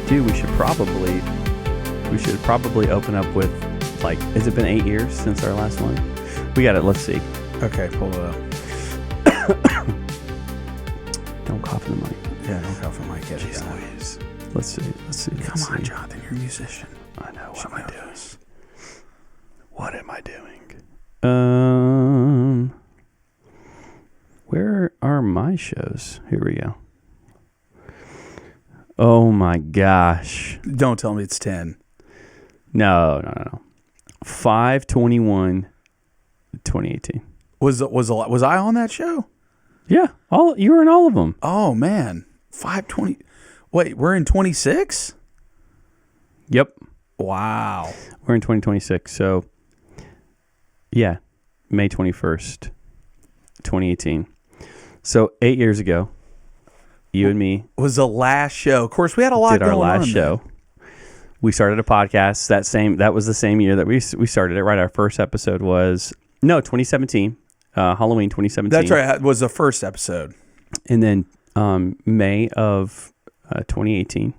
Dude, we should probably open up with, like, has it been 8 years since our last one? We got it. Let's see. Okay, pull it up. Don't cough in the mic. Yeah, don't cough in the mic. Jeez Louise. Let's see. Come on, Jonathan. You're a musician. I know. What am I doing? What am I doing? Where are my shows? Here we go. Oh my gosh. Don't tell me it's 10. No. 5/21/2018. Was I on that show? Yeah, you were in all of them. Oh man, 5/20. Wait, we're in 26. Yep, wow. we're in 2026. So, yeah, May 21st, 2018. So 8 years ago, you and me was the last show. Of course, we had a lot did our going last on show. then. We started a podcast. That was the same year that we started it. Right, our first episode was 2017, Halloween 2017. That's right. It was the first episode. And then May of 2018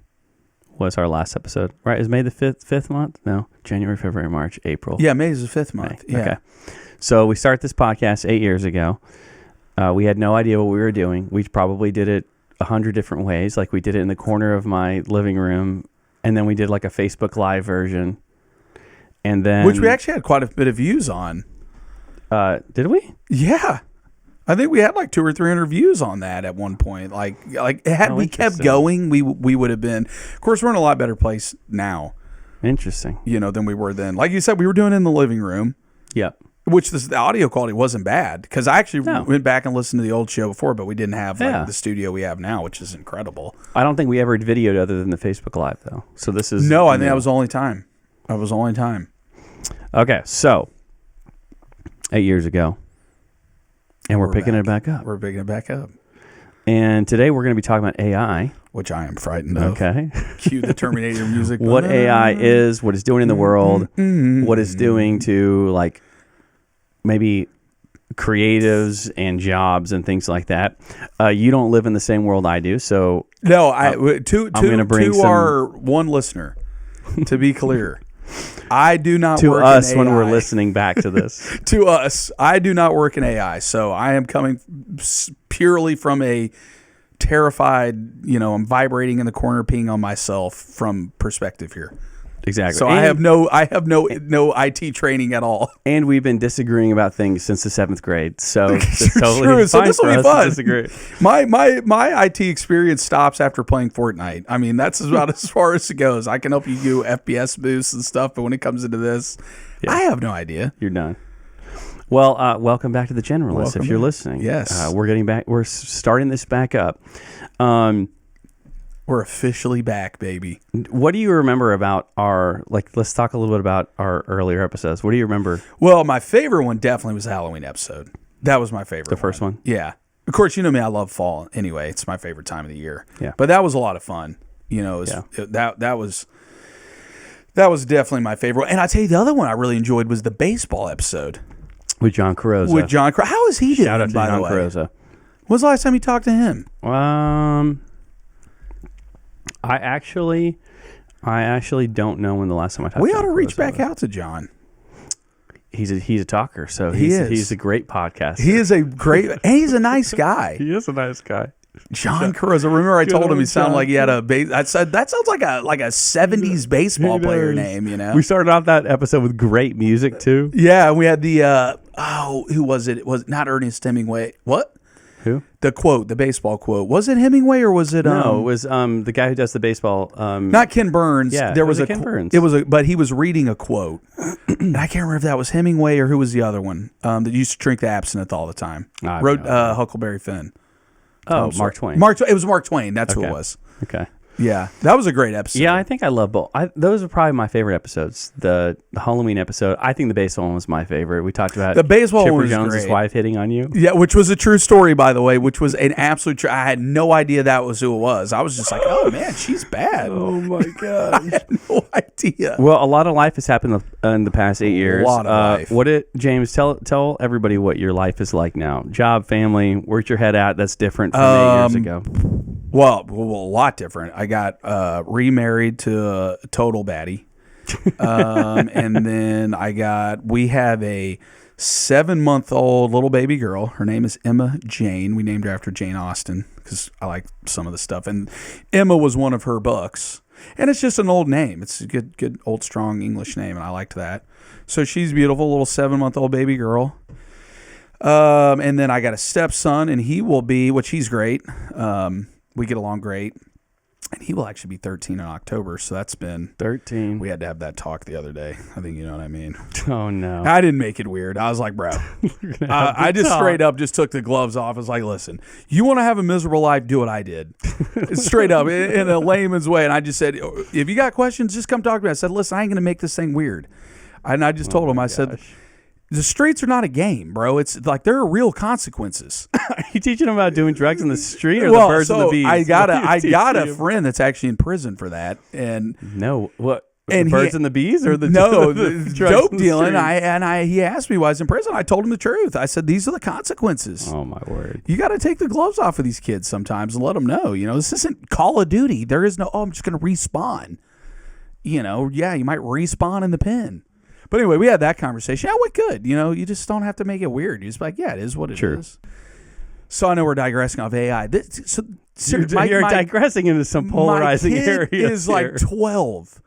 was our last episode. Right? Is May the fifth month? No, January, February, March, April. Yeah, May is the 5th month. May. Yeah. Okay. So we started this podcast 8 years ago. We had no idea what we were doing. We probably did it 100 different ways. Like we did it in the corner of my living room, and then we did like a Facebook Live version, and then Which we actually had quite a bit of views on. Did we? Yeah. I think we had like 200 or 300 views on that at one point. Like had we kept going, we would have been. Of course, we're in a lot better place now, Interesting. than we were then. Like you said, we were doing it in the living room, Yeah. which the audio quality wasn't bad because I actually went back and listened to the old show before, but we didn't have like the studio we have now, which is incredible. I don't think we ever videoed other than the Facebook Live though. So this is No, I think that was the only time. Okay, so 8 years ago, and we're picking it back up. We're picking it back up. And today we're going to be talking about AI. Which I am frightened of. Okay. Cue the Terminator music. What AI is, what it's doing in the world, what it's doing to like maybe creatives and jobs and things like that. You don't live in the same world I do, so no. To our one listener, to be clear, I do not to work us in when AI. we're listening back to this. To us, I do not work in AI, so I am coming purely from a terrified, I'm vibrating in the corner, peeing on myself from perspective here. Exactly. So I have no IT training at all. And we've been disagreeing about things since the 7th grade. So it's totally True. So fine this will for be us fun. to disagree. My IT experience stops after playing Fortnite. I mean, that's about as far as it goes. I can help you do FPS boosts and stuff, but when it comes into this, I have no idea. You're done. Well, welcome back to the Generalists. If you're listening, yes, we're getting back. We're starting this back up. We're officially back, baby. What do you remember about our, let's talk a little bit about our earlier episodes. What do you remember? Well, my favorite one definitely was the Halloween episode. That was my favorite. The first one? Yeah. Of course, you know me, I love fall anyway. It's my favorite time of the year. Yeah. But that was a lot of fun. That was definitely my favorite. And I tell you, the other one I really enjoyed was the baseball episode. With John Carozza. How is he doing, Shout out to by John the way? Carozza. When's the last time you talked to him? I actually don't know when the last time I talked to him. We ought to reach back out to John. He's a talker, so he's a great podcaster. He is a great, and he's a nice guy. He is a nice guy. John Carozza. Remember, I told him he sounded like he had a base. I said that sounds like a 70s baseball player name. We started off that episode with great music too. Yeah, we had the who was it? It was not Ernest Hemingway. What? Who? The baseball quote. Was it Hemingway or was it? No, it was the guy who does the baseball. Not Ken Burns. Yeah, there was Ken Burns. But he was reading a quote. And I can't remember if that was Hemingway or who was the other one that used to drink the absinthe all the time. Wrote Huckleberry Finn. Mark Twain. It was Mark Twain. That's who it was. Okay. Yeah, that was a great episode. Yeah, I think I love both. Those are probably my favorite episodes. The Halloween episode. I think the baseball one was my favorite. We talked about the baseball Chipper one was Jones' great. wife hitting on you. Yeah, which was a true story, by the way. Which was an absolute. I had no idea that was who it was. I was just like, oh man, she's bad. Oh my god, I had no idea. Well, a lot of life has happened in the past 8 years. A lot of life. James, tell everybody what your life is like now. Job, family, where's your head at? That's different from 8 years ago. Well, a lot different. I got remarried to a total baddie. And then we have a 7-month-old little baby girl. Her name is Emma Jane. We named her after Jane Austen because I like some of the stuff. And Emma was one of her books. And it's just an old name. It's a good old strong English name, and I liked that. So she's beautiful, little 7-month-old baby girl. And then I got a stepson, and he will be, which he's great. We get along great. And he will actually be 13 in October, so that's been 13. We had to have that talk the other day. I think you know what I mean. Oh no! I didn't make it weird. I was like, bro, I just straight up just took the gloves off. I was like, listen, you want to have a miserable life? Do what I did, straight up in a layman's way. And I just said, if you got questions, just come talk to me. I said, listen, I ain't gonna make this thing weird. And I just told him, I said, the streets are not a game, bro. It's like there are real consequences. Are you teaching them about doing drugs in the street or the birds and the bees? I got a friend that's actually in prison for that. And no, what? And the birds and the bees or the dope dealing? He asked me why I was in prison. I told him the truth. I said these are the consequences. Oh my word! You got to take the gloves off of these kids sometimes and let them know. You know, this isn't Call of Duty. There is no. Oh, I'm just going to respawn. You know, yeah, you might respawn in the pen. But anyway, we had that conversation. Yeah, we could. You know, you just don't have to make it weird. You just be like, yeah, it is what it is. So I know we're digressing off AI. You're digressing into some polarizing areas. My kid is like 12.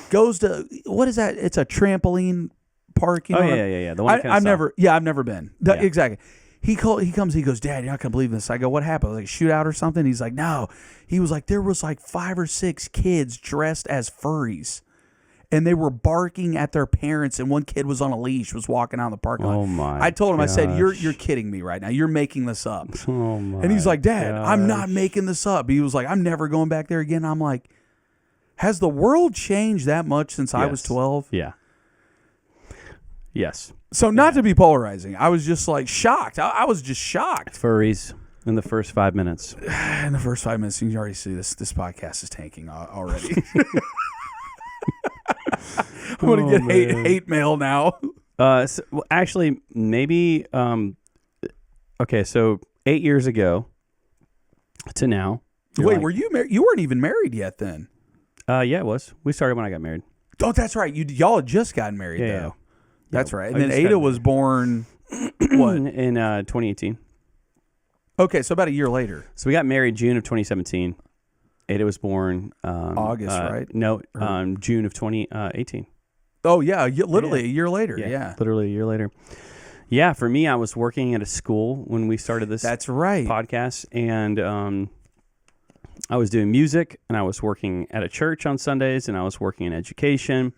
Goes to, what is that? It's a trampoline park. You know yeah. The one I've never been. Exactly. He comes, he goes, Dad, you're not going to believe this. I go, what happened? Like a shootout or something? He's like, no. He was like, there was like 5 or 6 kids dressed as furries. And they were barking at their parents, and one kid was on a leash, was walking out in the parking lot. Oh my! I told him, gosh. I said, "You're kidding me right now. You're making this up." Oh my! And he's like, "Dad, gosh. I'm not making this up." He was like, "I'm never going back there again." I'm like, "Has the world changed that much since I was 12?" Yeah. Yes. So not to be polarizing, I was just like shocked. I was just shocked. Furries in the first 5 minutes. In the first 5 minutes, you can already see this podcast is tanking already. I'm going to get hate mail now. Actually, maybe, okay, so 8 years ago to now. Wait, were you married? You weren't even married yet then. Yeah, it was. We started when I got married. Oh, that's right. Y'all had just gotten married, though. Yeah. That's right. And then Ada was born, what? In 2018. Okay, so about a year later. So we got married June of 2017. Ada was born August, right? No, June of 2018. Oh yeah, literally a year later. Yeah, literally a year later. Yeah, for me, I was working at a school when we started this. That's right. Podcast, and I was doing music, and I was working at a church on Sundays, and I was working in education.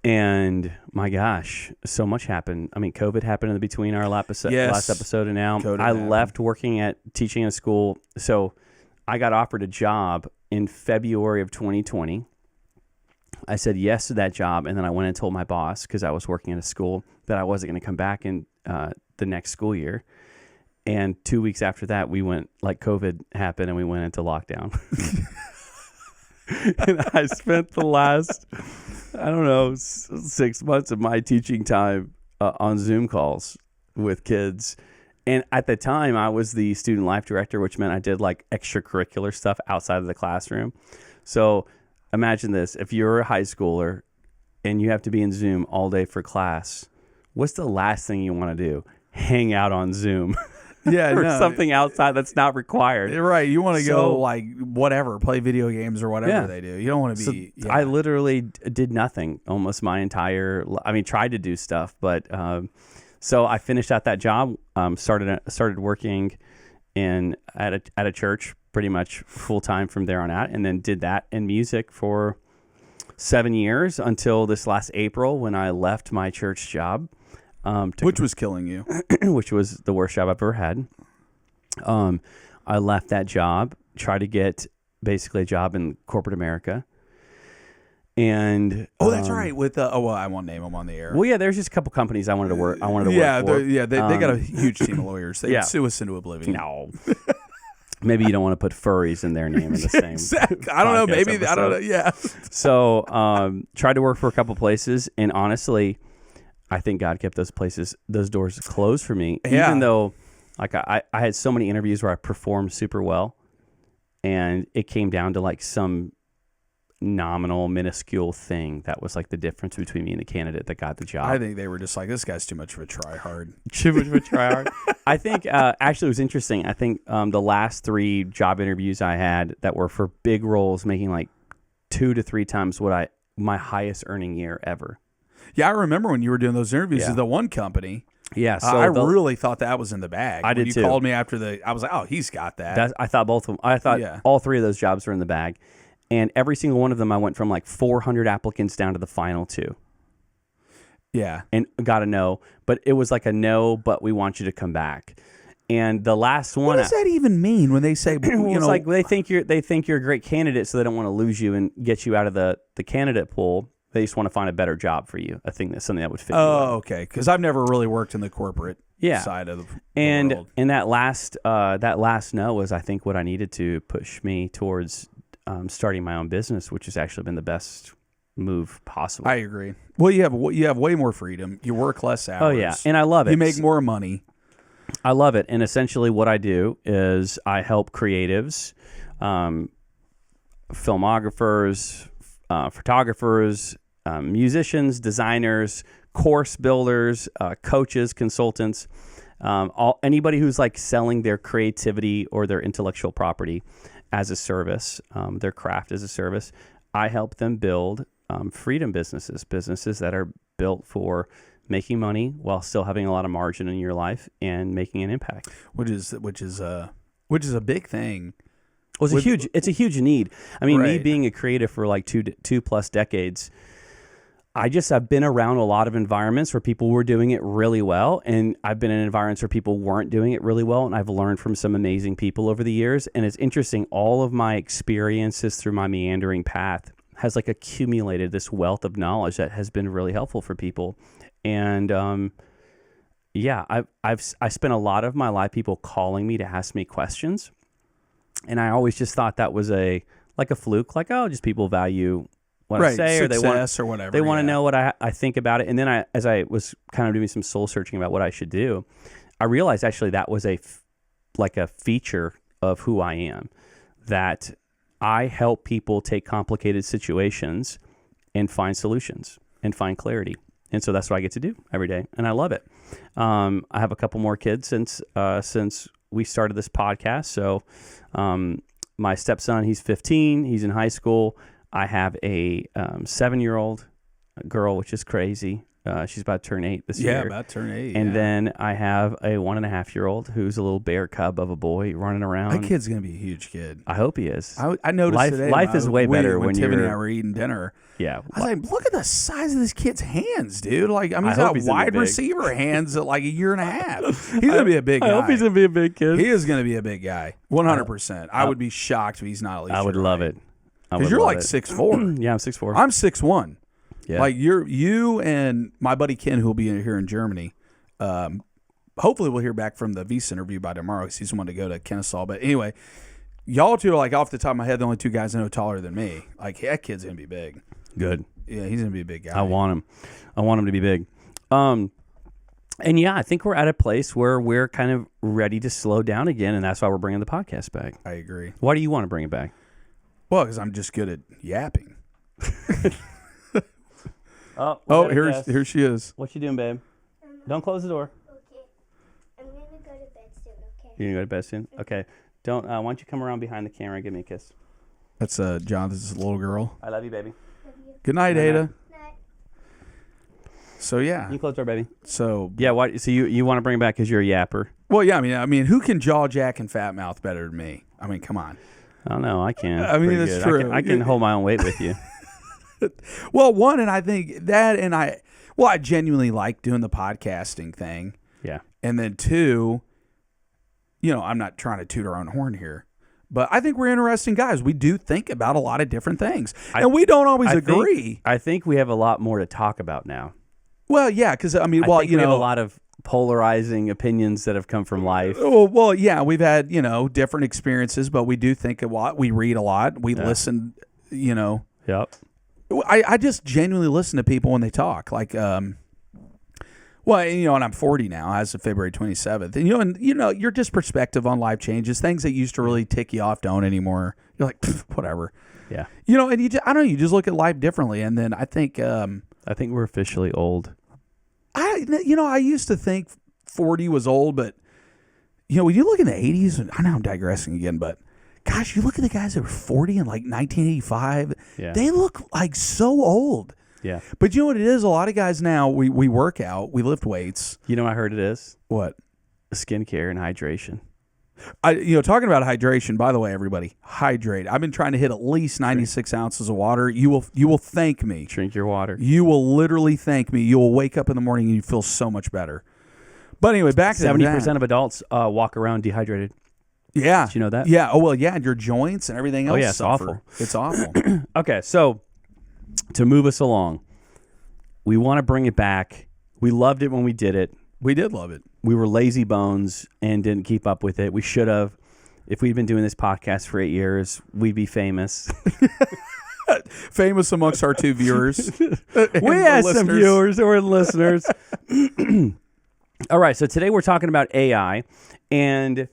And my gosh, so much happened. I mean, COVID happened in between our last episode and now. I left working at teaching in a school, so I got offered a job in February of 2020. I said yes to that job, and then I went and told my boss, because I was working at a school, that I wasn't going to come back in the next school year. And 2 weeks after that, COVID happened, and we went into lockdown. And I spent the last, 6 months of my teaching time on Zoom calls with kids. And at the time, I was the student life director, which meant I did like extracurricular stuff outside of the classroom. So imagine this. If you're a high schooler and you have to be in Zoom all day for class, what's the last thing you want to do? Hang out on Zoom. Yeah, or something outside that's not required. Right. You want to go like whatever, play video games or whatever they do. You don't want to be. So I literally did nothing almost my entire. I mean, tried to do stuff, but so I finished out that job. Started working at a church pretty much full time from there on out, and then did that in music for 7 years until this last April when I left my church job. Which was killing you. Which was the worst job I've ever had. I left that job, tried to get basically a job in corporate America. And that's right. With I won't name them on the air. Well, yeah, there's just a couple companies I wanted to work for. They got a huge team of lawyers. They'd sue us into oblivion. No. Maybe you don't want to put furries in their name in the same. Exactly. I don't know. Maybe episode. I don't know. Yeah. So tried to work for a couple places, and honestly, I think God kept those doors closed for me. Yeah. Even though, like I had so many interviews where I performed super well, and it came down to like some nominal, minuscule thing that was like the difference between me and the candidate that got the job. I think they were just like, this guy's too much of a tryhard. Too much of a tryhard. I think actually it was interesting. I think the last 3 job interviews I had that were for big roles, making like 2 to 3 times what my highest earning year ever. Yeah, I remember when you were doing those interviews Yeah. at the one company. Yeah, so I really thought that was in the bag. I did when you too. called me after I was like, oh, he's got that. I thought both of them. I thought all 3 of those jobs were in the bag. And every single one of them, I went from like 400 applicants down to the final 2. Yeah. And got a no. But it was like a no, but we want you to come back. And the last one. What does that even mean when they say, it's like they think you're a great candidate, so they don't want to lose you and get you out of the candidate pool. They just want to find a better job for you. I think that's something that would fit you well. Okay. Because I've never really worked in the corporate side of the world. And that last no was, I think, what I needed to push me towards starting my own business, which has actually been the best move possible. I agree. Well, you have way more freedom. You work less hours. Oh yeah, and I love it. You make more money. I love it. And essentially, what I do is I help creatives, filmographers, photographers, musicians, designers, course builders, coaches, consultants, anybody who's like selling their creativity or their intellectual property as a service, their craft as a service. I help them build freedom businesses that are built for making money while still having a lot of margin in your life and making an impact. Which is a big thing. Well, it's a huge need. I mean, me Right. being a creative for like two plus decades, I've been around a lot of environments where people were doing it really well, and I've been in environments where people weren't doing it really well, and I've learned from some amazing people over the years. And it's interesting, all of my experiences through my meandering path has like accumulated this wealth of knowledge that has been really helpful for people. And I spent a lot of my life people calling me to ask me questions, and I always just thought that was a fluke, like, oh, just people value what I say, or they want or whatever. They want to know what I think about it. And then as I was kind of doing some soul searching about what I should do, I realized actually that was a feature of who I am, that I help people take complicated situations and find solutions and find clarity. And so that's what I get to do every day, and I love it. I have a couple more kids since we started this podcast. So my stepson, he's 15. He's in high school. I have a 7-year-old girl, which is crazy. She's about to turn 8 this year. Yeah, about to turn 8. And then I have a 1.5-year-old who's a little bear cub of a boy running around. That kid's going to be a huge kid. I hope he is. I noticed today. Life is way better when Tiffany you're... and I were eating dinner. Yeah. I was like, look at the size of this kid's hands, dude. Like, I mean, he's I hope got he's gonna be wide big. receiver hands at like a year and a half. He's going to be a big guy. I hope he's going to be a big kid. He is going to be a big guy. 100%. I would be shocked if he's not at least. I would love it. Because you're like 6'4". Yeah, I'm 6'4". I'm 6'1". Yeah. Like you and my buddy Ken, who will be here in Germany. Hopefully we'll hear back from the Visa interview by tomorrow because he's wanted to go to Kennesaw. But anyway, y'all two are like off the top of my head the only 2 guys I know taller than me. Like that kid's gonna be big. Good. Yeah, he's gonna be a big guy. I want him to be big. And yeah, I think we're at a place where we're kind of ready to slow down again, and that's why we're bringing the podcast back. I agree. Why do you want to bring it back? Well, because I'm just good at yapping. Oh, here she is. What you doing, babe? Don't close the door. Okay. I'm going to go to bed soon, okay? You're gonna go to bed soon? Okay. Don't. Why don't you come around behind the camera and give me a kiss? That's Jonathan's little girl. I love you, baby. Love you. Good night, Good Ada. night. Night. So yeah. You close the door, baby. So Yeah. Why? So you want to bring it back because you're a yapper? well, yeah. I mean, who can jaw jack and fat mouth better than me? I mean, come on. I don't know. I can. I mean, Pretty that's good. true. I can hold my own weight with you. Well, one, and I think that, and I genuinely like doing the podcasting thing. Yeah. And then 2, I'm not trying to toot our own horn here, but I think we're interesting guys. We do think about a lot of different things, and we don't always agree. I think we have a lot more to talk about now. Well, yeah, because I mean, I think we have a lot of polarizing opinions that have come from life. Well, yeah, we've had, different experiences, but we do think a lot. We read a lot. We listen, Yep. I just genuinely listen to people when they talk. Like, and I'm 40 now, as of February 27th. And, your just perspective on life changes. Things that used to really tick you off don't anymore. You're like, whatever. Yeah. And you just look at life differently. And then I think we're officially old. I used to think 40 was old, but, when you look in the 80s, I know I'm digressing again, but gosh, you look at the guys that were 40 in like 1985, they look like so old. Yeah. But you know what it is? A lot of guys now, we work out, we lift weights. You know what I heard it is? What? Skincare and hydration. Talking about hydration, by the way, everybody, hydrate. I've been trying to hit at least 96 ounces of water. You will thank me. Drink your water. You will literally thank me. You will wake up in the morning and you feel so much better. But anyway, back to 70% of adults walk around dehydrated. Yeah. Did you know that? Yeah. Oh, well, yeah. And your joints and everything else. Oh, yeah. It's suffer. awful. It's awful. Okay. So to move us along, we want to bring it back. We loved it when we did it. We did love it. We were lazy bones and didn't keep up with it. We should have. If we'd been doing this podcast for 8 years, we'd be famous. Famous amongst our two viewers. We had some viewers or listeners. All right, so today we're talking about AI, and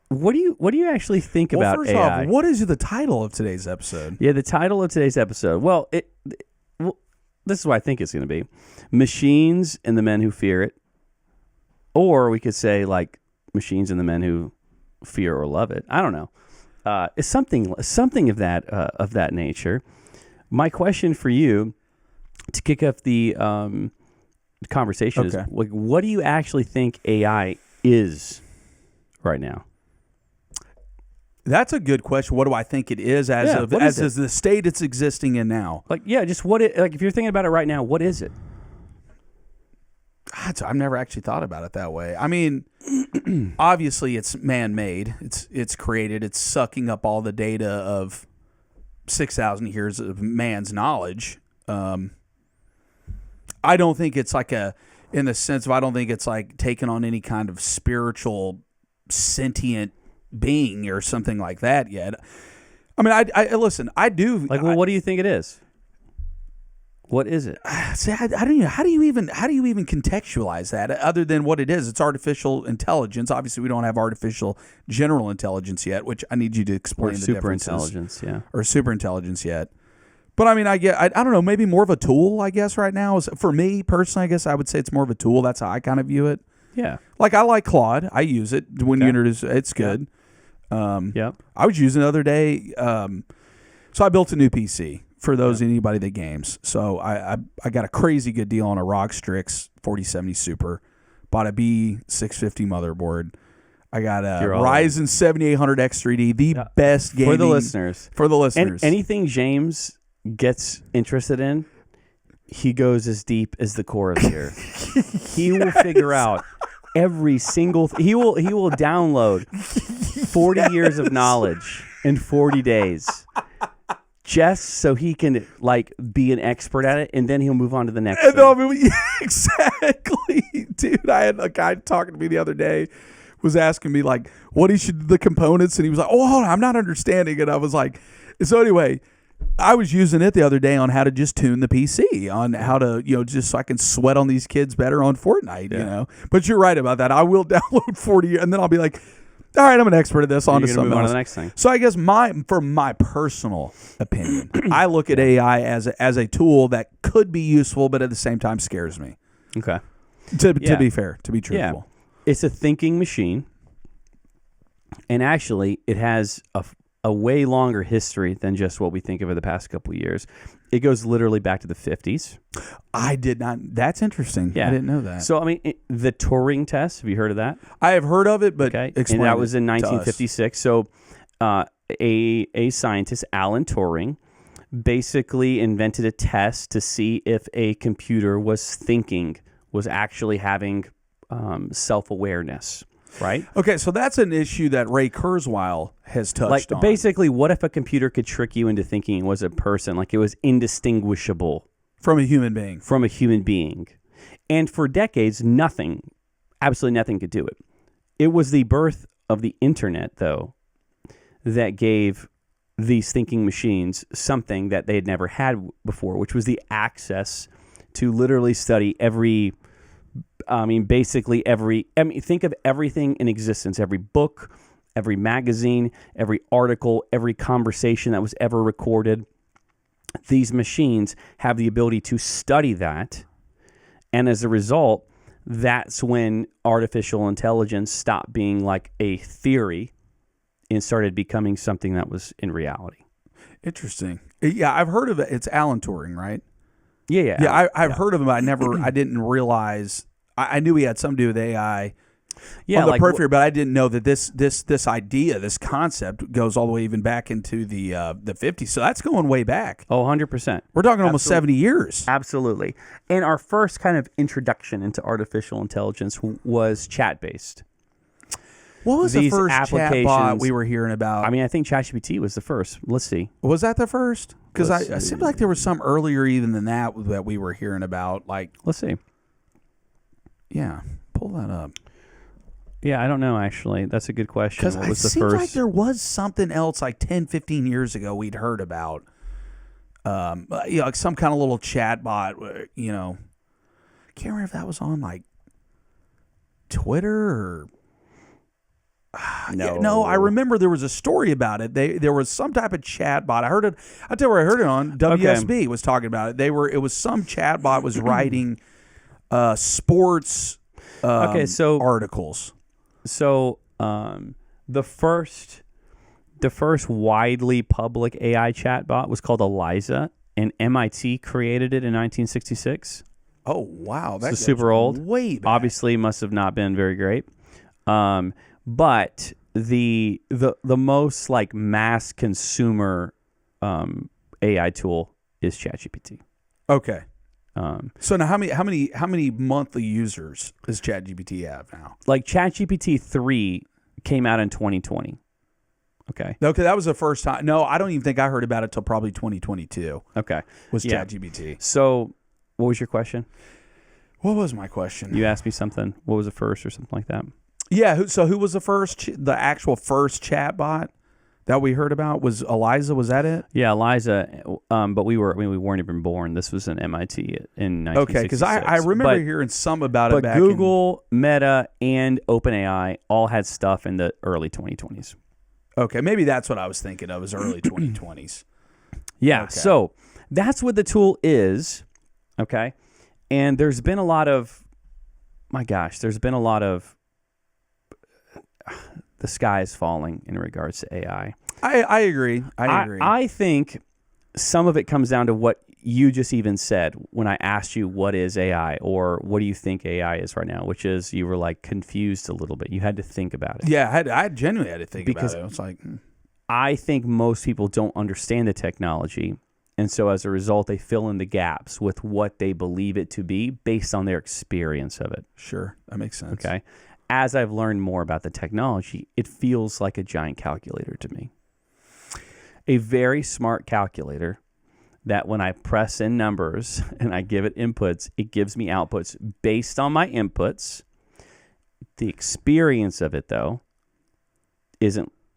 what do you actually think about first AI? off, what is the title of today's episode? Yeah, the title of today's episode. Well, this is what I think it's going to be: Machines and the Men Who Fear It, or we could say like Machines and the Men Who Fear or Love It. I don't know. It's something of that nature. My question for you to kick off the conversation is, like, what do you actually think AI is right now? That's a good question. What do I think it is as the state it's existing in now? Like, yeah, just if you're thinking about it right now, what is it? I've never actually thought about it that way. I mean, obviously it's man-made. It's created. It's sucking up all the data of 6,000 years of man's knowledge. I don't think it's like I don't think it's like taking on any kind of spiritual sentient being or something like that yet. I mean, I listen, I do. Like, well, what do you think it is? What is it? See, I don't know. How do you even contextualize that other than what it is? It's artificial intelligence. Obviously, we don't have artificial general intelligence yet, which I need you to explain the differences. Superintelligence, yeah. Or superintelligence yet. But I mean, I don't know, maybe more of a tool, I guess, right now. For me, personally, I guess I would say it's more of a tool. That's how I kind of view it. Yeah. Like, I like Claude. I use it when you introduce it. It's good. Yeah. I was using it the other day. So I built a new PC for anybody that games. So I got a crazy good deal on a ROG Strix 4070 Super. Bought a B650 motherboard. I got a Ryzen 7800X3D, the best gaming. For the listeners. And anything James gets interested in, he goes as deep as the core of the earth. He will figure out every single he will download 40 years of knowledge in 40 days just so he can like be an expert at it, and then he'll move on to the next thing. No, I mean, exactly. Dude, I had a guy talking to me the other day, was asking me like what he should the components, and he was like, oh, hold on, I'm not understanding it. I was like, so anyway, I was using it the other day on how to just tune the PC, on how to, just so I can sweat on these kids better on Fortnite, But you're right about that. I will download 40, and then I'll be like, all right, I'm an expert at this. On to something else. Move on to the next thing. So I guess for my personal opinion, I look at AI as a tool that could be useful, but at the same time scares me. Okay. To be fair, to be truthful. Yeah. It's a thinking machine, and actually it has a way longer history than just what we think of in the past couple of years. It goes literally back to the 50s. I did not. That's interesting. Yeah. I didn't know that. So, I mean, the Turing test, have you heard of that? I have heard of it, but explain. And that was in 1956. So, a scientist, Alan Turing, basically invented a test to see if a computer was actually having self-awareness. Right? Okay, so that's an issue that Ray Kurzweil has touched on. Basically, what if a computer could trick you into thinking it was a person, like it was indistinguishable from a human being? From a human being. And for decades, absolutely nothing could do it. It was the birth of the internet, though, that gave these thinking machines something that they had never had before, which was the access to literally study think of everything in existence, every book, every magazine, every article, every conversation that was ever recorded. These machines have the ability to study that. And as a result, that's when artificial intelligence stopped being like a theory and started becoming something that was in reality. Interesting. Yeah, I've heard of it. It's Alan Turing, right? Yeah. I've heard of him. I didn't realize. I knew he had something to do with AI on the like periphery, but I didn't know that this idea, this concept, goes all the way even back into the 50s. So that's going way back. Oh, 100%. We're talking almost 70 years. Absolutely. And our first kind of introduction into artificial intelligence was chat-based. What was the These first applications chatbot we were hearing about? I mean, I think ChatGPT was the first. Let's see. Was that the first? Because Let's it see. seemed like there was some earlier even than that we were hearing about. Like, Let's see. yeah, pull that up. Yeah, I don't know, actually. That's a good question. Because What it was the seems first? like there was something else like 10, 15 years ago we'd heard about. Like some kind of little chat bot, can't remember if that was on like Twitter or... No, I remember there was a story about it. There was some type of chat bot. I heard it. I'll tell you where I heard it on. WSB was talking about it. It was some chat bot was writing sports articles. So the first widely public AI chatbot was called Eliza, and MIT created it in 1966. Oh wow, that's super old. Way back. Obviously, must have not been very great. But the most like mass consumer AI tool is ChatGPT. Okay. So now how many monthly users does ChatGPT have now? Like ChatGPT 3 came out in 2020. Okay, that was the first time. No, I don't even think I heard about it till probably 2022. Okay. Was ChatGPT. So what was your question? What was my question? You asked me something. What was the first or something like that? Yeah. Who was the actual first chat bot that we heard about? Was Eliza? Was that it? Yeah, Eliza. But we weren't even born. This was in MIT in 1966. Okay, because I remember hearing some about it back. But Google, Meta, and OpenAI all had stuff in the early 2020s. Okay, maybe that's what I was thinking of, was early 2020s. Yeah. Okay. So that's what the tool is. Okay, and there's been a lot of, the sky is falling in regards to AI. I agree. I think some of it comes down to what you just even said when I asked you what is AI or what do you think AI is right now, which is you were like confused a little bit. You had to think about it. Yeah, I genuinely had to think about it. It's like, I think most people don't understand the technology. And so as a result, they fill in the gaps with what they believe it to be based on their experience of it. Sure, that makes sense. Okay. As I've learned more about the technology, it feels like a giant calculator to me. A very smart calculator that when I press in numbers and I give it inputs, it gives me outputs based on my inputs. The experience of it, though,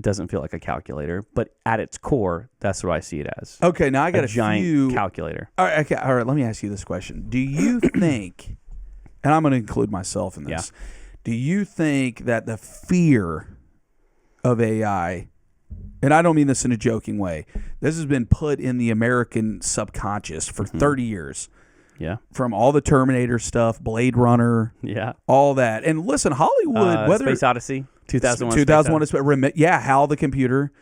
doesn't feel like a calculator, but at its core, that's what I see it as. Okay, now I got a giant calculator. All right, let me ask you this question. Do you think, and I'm going to include myself in this, do you think that the fear of AI, and I don't mean this in a joking way, this has been put in the American subconscious for 30 years. Yeah. From all the Terminator stuff, Blade Runner, all that. And listen, Hollywood, Space Odyssey, 2001. Yeah, Hal the computer.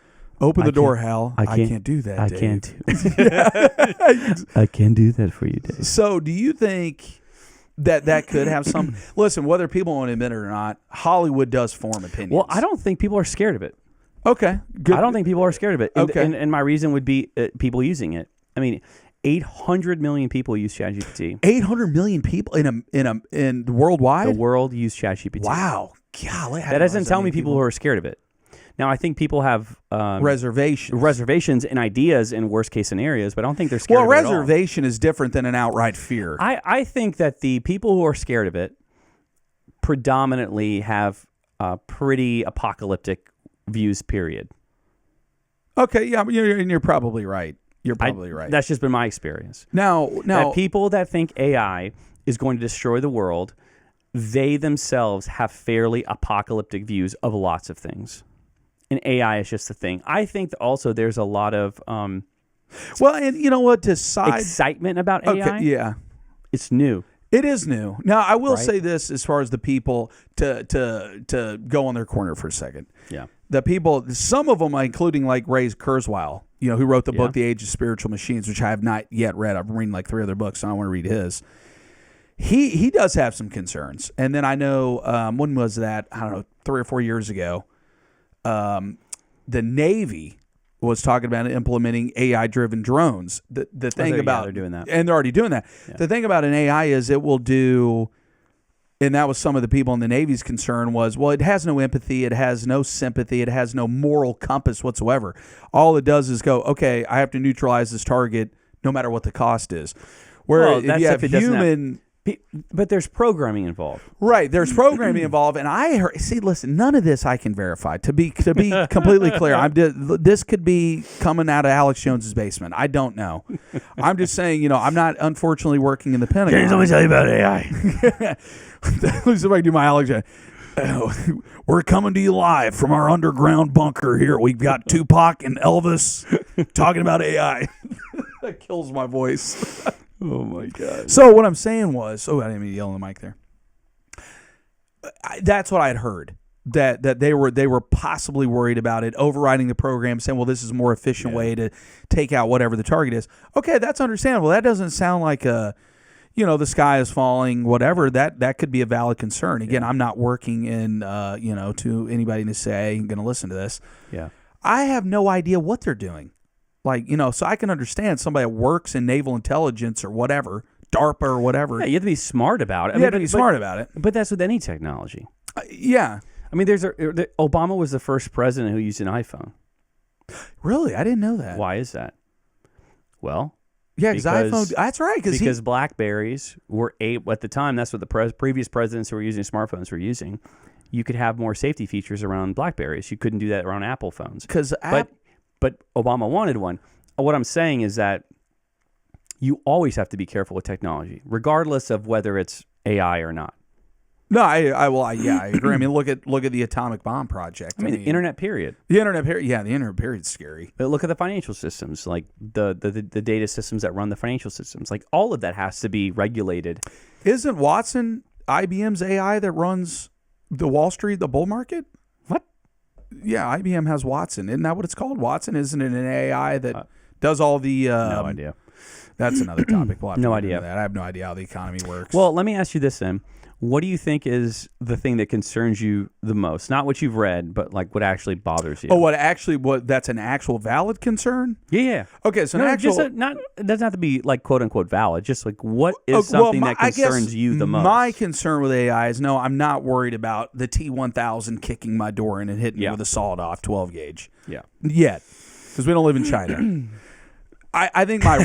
Open the door, Hal. I can't do that, I Dave. can't. I can't do that for you, Dave. So do you think that could have some... Listen, whether people want to admit it or not, Hollywood does form opinions. Well, I don't think people are scared of it. Okay, good. I don't think people are scared of it. Okay. And my reason would be people using it. I mean, 800 million people use ChatGPT. 800 million people in worldwide? The world use ChatGPT. Wow. Golly, that doesn't tell me people who are scared of it. Now, I think people have reservations and ideas in worst case scenarios, but I don't think they're scared Well, of it at all. reservation is different than an outright fear. I think that the people who are scared of it predominantly have pretty apocalyptic views, period. Okay, yeah, you're probably right. You're probably right. That's just been my experience. Now, that people that think AI is going to destroy the world, they themselves have fairly apocalyptic views of lots of things. And AI is just a thing. I think that also there's a lot of well, and you know what? excitement about AI. Okay, yeah. It's new. It is new. Now, I will Right? say this as far as the people to go on their corner for a second. Yeah. The people, some of them, including like Ray Kurzweil, who wrote the book The Age of Spiritual Machines, which I have not yet read. I've been reading like 3 other books, so I want to read his. He does have some concerns. And then I know, when was that? I don't know, 3 or 4 years ago, the Navy was talking about implementing AI-driven drones. The thing about they're doing that, and they're already doing that. Yeah. The thing about an AI is it will do, and that was some of the people in the Navy's concern was, well, it has no empathy, it has no sympathy, it has no moral compass whatsoever. All it does is go, okay, I have to neutralize this target no matter what the cost is. Where if you have human. But there's programming involved. Right, there's programming involved, and I heard. See, listen, none of this I can verify. To be completely clear, this could be coming out of Alex Jones's basement. I don't know. I'm just saying, I'm not unfortunately working in the Pentagon. James, let me tell you about AI. Let me see if I can do my Alex Jones. We're coming to you live from our underground bunker here. We've got Tupac and Elvis talking about AI. That kills my voice. Oh my God. So what I'm saying was, I didn't mean to yell on the mic there. That's what I had heard, that they were possibly worried about it overriding the program, saying, well, this is a more efficient way to take out whatever the target is. Okay, that's understandable. That doesn't sound like the sky is falling, whatever. That could be a valid concern. Again, I'm not working in, to anybody to say, I'm going to listen to this. Yeah. I have no idea what they're doing. So I can understand somebody that works in naval intelligence or whatever, DARPA or whatever. Yeah, you have to be smart about it. You have to be smart about it. But that's with any technology. Yeah. I mean, Obama was the first president who used an iPhone. Really? I didn't know that. Why is that? Well, yeah, because iPhone. That's right. Because BlackBerries were at the time. That's what the previous presidents who were using smartphones were using. You could have more safety features around BlackBerries. You couldn't do that around Apple phones. But Obama wanted one. What I'm saying is that you always have to be careful with technology, regardless of whether it's AI or not. No, I agree. I mean, look at the atomic bomb project. I mean, the internet period. The internet period. Yeah, the internet period's scary. But look at the financial systems, like the data systems that run the financial systems. Like all of that has to be regulated. Isn't Watson IBM's AI that runs the bull market? What? Yeah, IBM has Watson. Isn't that what it's called? Watson, isn't it an AI that does all the... no idea. That's another topic. We'll have No to idea. that. I have no idea how the economy works. Well, let me ask you this then. What do you think is the thing that concerns you the most? Not what you've read, but like what actually bothers you. Oh, what that's an actual valid concern? Yeah. Okay, so It doesn't have to be like quote unquote valid. Just like what is something that concerns you the most? My concern with AI is I'm not worried about the T-1000 kicking my door in and hitting me with a sawed-off 12 gauge. Yeah. Yet, because we don't live in China. I think my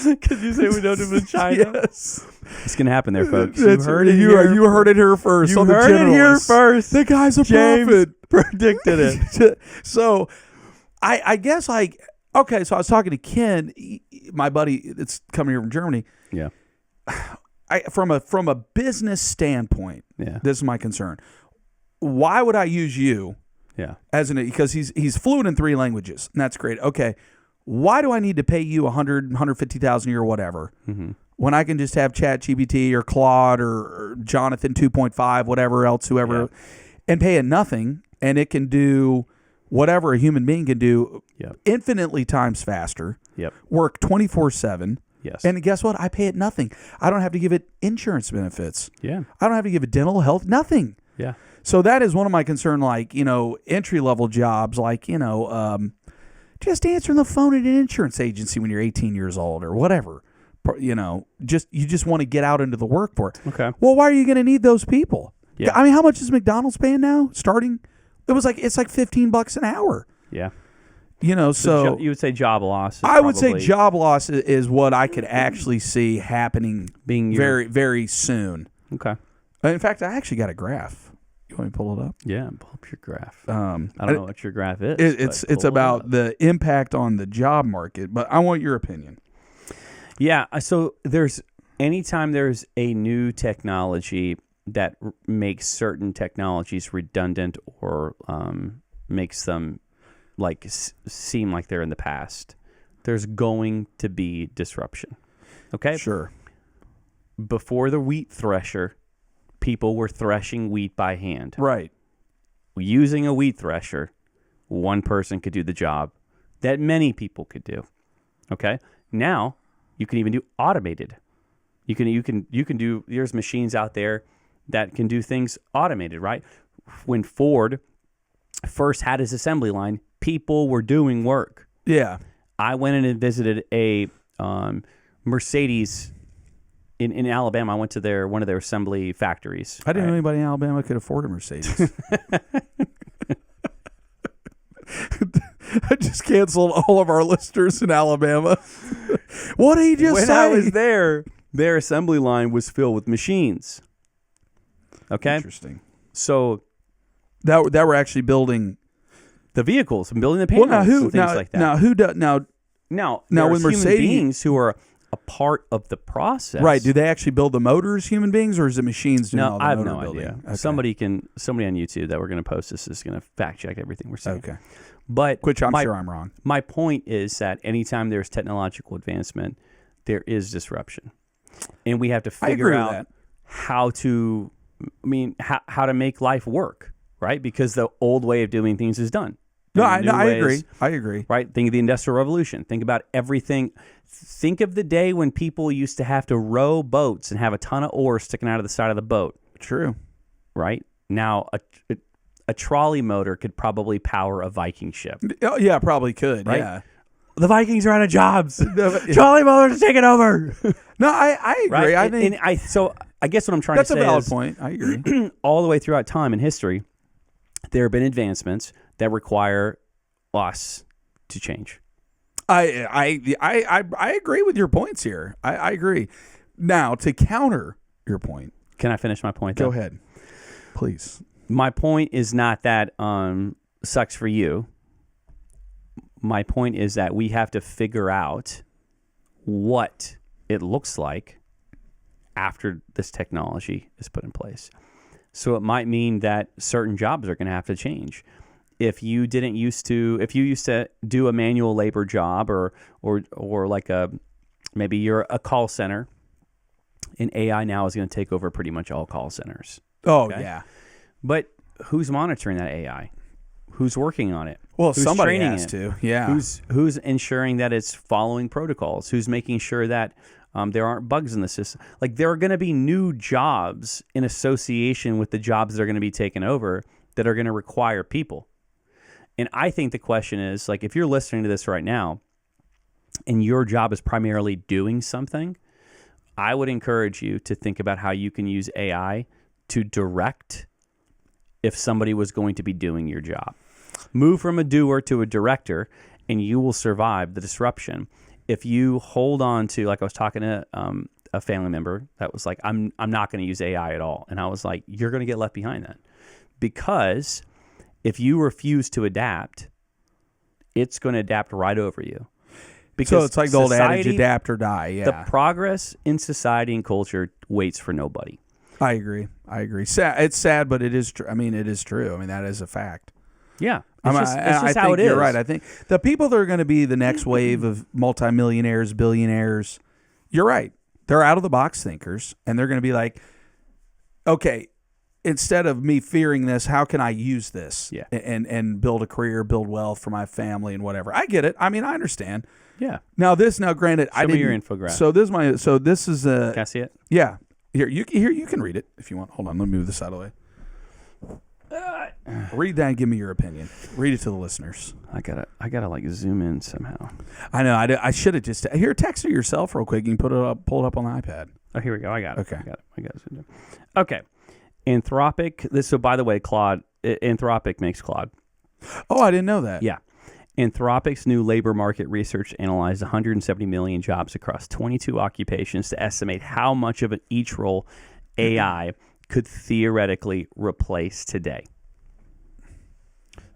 Because you say we don't live in China. Yes. It's gonna happen there, folks. You heard it here first. You on the heard it here Generalists. first. The guy's a James prophet. predicted it. So, I guess so I was talking to Ken, my buddy that's coming here from Germany. Yeah. From a business standpoint, this is my concern. Why would I use you? Yeah. Because he's fluent in 3 languages, and that's great. Okay. Why do I need to pay you $150,000 a year or whatever when I can just have ChatGPT or Claude or Jonathan 2.5, whatever else, whoever, and pay it nothing, and it can do whatever a human being can do infinitely times faster, work 24/7, and guess what? I pay it nothing. I don't have to give it insurance benefits. Yeah. I don't have to give it dental health, nothing. Yeah. So that is one of my concerns, like, entry-level jobs, like, just answering the phone at an insurance agency when you're 18 years old or whatever. You just want to get out into the workforce. Okay. Well, why are you going to need those people? Yeah. I mean, how much is McDonald's paying now? Starting, it's like $15 an hour. Yeah. So you would say job loss. I would say job loss is what I could actually see happening very, very soon. Okay. In fact, I actually got a graph. You want me to pull it up? Yeah, pull up your graph. I I don't know what your graph is. It's about the impact on the job market, but I want your opinion. Yeah. So anytime there's a new technology that makes certain technologies redundant or makes them seem like they're in the past, there's going to be disruption. Okay? Sure. Before the wheat thresher, people were threshing wheat by hand. Right. Using a wheat thresher, one person could do the job that many people could do. Okay? Now, you can even do automated. You can do, there's machines out there that can do things automated, right? When Ford first had his assembly line, people were doing work. Yeah. I went in and visited a Mercedes in Alabama. I went to one of their assembly factories. I didn't know anybody in Alabama could afford a Mercedes. I just canceled all of our listeners in Alabama. What did he just say? When I was there, their assembly line was filled with machines. Okay? Interesting. So that we're actually building the vehicles and building the panels and things like that. Now who does now with Mercedes, human beings who are a part of the process. Right. Do they actually build the motors, human beings, or is it machines doing all the I have motor no building? idea. Okay. Somebody on YouTube that we're going to post this is going to fact check everything we're saying. Okay. But which I'm sure I'm wrong. My point is that anytime there's technological advancement, there is disruption. And we have to figure out how to make life work, right? Because the old way of doing things is done. I agree. I agree. Right? Think of the Industrial Revolution. Think about everything. Think of the day when people used to have to row boats and have a ton of oars sticking out of the side of the boat. True. Right? Now, a trolley motor could probably power a Viking ship. Oh, yeah, probably could. Right? Yeah. The Vikings are out of jobs. Trolley motors taking over. No, I agree. Right? So I guess what I'm trying to say is... That's a valid point. I agree. All the way throughout time in history, there have been advancements that require us to change. I agree with your points here. I agree. Now, to counter your point. Can I finish my point, Go though? ahead. Please. My point is not that sucks for you. My point is that we have to figure out what it looks like after this technology is put in place. So it might mean that certain jobs are going to have to change. If you used to do a manual labor job or like maybe you're a call center, and AI now is going to take over pretty much all call centers. Oh, okay? yeah. But who's monitoring that AI? Who's working on it? Well, who's somebody training has it? to. Yeah. Who's ensuring that it's following protocols? Who's making sure that there aren't bugs in the system? Like, there are going to be new jobs in association with the jobs that are going to be taken over that are going to require people. And I think the question is, like, if you're listening to this right now and your job is primarily doing something, I would encourage you to think about how you can use AI to direct if somebody was going to be doing your job. Move from a doer to a director, and you will survive the disruption. If you hold on to, like I was talking to a family member that was like, I'm not going to use AI at all. And I was like, you're going to get left behind then. Because if you refuse to adapt, it's going to adapt right over you. Because so it's like the old adage, adapt or die. Yeah. The progress in society and culture waits for nobody. I agree. It's sad, but it is true. I mean, it is true. I mean, that is a fact. Yeah. It's just how it is. You're right. I think the people that are going to be the next wave of multimillionaires, billionaires, you're right. They're out of the box thinkers, and they're going to be like, okay, instead of me fearing this, how can I use this and build a career, build wealth for my family and whatever? I get it. I mean, I understand. Yeah. Now, granted, Show me your infographic. So this is a. Can I see it? Yeah. Here, you can read it if you want. Hold on, let me move this out of the way. Read that and give me your opinion. Read it to the listeners. I gotta like zoom in somehow. I know. I should have just here. Text it yourself real quick. You can pull it up on the iPad. Oh, here we go. I got it. Okay. I got it. Okay. Anthropic. So by the way, Anthropic makes Claude. Oh, I didn't know that. Yeah. Anthropic's new labor market research analyzed 170 million jobs across 22 occupations to estimate how much of each role AI could theoretically replace today.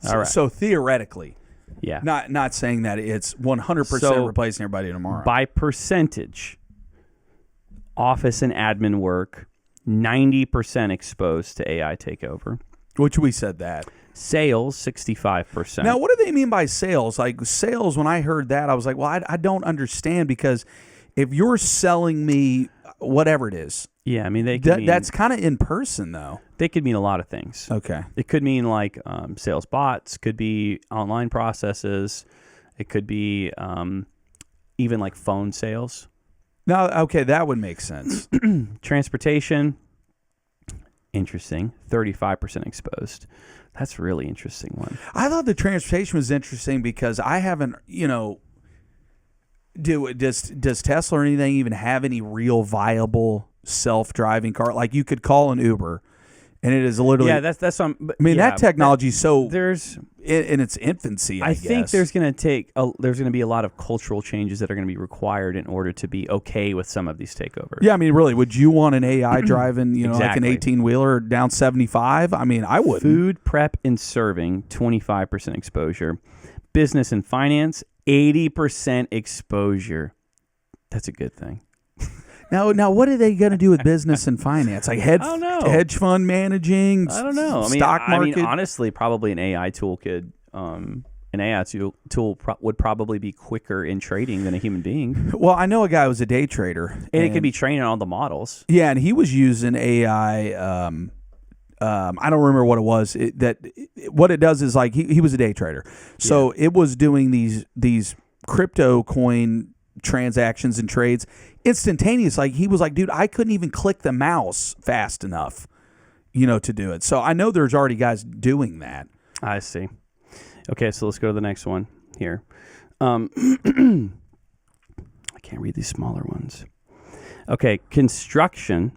So theoretically, Yeah. not saying that it's 100% replacing everybody tomorrow. By percentage, office and admin work, 90% exposed to AI takeover. Which we said that. Sales, 65%. Now, what do they mean by sales? Like sales, when I heard that, I was like, well, I don't understand, because if you're selling me whatever it is, yeah, I mean, that's kind of in person, though. They could mean a lot of things. Okay. It could mean like sales bots, could be online processes. It could be even like phone sales. No, okay, that would make sense. Transportation, interesting, 35% exposed. That's a really interesting one. I thought the transportation was interesting because I haven't, does Tesla or anything even have any real viable self-driving car? Like you could call an Uber, and it is literally that's some. I mean, that technology is so there's in its infancy. I guess. think there's going to be a lot of cultural changes that are going to be required in order to be okay with some of these takeovers. Yeah, I mean, really, would you want an AI driving, like an Exactly. 18-wheeler down 75? I mean, I wouldn't. Food prep and serving, 25% exposure. Business and finance, 80% exposure. That's a good thing. Now, what are they going to do with business and finance? Like hedge fund managing? I don't know. Stock market? I mean, honestly, probably an AI tool could. An AI tool would probably be quicker in trading than a human being. Well, I know a guy who was a day trader, And it could be trained on all the models. Yeah, and he was using AI. I don't remember what it was. What it does is like he was a day trader, so it was doing these crypto coin transactions and trades instantaneous. Like he was like, dude, I couldn't even click the mouse fast enough, to do it. So I know there's already guys doing that. I see. Okay, so let's go to the next one here. I can't read these smaller ones. Okay, construction,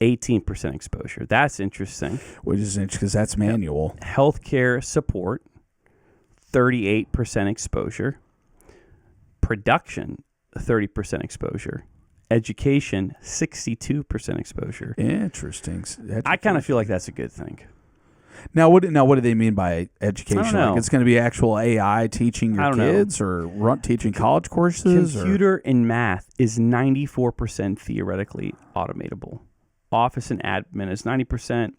18% exposure. That's interesting. Which is interesting because that's manual. Healthcare support, 38% exposure. Production, 30% exposure. Education, 62% exposure. Interesting. I kind of feel like that's a good thing. Now, what do they mean by education? I don't know. Like it's going to be actual AI teaching your kids or teaching college courses? Computer and math is 94% theoretically automatable. Office and admin is 90%,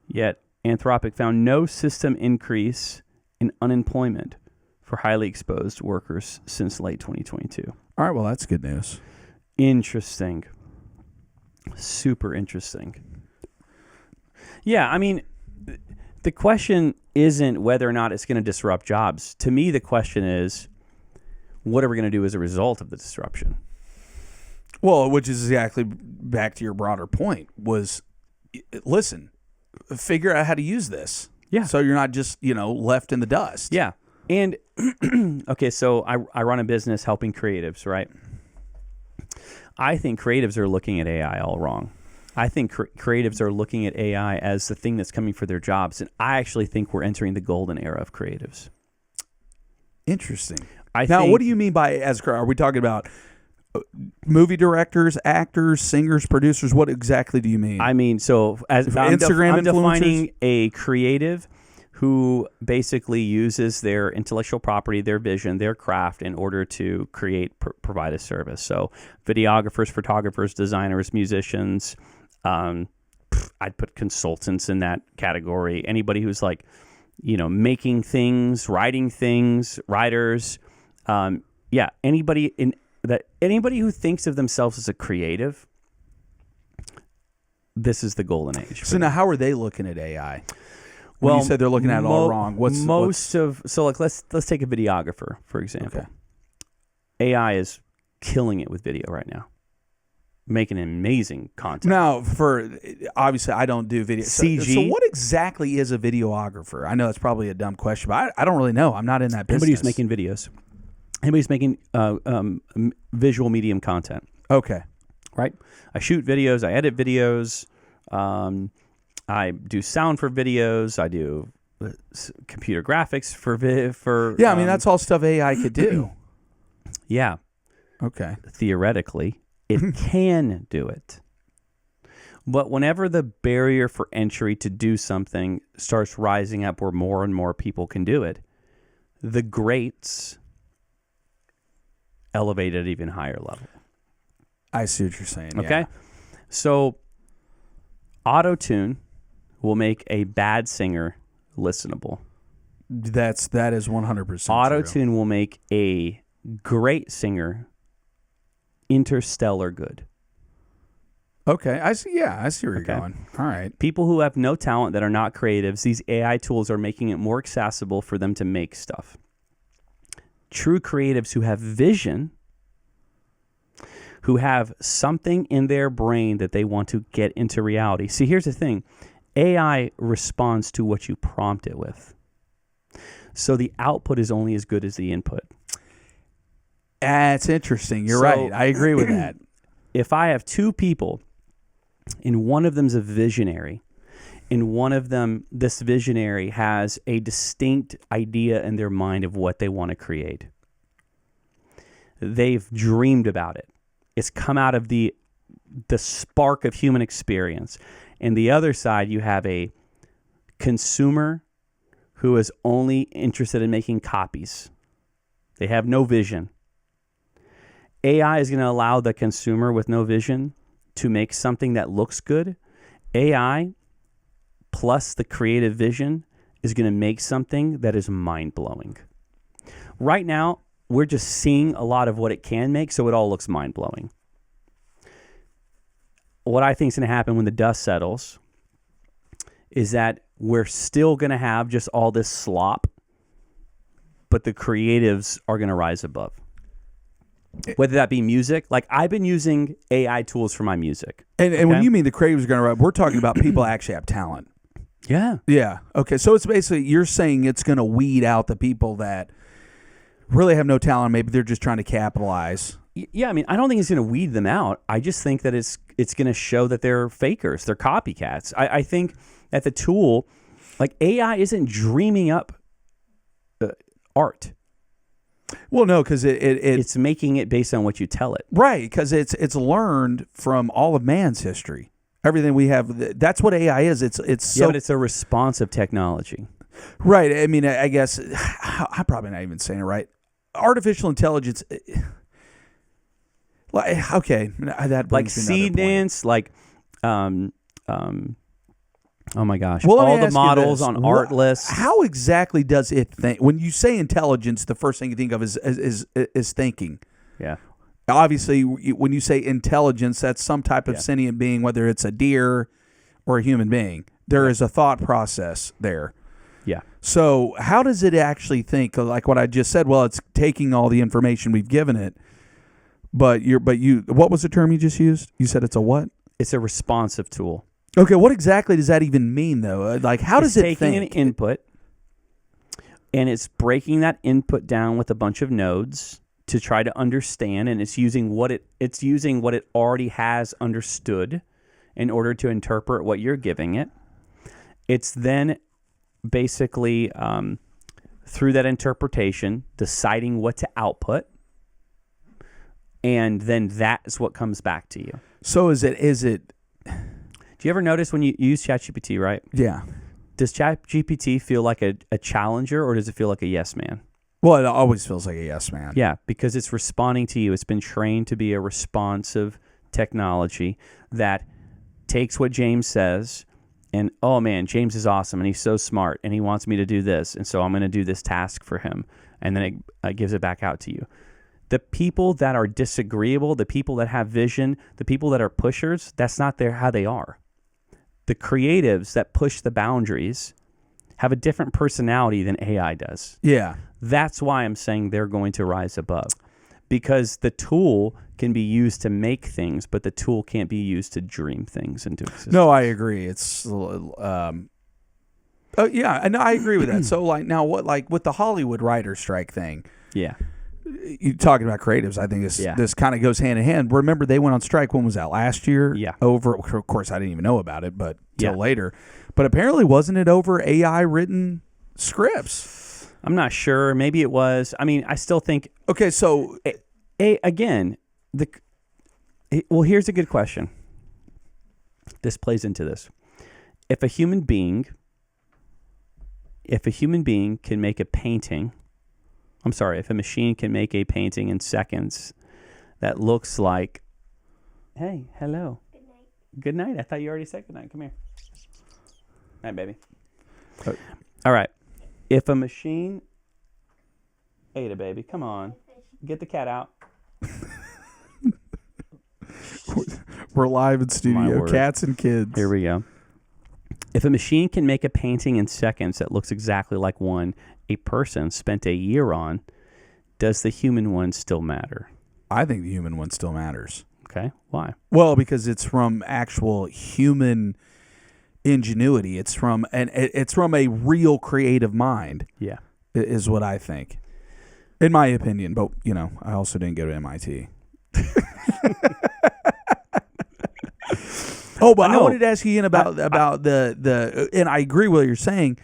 yet Anthropic found no system increase in unemployment for highly exposed workers since late 2022. All right, well, that's good news. Interesting. Super interesting. Yeah, I mean, the question isn't whether or not it's going to disrupt jobs. To me, the question is, what are we going to do as a result of the disruption? Well, which is exactly back to your broader point was, listen, figure out how to use this. Yeah. So you're not just, left in the dust. Yeah. And, okay, so I run a business helping creatives, right? I think creatives are looking at AI all wrong. I think creatives are looking at AI as the thing that's coming for their jobs. And I actually think we're entering the golden era of creatives. Interesting. Now, what do you mean by are we talking about movie directors, actors, singers, producers? What exactly do you mean? I mean, so as I'm defining a creative who basically uses their intellectual property, their vision, their craft in order to provide a service. So videographers, photographers, designers, musicians, I'd put consultants in that category. Anybody who's like, making things, writing things, writers. Anybody who thinks of themselves as a creative, this is the golden age. So now how are they looking at AI? Well, you said they're looking at it all wrong. Let's take a videographer, for example. Okay. AI is killing it with video right now, making amazing content. Now, obviously, I don't do video. CG. So what exactly is a videographer? I know it's probably a dumb question, but I don't really know. I'm not in that business. Anybody who's making videos. Anybody who's making visual medium content. Okay. Right? I shoot videos. I edit videos. I do sound for videos. I do computer graphics for Yeah, I mean, that's all stuff AI could do. yeah. Okay. Theoretically, it can do it. But whenever the barrier for entry to do something starts rising up where more and more people can do it, the greats elevate at an even higher level. I see what you're saying. Okay? Yeah. So auto-tune will make a bad singer listenable. That is 100% Auto-tune will make a great singer interstellar good. Okay, I see. Yeah, I see where you're going. All right. People who have no talent, that are not creatives, these AI tools are making it more accessible for them to make stuff. True creatives who have vision, who have something in their brain that they want to get into reality. See, here's the thing. AI responds to what you prompt it with. So the output is only as good as the input. That's interesting. You're right. I agree with that. If I have two people, and one of them's a visionary, and one of them, this visionary, has a distinct idea in their mind of what they want to create. They've dreamed about it. It's come out of the spark of human experience. And the other side, you have a consumer who is only interested in making copies. They have no vision. AI is going to allow the consumer with no vision to make something that looks good. AI plus the creative vision is going to make something that is mind-blowing. Right now, we're just seeing a lot of what it can make, so it all looks mind-blowing. What I think is going to happen when the dust settles is that we're still going to have just all this slop, but the creatives are going to rise above. Whether that be music, like I've been using AI tools for my music. And when you mean the creatives are going to rise, we're talking about people that actually have talent. Yeah. Yeah. Okay. So it's basically, you're saying it's going to weed out the people that really have no talent. Maybe they're just trying to capitalize. Yeah. I mean, I don't think it's going to weed them out. I just think that it's going to show that they're fakers. They're copycats. I think that the tool, like AI isn't dreaming up art. Well, no, because it's making it based on what you tell it. Right, because it's learned from all of man's history. Everything we have, that's what AI is. It's so, yeah, but it's a responsive technology. Right. I mean, I guess I'm probably not even saying it right. Artificial intelligence. Like, okay, that like Seed Dance, like oh my gosh! Well, all the models on Artlist. How exactly does it think? When you say intelligence, the first thing you think of is thinking. Yeah. Obviously, when you say intelligence, that's some type of sentient being, whether it's a deer or a human being. There is a thought process there. Yeah. So how does it actually think? Like what I just said. Well, it's taking all the information we've given it. But what was the term you just used? You said it's a what? It's a responsive tool. Okay, what exactly does that even mean, though? Like, how does it think? It's taking an input, and it's breaking that input down with a bunch of nodes to try to understand, and it's using what it already has understood in order to interpret what you're giving it. It's then basically through that interpretation deciding what to output, and then that's what comes back to you. So is it? Do you ever notice when you use ChatGPT, right? Yeah. Does ChatGPT feel like a challenger, or does it feel like a yes man? Well, it always feels like a yes man. Yeah, because it's responding to you. It's been trained to be a responsive technology that takes what James says and, oh man, James is awesome and he's so smart and he wants me to do this, and so I'm going to do this task for him, and then it gives it back out to you. The people that are disagreeable, the people that have vision, the people that are pushers, that's not how they are. The creatives that push the boundaries have a different personality than AI does. Yeah. That's why I'm saying they're going to rise above. Because the tool can be used to make things, but the tool can't be used to dream things into existence. No, I agree. It's yeah, and I agree with that. So like now what, like with the Hollywood writer strike thing. Yeah. you talking about creatives, I think this kind of goes hand in hand. Remember, they went on strike. When was that? Last year? Yeah. Over, of course, I didn't even know about it, but till later. But apparently, wasn't it over AI written scripts? I'm not sure. Maybe it was. I mean, I still think. Okay, so Again, well, here's a good question. This plays into this. If a human being can make a painting, if a machine can make a painting in seconds that looks like, hey, hello. Good night. Good night. I thought you already said good night. Come here. Night, baby. All right. If a machine, Ada, baby, come on. Get the cat out. We're live in My studio. word. Cats and kids. Here we go. If a machine can make a painting in seconds that looks exactly like one a person spent a year on, does the human one still matter? I think the human one still matters. Okay. Why? Well, because it's from actual human ingenuity. It's from a real creative mind. Yeah. Is what I think, in my opinion. But I also didn't go to MIT. Oh, but I wanted to ask you Ian about the and I agree with what you're saying.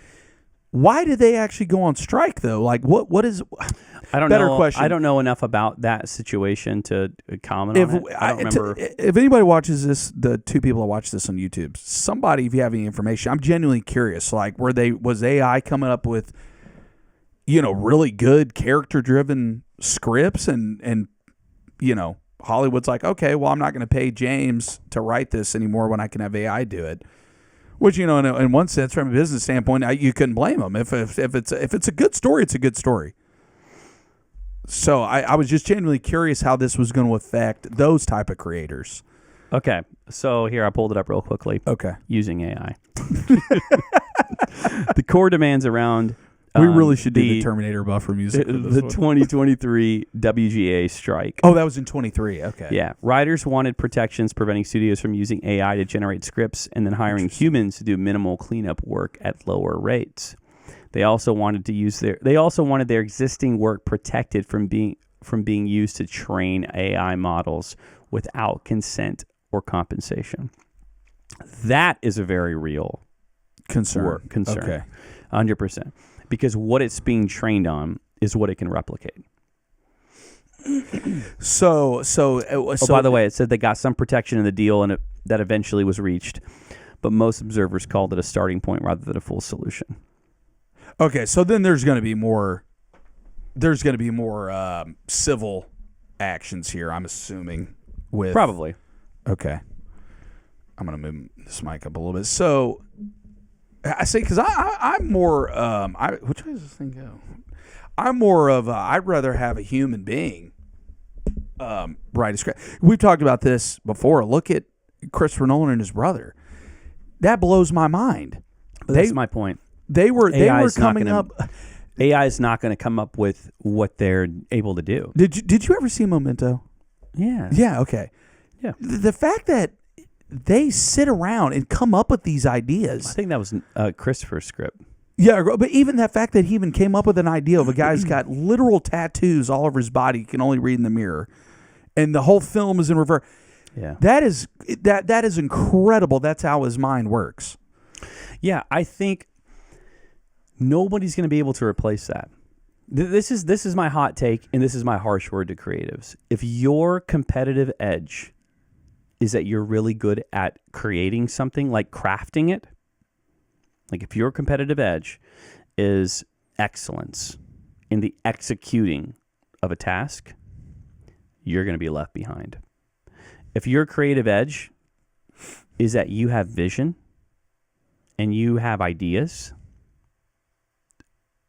Why did they actually go on strike though? Like what is? I don't better know. question. I don't know enough about that situation to comment on it. I don't remember. If anybody watches this, the two people that watch this on YouTube, somebody, if you have any information, I'm genuinely curious. Like, was AI coming up with, really good character-driven scripts, and Hollywood's like, okay, well, I'm not going to pay James to write this anymore when I can have AI do it. Which, in one sense, from a business standpoint, you couldn't blame them. If it's a good story, it's a good story. So I was just genuinely curious how this was going to affect those type of creators. Okay, so here I pulled it up real quickly. Okay, using AI, the core demands around. We really should do the Terminator buffer music. The 2023 WGA strike. Oh, that was in 23. Okay. Yeah. Writers wanted protections preventing studios from using AI to generate scripts and then hiring humans to do minimal cleanup work at lower rates. They also wanted their existing work protected from being used to train AI models without consent or compensation. That is a very real concern. Okay. 100%. Because what it's being trained on is what it can replicate. So by the way, it said they got some protection in the deal, and that eventually was reached, but most observers called it a starting point rather than a full solution. Okay, so then there's going to be more. There's going to be more civil actions here, I'm assuming. With probably. Okay, I'm going to move this mic up a little bit. So. I say because I'm more which way does this thing go? I'm more of I'd rather have a human being write a script. We've talked about this before. Look at Christopher Nolan and his brother. That blows my mind. That's my point. They were coming up. AI is not going to come up with what they're able to do. Did you ever see Memento? Yeah. Yeah. Okay. Yeah. The fact that they sit around and come up with these ideas. I think that was Christopher's script. Yeah, but even that fact that he even came up with an idea of a guy who's got literal tattoos all over his body, he can only read in the mirror, and the whole film is in reverse. Yeah, that is incredible. That's how his mind works. Yeah, I think nobody's going to be able to replace that. This is my hot take, and this is my harsh word to creatives. If your competitive edge is that you're really good at creating something, like crafting it. Like if your competitive edge is excellence in the executing of a task, you're going to be left behind. If your creative edge is that you have vision and you have ideas,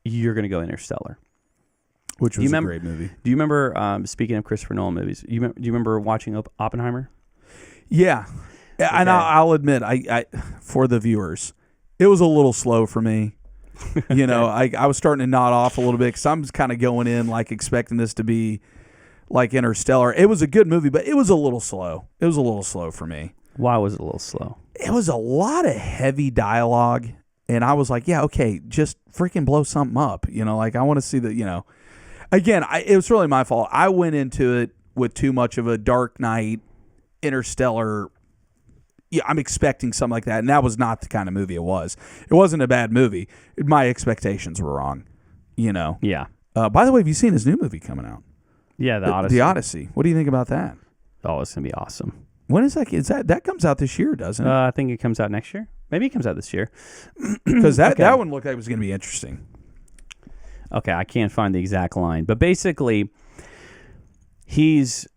you're going to go Interstellar. Which was a great movie. Do you remember, speaking of Christopher Nolan movies, do you remember watching Oppenheimer? Yeah, okay. And I'll admit, I for the viewers, it was a little slow for me. I was starting to nod off a little bit because I'm kind of going in like expecting this to be like Interstellar. It was a good movie, but it was a little slow. It was a little slow for me. Why was it a little slow? It was a lot of heavy dialogue, and I was like, yeah, okay, just freaking blow something up. I want to see that. Again, it was really my fault. I went into it with too much of a Dark Knight, Interstellar. Yeah, I'm expecting something like that, and that was not the kind of movie it was. It wasn't a bad movie. My expectations were wrong. Yeah. By the way, have you seen his new movie coming out? Yeah, the Odyssey. The Odyssey. What do you think about that? Oh, it's gonna be awesome. When is that? That comes out this year, doesn't it? I think it comes out next year. Maybe it comes out this year. Because that one looked like it was going to be interesting. Okay, I can't find the exact line, but basically, he's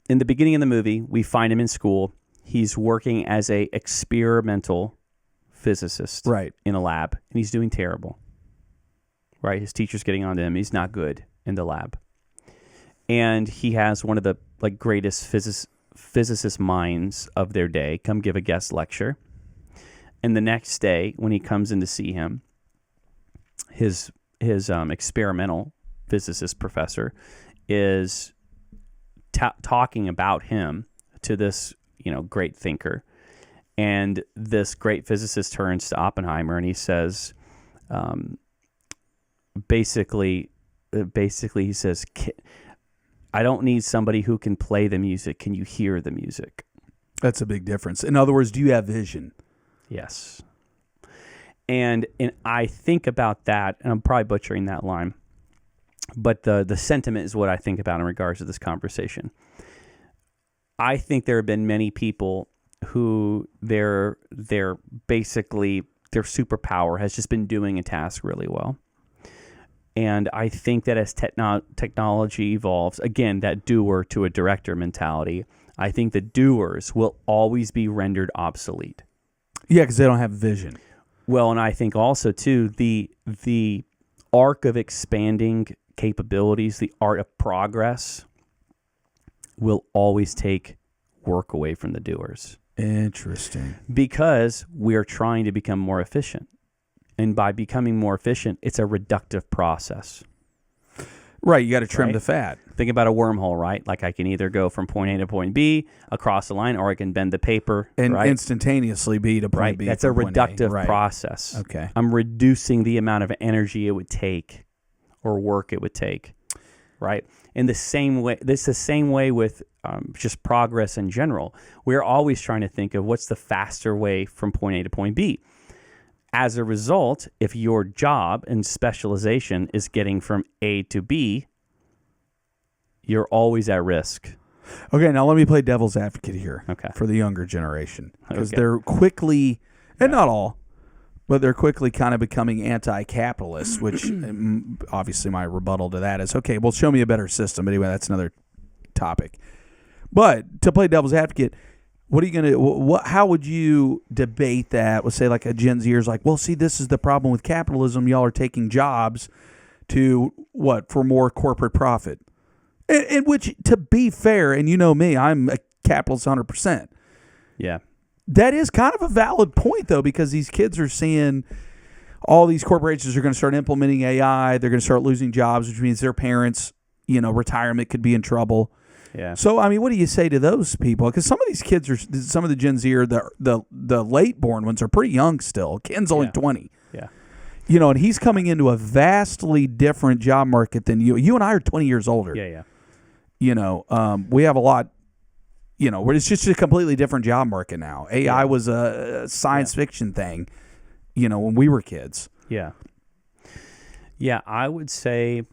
in the beginning of the movie. We find him in school. He's working as a experimental physicist, right, in a lab, and he's doing terrible. Right, his teacher's getting on to him. He's not good in the lab, and he has one of the greatest physicist minds of their day come give a guest lecture. And the next day, when he comes in to see him, his experimental physicist professor is talking about him to this great thinker, and this great physicist turns to Oppenheimer and he says, basically he says, I don't need somebody who can play the music. Can you hear the music? That's a big difference. In other words, do you have vision? Yes. And I think about that, and I'm probably butchering that line, but the sentiment is what I think about in regards to this conversation. I think there have been many people who their superpower has just been doing a task really well. And I think that as technology evolves, again, that doer to a director mentality, I think the doers will always be rendered obsolete. Yeah, because they don't have vision. Well, and I think also, too, the arc of expanding capabilities, the art of progress, will always take work away from the doers. Interesting. Because we're trying to become more efficient. And by becoming more efficient, it's a reductive process. Right, you got to trim the fat. Think about a wormhole, right? Like I can either go from point A to point B across the line, or I can bend the paper. And right? instantaneously be to point B. That's a reductive process. Okay. I'm reducing the amount of energy it would take or work it would take, right? In the same way, this is the same way with just progress in general. We're always trying to think of what's the faster way from point A to point B. As a result, if your job and specialization is getting from A to B, you're always at risk. Okay, now let me play devil's advocate here for the younger generation. Because they're quickly, and not all, but they're quickly kind of becoming anti-capitalist, which obviously my rebuttal to that is, okay, well, show me a better system. Anyway, that's another topic. But to play devil's advocate, what are you going to, how would you debate that? Let's say like a Gen Zer is like, well, see, this is the problem with capitalism. Y'all are taking jobs to for more corporate profit. In which, to be fair, and you know me, I'm a capitalist 100%. Yeah. That is kind of a valid point, though, because these kids are seeing all these corporations are going to start implementing AI. They're going to start losing jobs, which means their parents, retirement could be in trouble. Yeah. So, I mean, what do you say to those people? Because some of these kids are, some of the Gen Z or the late born ones are pretty young still. Ken's only 20. Yeah. And he's coming into a vastly different job market than you. You and I are 20 years older. Yeah. We have a lot, where it's just a completely different job market now. AI was a science fiction thing, when we were kids. Yeah. Yeah, I would say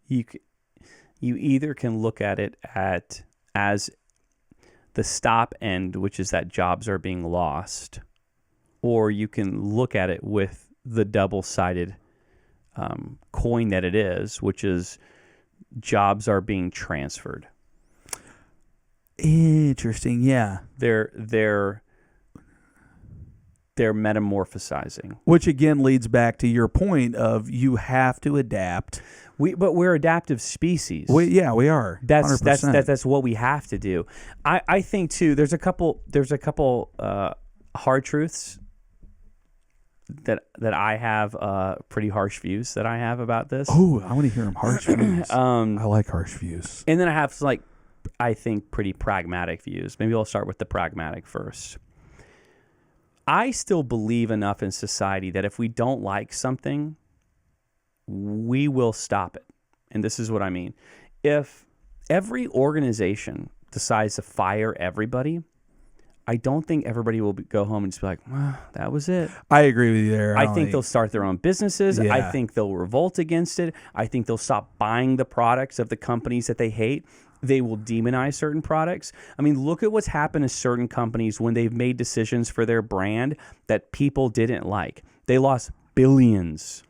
you either can look at it as the stop end, which is that jobs are being lost, or you can look at it with the double-sided coin that it is, which is jobs are being transferred. Interesting, yeah. They're metamorphosizing. Which again leads back to your point of you have to adapt. But we're adaptive species. We are. That's what we have to do. I think too. There's a couple hard truths that I have pretty harsh views that I have about this. Oh, I want to hear them harsh views. I like harsh views. And then I have I think pretty pragmatic views. Maybe I'll start with the pragmatic first. I still believe enough in society that if we don't like something, we will stop it. And this is what I mean. If every organization decides to fire everybody, I don't think everybody will go home and just be like, well, that was it. I agree with you there. I think they'll start their own businesses. Yeah. I think they'll revolt against it. I think they'll stop buying the products of the companies that they hate. They will demonize certain products. I mean, look at what's happened to certain companies when they've made decisions for their brand that people didn't like. They lost billions.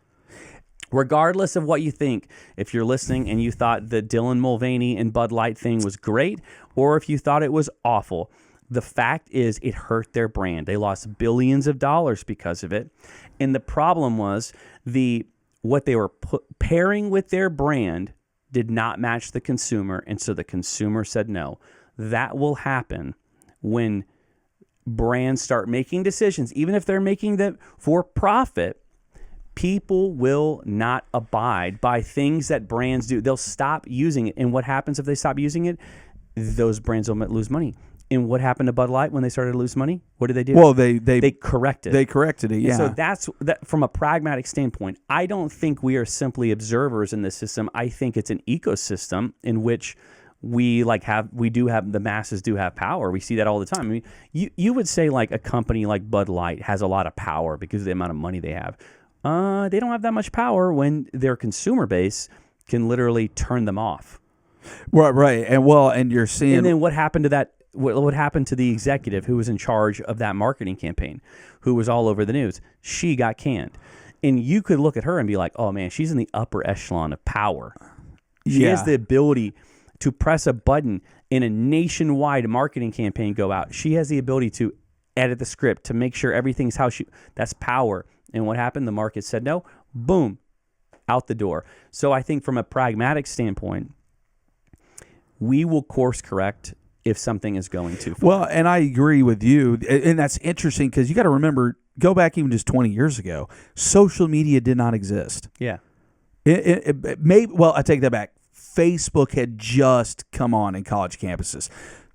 Regardless of what you think, if you're listening and you thought the Dylan Mulvaney and Bud Light thing was great, or if you thought it was awful, the fact is it hurt their brand. They lost billions of dollars because of it. And the problem was what they were pairing with their brand did not match the consumer, and so the consumer said no. That will happen when brands start making decisions, even if they're making them for profit. People will not abide by things that brands do. They'll stop using it. And what happens if they stop using it? Those brands will lose money. And what happened to Bud Light when they started to lose money? What did they do? Well, they corrected. They corrected it, yeah. And so that's that. From a pragmatic standpoint, I don't think we are simply observers in this system. I think it's an ecosystem in which the masses do have power. We see that all the time. I mean, you would say like a company like Bud Light has a lot of power because of the amount of money they have. They don't have that much power when their consumer base can literally turn them off. Right. And you're seeing. And then what happened to that? What happened to the executive who was in charge of that marketing campaign, who was all over the news? She got canned. And you could look at her and be like, oh, man, she's in the upper echelon of power. She has the ability to press a button in a nationwide marketing campaign go out. She has the ability to edit the script, to make sure everything's that's power. And what happened? The market said no. Boom. Out the door. So I think from a pragmatic standpoint, we will course correct if something is going too far. Well, and I agree with you. And that's interesting because you got to remember, go back even just 20 years ago, social media did not exist. Yeah. I take that back. Facebook had just come on in college campuses.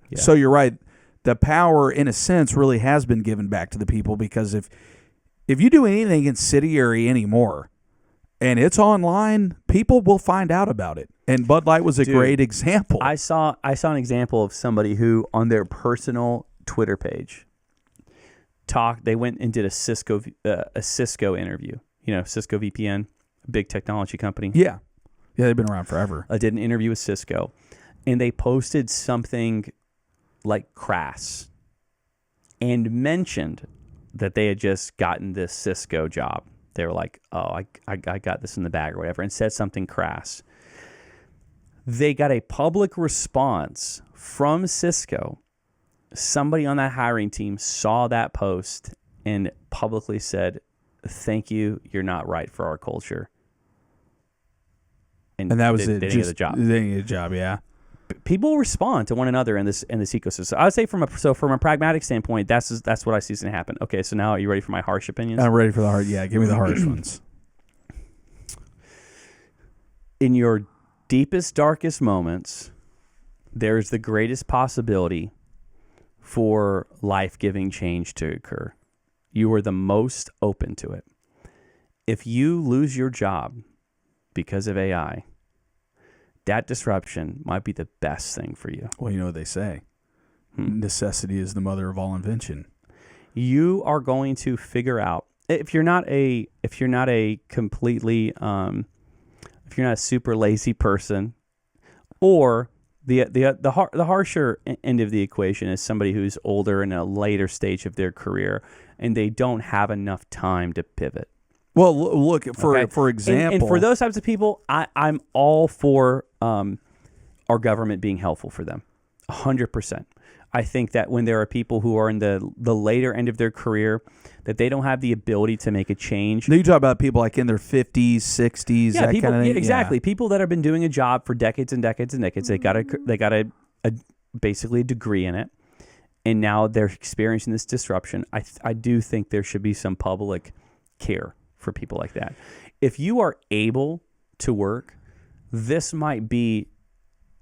Yeah. So you're right. The power, in a sense, really has been given back to the people because if you do anything incendiary anymore and it's online, people will find out about it. And Bud Light was a great example. I saw an example of somebody who, on their personal Twitter page, they went and did a Cisco interview. You know, Cisco VPN, a big technology company. Yeah, they've been around forever. I did an interview with Cisco, and they posted something like crass and mentioned that they had just gotten this Cisco job. They were like, oh, I got this in the bag or whatever, and said something crass. They got a public response from Cisco. Somebody on that hiring team saw that post and publicly said, thank you, you're not right for our culture. And that was it. They didn't get the job. They didn't get a job, yeah. People respond to one another in this ecosystem. I would say from a pragmatic standpoint, that's what I see is going to happen. Okay, so now are you ready for my harsh opinions? I'm ready for the harsh. Yeah, give me the harsh ones. In your deepest, darkest moments, there is the greatest possibility for life-giving change to occur. You are the most open to it. If you lose your job because of AI, that disruption might be the best thing for you. Well, you know what they say. Necessity is the mother of all invention. You are going to figure out, if you're not a completely if you're not a super lazy person, or the harsher end of the equation is somebody who's older in a later stage of their career and they don't have enough time to pivot. Well, look, for example. And for those types of people, I'm all for our government being helpful for them, 100%. I think that when there are people who are in the later end of their career, that they don't have the ability to make a change. Now you talk about people like in their 50s, 60s, that kind of thing. Yeah, exactly. Yeah. People that have been doing a job for decades and decades and decades. They got a basically a degree in it, and now they're experiencing this disruption. I do think there should be some public care for people like that. If you are able to work, this might be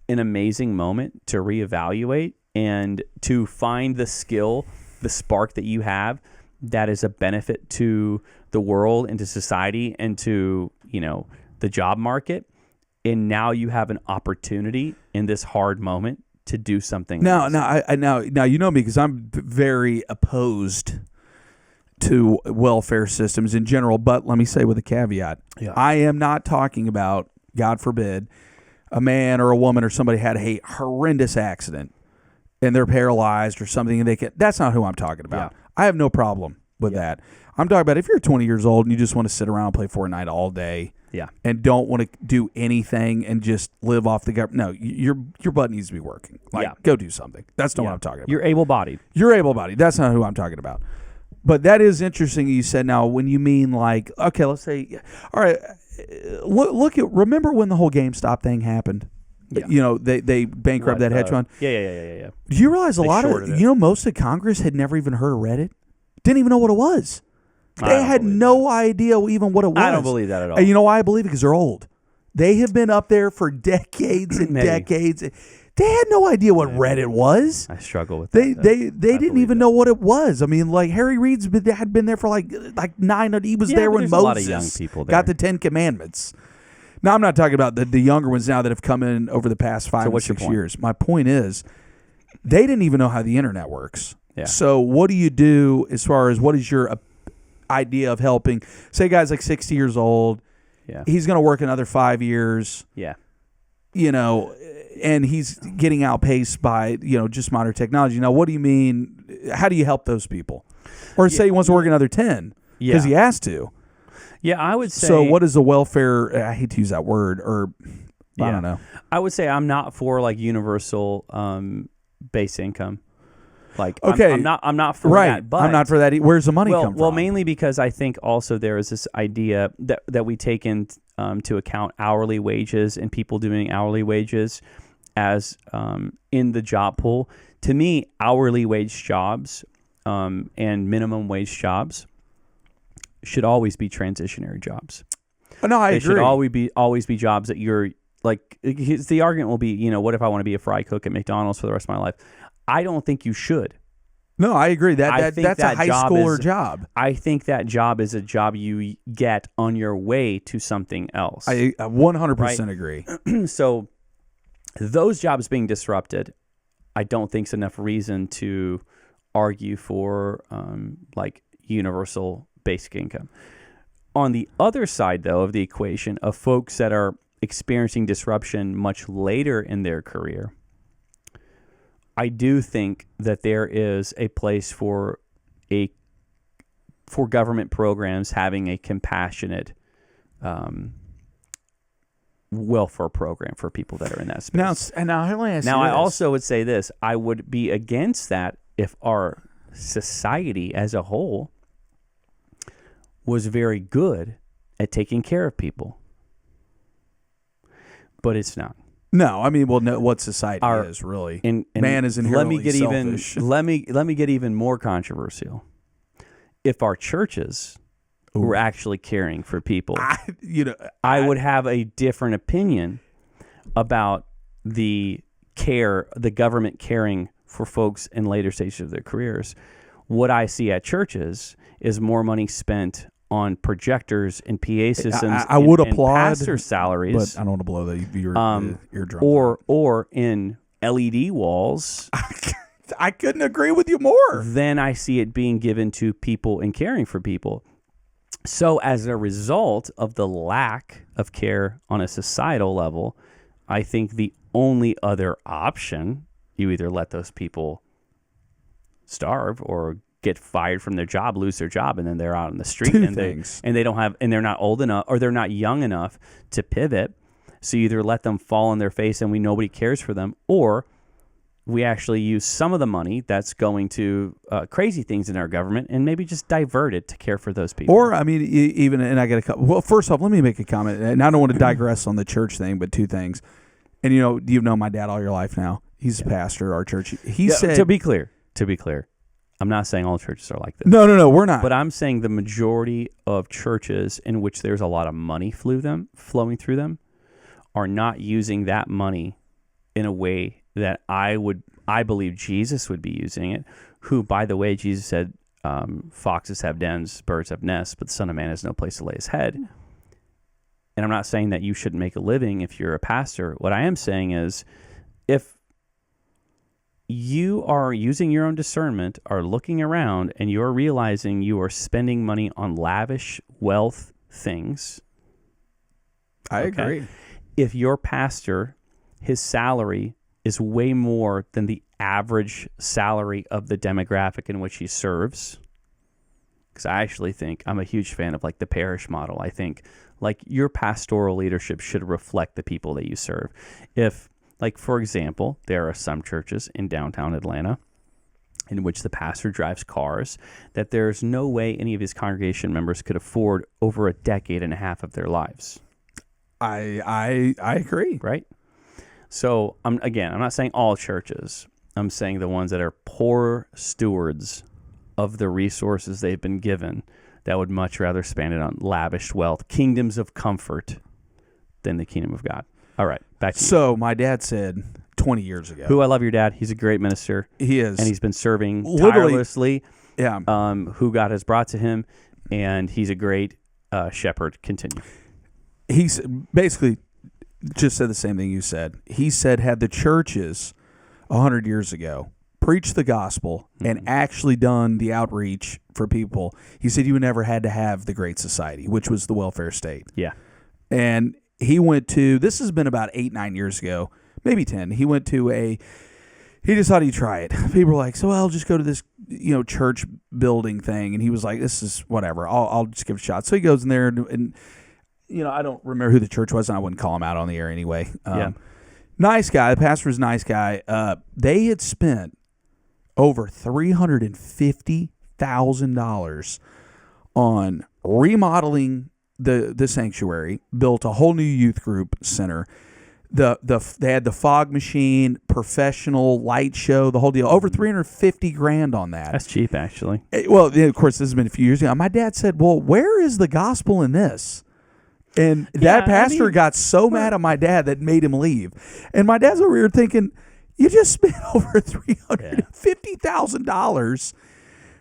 an amazing moment to reevaluate and to find the skill, the spark that you have that is a benefit to the world and to society and to, the job market, and now you have an opportunity in this hard moment to do something. Now you know me because I'm very opposed to welfare systems in general. But let me say with a caveat, I am not talking about, God forbid, a man or a woman or somebody had a horrendous accident and they're paralyzed or something, and that's not who I'm talking about. Yeah. I have no problem with that. I'm talking about if you're 20 years old and you just want to sit around and play Fortnite all day, and don't want to do anything and just live off the government. No, your butt needs to be working. Go do something. That's not what I'm talking about. You're able-bodied. You're able-bodied. That's not who I'm talking about. But that is interesting. You said now when you mean okay, let's say, all right, remember when the whole GameStop thing happened? Yeah. They bankrupted that hedge fund. Yeah. Do you realize most of Congress had never even heard or read it? Didn't even know what it was. They had no idea even what it was. I don't believe that at all. And you know why I believe it? Because they're old. They have been up there for decades and decades. They had no idea what Reddit was. I struggle with that. They didn't even know what it was. I mean, Harry Reid's had been there for like 9. He was there when Moses a lot of young people there. got the 10 Commandments. Now, I'm not talking about the younger ones now that have come in over the past 5 or 6 years. My point is, they didn't even know how the internet works. Yeah. So what do you do as far as what is your idea of helping? Say, guys like 60 years old. Yeah. He's going to work another 5 years. Yeah. And he's getting outpaced by, just modern technology. Now, what do you mean? How do you help those people? Or say he wants to work another 10 because he has to. Yeah, I would say. So what is the welfare? I hate to use that word, or I don't know. I would say I'm not for universal base income. Okay, I'm not for that. But I'm not for that. Where's the money come from? Well, mainly because I think also there is this idea that we take into account hourly wages and people doing hourly wages as in the job pool. To me, hourly wage jobs and minimum wage jobs should always be transitionary jobs. No, I agree. It should always be jobs that you're the argument will be, what if I want to be a fry cook at McDonald's for the rest of my life? I don't think you should. No, I agree. That's a high schooler job. I think that job is a job you get on your way to something else. I 100% agree. So those jobs being disrupted, I don't think is enough reason to argue for universal basic income. On the other side, though, of the equation of folks that are experiencing disruption much later in their career, I do think that there is a place for government programs having a compassionate welfare program for people that are in that space. I also would say this: I would be against that if our society as a whole was very good at taking care of people, but it's not. No, I mean, what society is really. And man is inherently selfish. Let me get even more controversial. If our churches were actually caring for people, I would have a different opinion about the government caring for folks in later stages of their careers. What I see at churches is more money spent on projectors and PA systems. I would applaud pastor salaries, but I don't want to blow your eardrum. Or in LED walls. I couldn't agree with you more. Then I see it being given to people and caring for people. So as a result of the lack of care on a societal level, I think the only other option, you either let those people starve or get fired from their job, lose their job, and then they're out on the street and they're not old enough or they're not young enough to pivot. So you either let them fall on their face and nobody cares for them, or we actually use some of the money that's going to crazy things in our government and maybe just divert it to care for those people. Or, I mean, and I got a couple. Well, first off, let me make a comment, and I don't want to digress on the church thing, but two things. And you've known my dad all your life now. He's a pastor at our church. He said, to be clear, I'm not saying all churches are like this. No, we're not. But I'm saying the majority of churches in which there's a lot of money flowing through them are not using that money in a way that I believe Jesus would be using it. Who, by the way, Jesus said, foxes have dens, birds have nests, but the Son of Man has no place to lay his head. and I'm not saying that you shouldn't make a living if you're a pastor. What I am saying is, if you are using your own discernment, are looking around, and you're realizing you are spending money on lavish wealth things. I agree. If your pastor, his salary is way more than the average salary of the demographic in which he serves, because I actually think I'm a huge fan of like the parish model. I think like your pastoral leadership should reflect the people that you serve. If, like, for example, there are some churches in downtown Atlanta in which the pastor drives cars that there's no way any of his congregation members could afford over a decade and a half of their lives. I agree. Right? So, I'm not saying all churches. I'm saying the ones that are poor stewards of the resources they've been given that would much rather spend it on lavish wealth, kingdoms of comfort, than the kingdom of God. All right, back to you. So my dad said 20 years ago. Who I love your dad. He's a great minister. He is. And he's been serving Literally, tirelessly. Yeah. Who God has brought to him. And he's a great shepherd. Continue. He's basically just said the same thing you said. He said, had the churches 100 years ago preached the gospel and actually done the outreach for people, he said you would never had to have the Great Society, which was the welfare state. Yeah. And he went to, this has been about 8-9 years ago, maybe 10. He went to he just thought he'd try it. People were like, so I'll just go to this, church building thing. And he was like, this is whatever. I'll just give it a shot. So he goes in there and I don't remember who the church was, and I wouldn't call him out on the air anyway. Yeah. Nice guy. The pastor was a nice guy. They had spent over $350,000 on remodeling the sanctuary, built a whole new youth group center. They had the fog machine, professional light show, the whole deal. Over $350,000 on that. That's cheap, actually. Well, of course, this has been a few years ago. My dad said, well, where is the gospel in this? And that pastor got so mad at my dad that made him leave. And my dad's over here thinking, you just spent over $350,000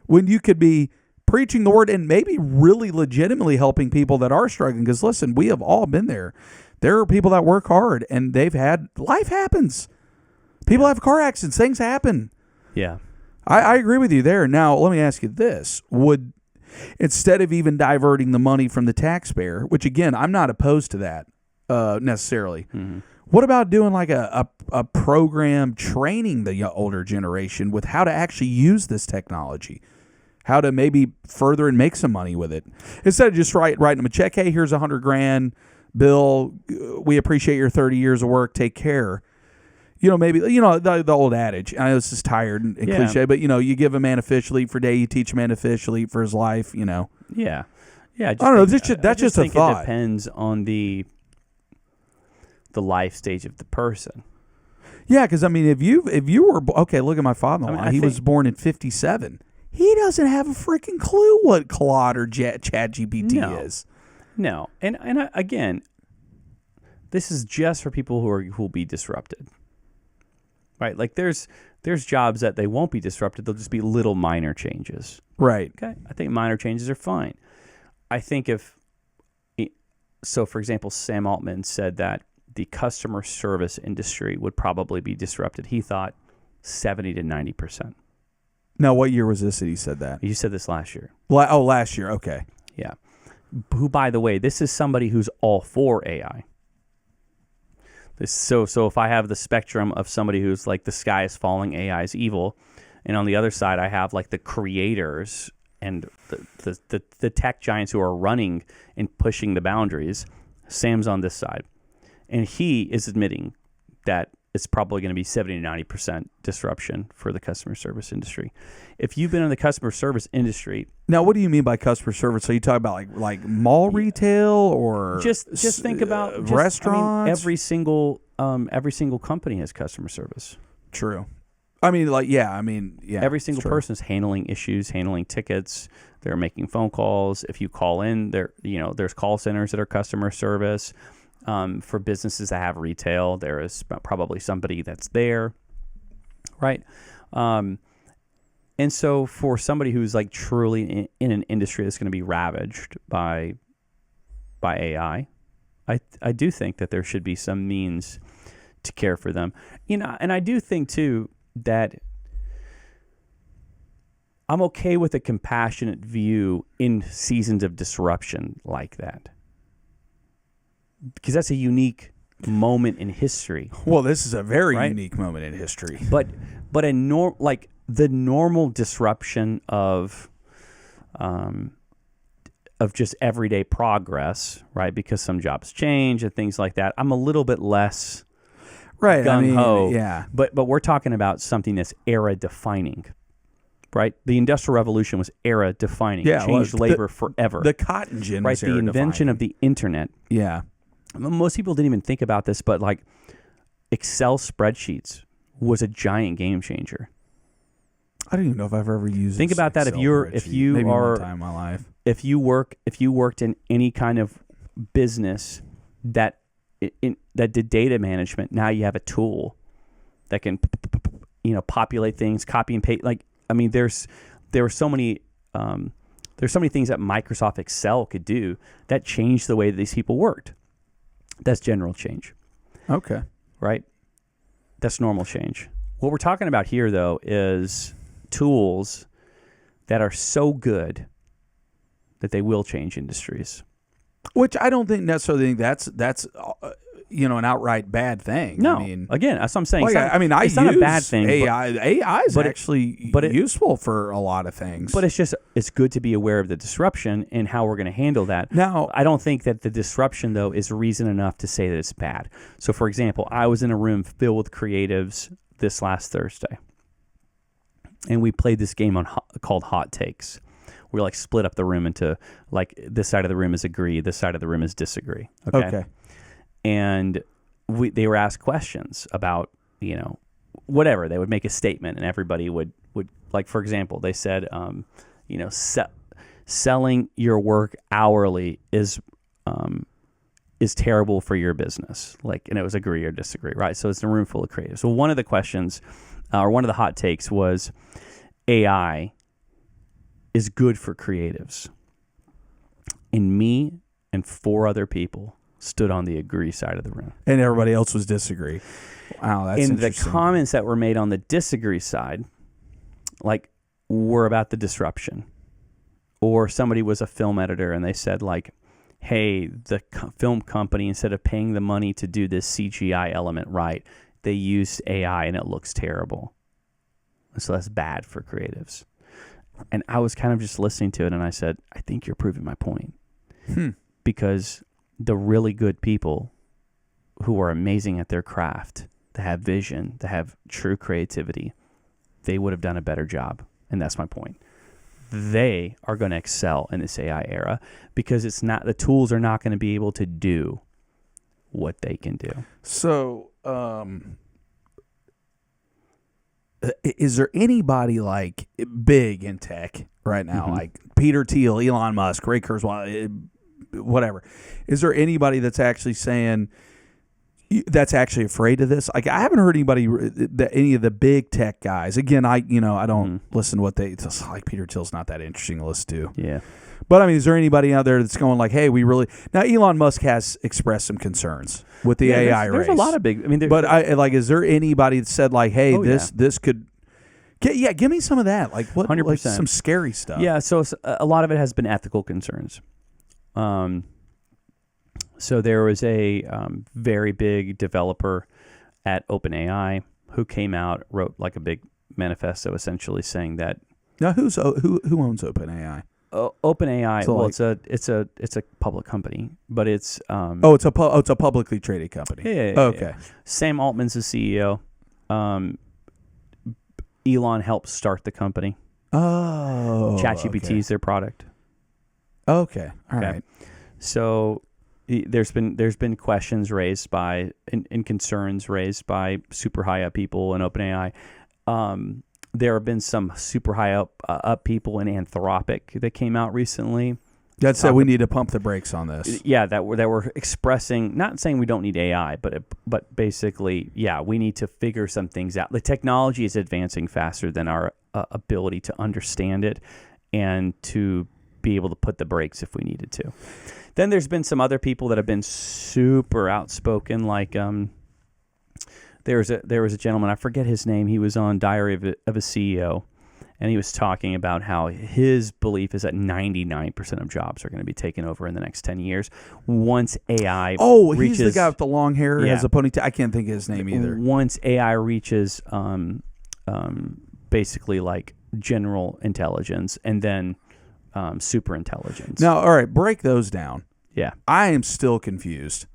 when you could be preaching the word and maybe really legitimately helping people that are struggling. Because listen, we have all been there. There are people that work hard and life happens. People have car accidents. Things happen. Yeah. I agree with you there. Now, let me ask you this. Instead of even diverting the money from the taxpayer, which again, I'm not opposed to that necessarily. Mm-hmm. What about doing like a program training the older generation with how to actually use this technology? How to maybe further and make some money with it instead of just writing them a check. Hey, here's $100,000, Bill. We appreciate your 30 years of work. Take care. Maybe the old adage. I know this is tired and cliche, but you give a man a fish to eat for a day, you teach a man a fish to eat for his life. Yeah. Yeah. I don't know. That's just a thought. It depends on the life stage of the person. Yeah, because if you were okay, look at my father-in-law. He was born in 1957. He doesn't have a freaking clue what Claude or ChatGPT is. No, and again, this is just for people who will be disrupted, right? Like there's jobs that they won't be disrupted; they'll just be little minor changes. Right. Okay. I think minor changes are fine. I think for example, Sam Altman said that the customer service industry would probably be disrupted. He thought 70 to 90%. Now, what year was this that he said that? You said this last year. Last year. Okay. Yeah. Who, by the way, this is somebody who's all for AI. So if I have the spectrum of somebody who's like the sky is falling, AI is evil, and on the other side I have like the creators and the tech giants who are running and pushing the boundaries, Sam's on this side. And he is admitting that it's probably going to be 70 to 90% disruption for the customer service industry. If you've been in the customer service industry, now what do you mean by customer service? So you talk about like mall retail or just think about restaurants. Every single company has customer service. True. Every single person is handling issues, handling tickets. They're making phone calls. If you call in, there's call centers that are customer service. For businesses that have retail, there is probably somebody that's there, right? And so for somebody who's like truly in an industry that's going to be ravaged by AI, I do think that there should be some means to care for them. And I do think too that I'm okay with a compassionate view in seasons of disruption like that, because that's a unique moment in history. Well, this is a very unique moment in history. But the normal disruption of just everyday progress, right? Because some jobs change and things like that. I'm a little bit less gung ho. Yeah. But we're talking about something that's era defining. Right, the Industrial Revolution was era defining. Changed labor forever. The cotton gin, right? Was The invention of the internet. Yeah, most people didn't even think about this, but like Excel spreadsheets was a giant game changer. I don't even know if I've ever used. Think about that. Maybe one time in my life, if you worked in any kind of business that did data management, now you have a tool that can populate things, copy and paste. There were so many things that Microsoft Excel could do that changed the way that these people worked. That's general change. Okay. Right? That's normal change. What we're talking about here, though, is tools that are so good that they will change industries. Which I don't think necessarily that's an outright bad thing. No, again, that's what I'm saying. It's not a bad thing. AI is actually useful for a lot of things. But it's good to be aware of the disruption and how we're going to handle that. Now, I don't think that the disruption, though, is reason enough to say that it's bad. So, for example, I was in a room filled with creatives this last Thursday, and we played this game called Hot Takes. We split up the room into this side of the room is agree, this side of the room is disagree. Okay. And they were asked questions about, whatever. They would make a statement, and everybody would for example, they said, selling your work hourly is terrible for your business. And it was agree or disagree, right? So it's a room full of creatives. So one of the questions, or one of the hot takes was, AI is good for creatives. And me and 4 other people stood on the agree side of the room. And everybody else was disagree. Wow, that's interesting. And the comments that were made on the disagree side, were about the disruption. Or somebody was a film editor and they said, hey, the film company, instead of paying the money to do this CGI element right, they used AI and it looks terrible. So that's bad for creatives. And I was kind of just listening to it and I said, I think you're proving my point. Because the really good people who are amazing at their craft, that have vision, that have true creativity, they would have done a better job. And that's my point. They are going to excel in this AI era because the tools are not going to be able to do what they can do. So, is there anybody big in tech right now, like Peter Thiel, Elon Musk, Ray Kurzweil, whatever? Is there anybody that's actually saying, that's actually afraid of this? I haven't heard any of the big tech guys. Again, I don't listen to what it's Peter Thiel's not that interesting to listen to. Yeah. But is there anybody out there that's going hey, we really now? Elon Musk has expressed some concerns with the AI race. There's a lot of big. But is there anybody that said hey, this could? Give me some of that. What? 100%. Some scary stuff. Yeah. So a lot of it has been ethical concerns. So there was a very big developer at OpenAI who came out, wrote a big manifesto, essentially saying that. Now, who owns OpenAI? OpenAI. So it's a public company, but it's it's a publicly traded company. Yeah. Okay. Yeah. Sam Altman's the CEO. Elon helped start the company. Oh. ChatGPT is their product. Okay. All right. So there's been questions raised by and concerns raised by super high up people in OpenAI. There have been some super high up people in Anthropic that came out recently. That said, we need to pump the brakes on this. Yeah, that were expressing, not saying we don't need AI, but basically, we need to figure some things out. The technology is advancing faster than our ability to understand it and to be able to put the brakes if we needed to. Then there's been some other people that have been super outspoken, like there was a gentleman, I forget his name. He was on Diary of a CEO, and he was talking about how his belief is that 99% of jobs are going to be taken over in the next 10 years once AI. Oh, reaches, he's the guy with the long hair, Yeah. has a ponytail. I can't think of his name either. Once AI reaches basically like general intelligence and then superintelligence. Now, all right, break those down. Yeah. I am still confused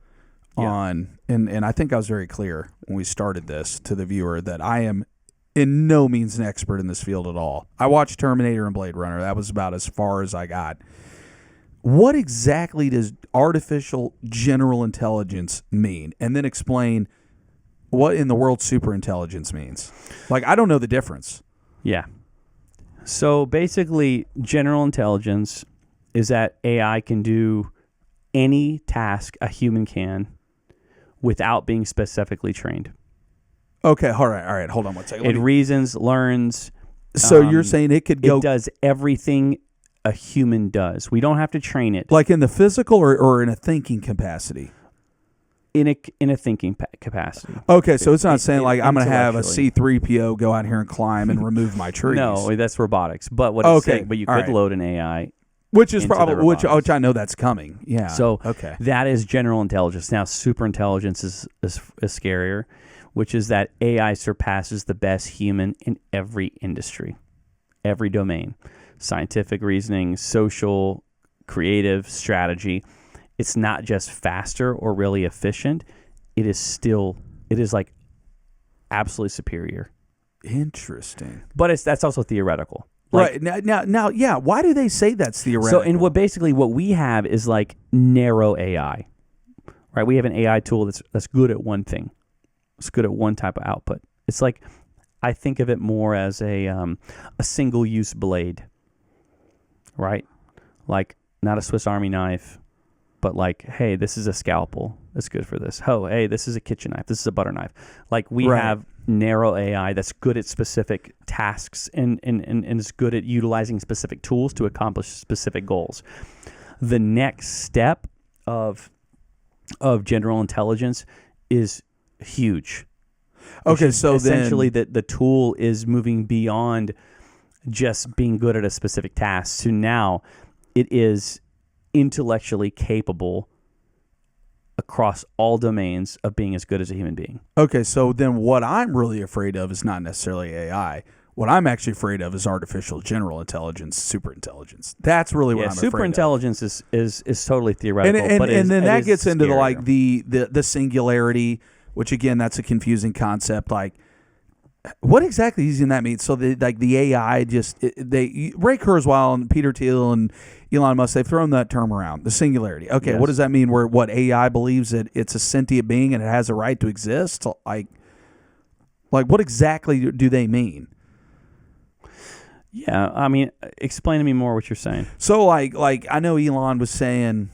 Yeah. on, and I think I was very clear when we started this to the viewer that I am in no means an expert in this field at all. I watched Terminator and Blade Runner. That was about as far as I got. What exactly does artificial general intelligence mean? And then explain what in the world superintelligence means. Like, I don't know the difference. Yeah. So basically, general intelligence is that AI can do any task a human can without being specifically trained. Okay, all right. Hold on one second. It reasons, learns. So you're saying it could go It does everything a human does. We don't have to train it like in the physical or in a thinking capacity? in a thinking capacity. Okay, so it's not saying like I'm going to have a intellectually. C-3PO go out here and climb and remove my trees. No, that's robotics. But what it's saying, but you could load an AI. Which is into the probably which robotics. I know that's coming. Yeah. So okay. that is general intelligence. Now, superintelligence is scarier, which is that AI surpasses the best human in every industry, every domain, scientific reasoning, social, creative, strategy. It's not just faster or really efficient. It is like absolutely superior. Interesting. But that's also theoretical. Like, Right. Now, yeah, why do they say that's theoretical? So, and what we have is like narrow AI, right? We have an AI tool that's good at one thing. It's good at one type of output. It's like, I think of it more as a single-use blade, right? Like not a Swiss Army knife, but like, hey, this is a scalpel. That's good for this. Oh, hey, this is a kitchen knife. This is a butter knife. Like we have narrow AI that's good at specific tasks and is good at utilizing specific tools to accomplish specific goals. The next step of general intelligence is huge. Okay, so essentially then the tool is moving beyond just being good at a specific task to now it is intellectually capable across all domains of being as good as a human being. Okay, so then what I'm really afraid of is not necessarily AI. What I'm actually afraid of is artificial general intelligence, superintelligence. That's really what I'm afraid of. Superintelligence is totally theoretical, And then that gets into scarier. the singularity, which again, that's a confusing concept. Like, what exactly does that mean? So the AI Ray Kurzweil and Peter Thiel and Elon Musk, they've thrown that term around, the singularity. Okay, Yes. What does that mean? Where what AI believes that it's a sentient being and it has a right to exist? Like what exactly do they mean? Yeah, I mean, explain to me more what you're saying. So like I know Elon was saying,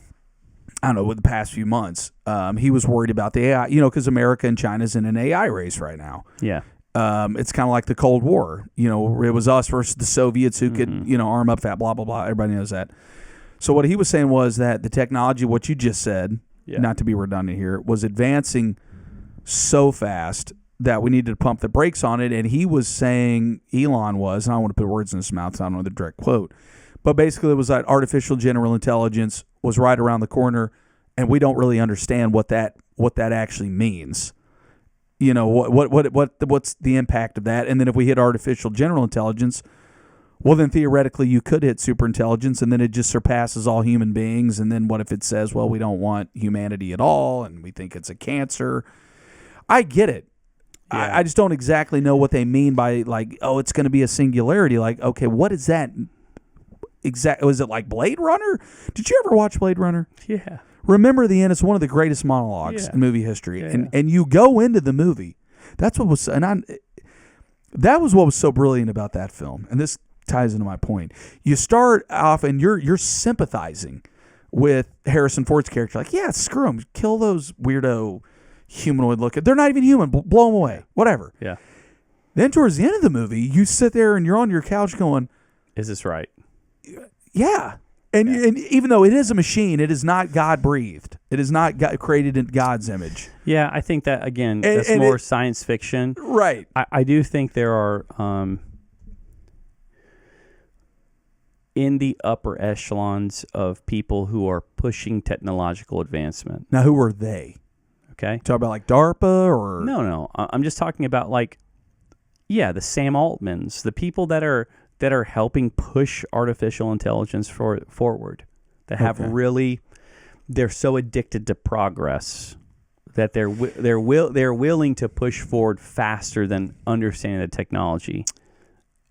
I don't know, with the past few months, he was worried about the AI, because America and China's in an AI race right now. Yeah. It's kind of like the Cold War. It was us versus the Soviets who could, arm up blah, blah, blah. Everybody knows that. So what he was saying was that the technology, what you just said, not to be redundant here, was advancing so fast that we needed to pump the brakes on it. And he was saying, Elon was, and I don't want to put words in his mouth, so I don't know the direct quote, but basically it was that artificial general intelligence was right around the corner, and we don't really understand what that actually means. What's the impact of that? And then if we hit artificial general intelligence, well, then theoretically you could hit superintelligence, and then it just surpasses all human beings. And then what if it says, well, we don't want humanity at all, and we think it's a cancer? I get it. Yeah. I just don't exactly know what they mean by like, oh, it's going to be a singularity. Like, okay, what is that? Was it like Blade Runner? Did you ever watch Blade Runner? Yeah. Remember the end. It's one of the greatest monologues in movie history. Yeah. And you go into the movie. That's what was that was what was so brilliant about that film. And this ties into my point. You start off and you're sympathizing with Harrison Ford's character. Like, yeah, screw them. Kill those weirdo humanoid looking. They're not even human. Blow them away. Whatever. Yeah. Then towards the end of the movie, you sit there and you're on your couch going, Is this right? yeah. And even though it is a machine, it is not God breathed. It is not created in God's image. Yeah, I think that again, that's more science fiction. Right. I do think there are in the upper echelons of people who are pushing technological advancement. Now, who are they? Okay. Talk about like DARPA or No. I'm just talking about like, the Sam Altmans, the people that are helping push artificial intelligence forward, that have really, they're so addicted to progress that they're willing to push forward faster than understanding the technology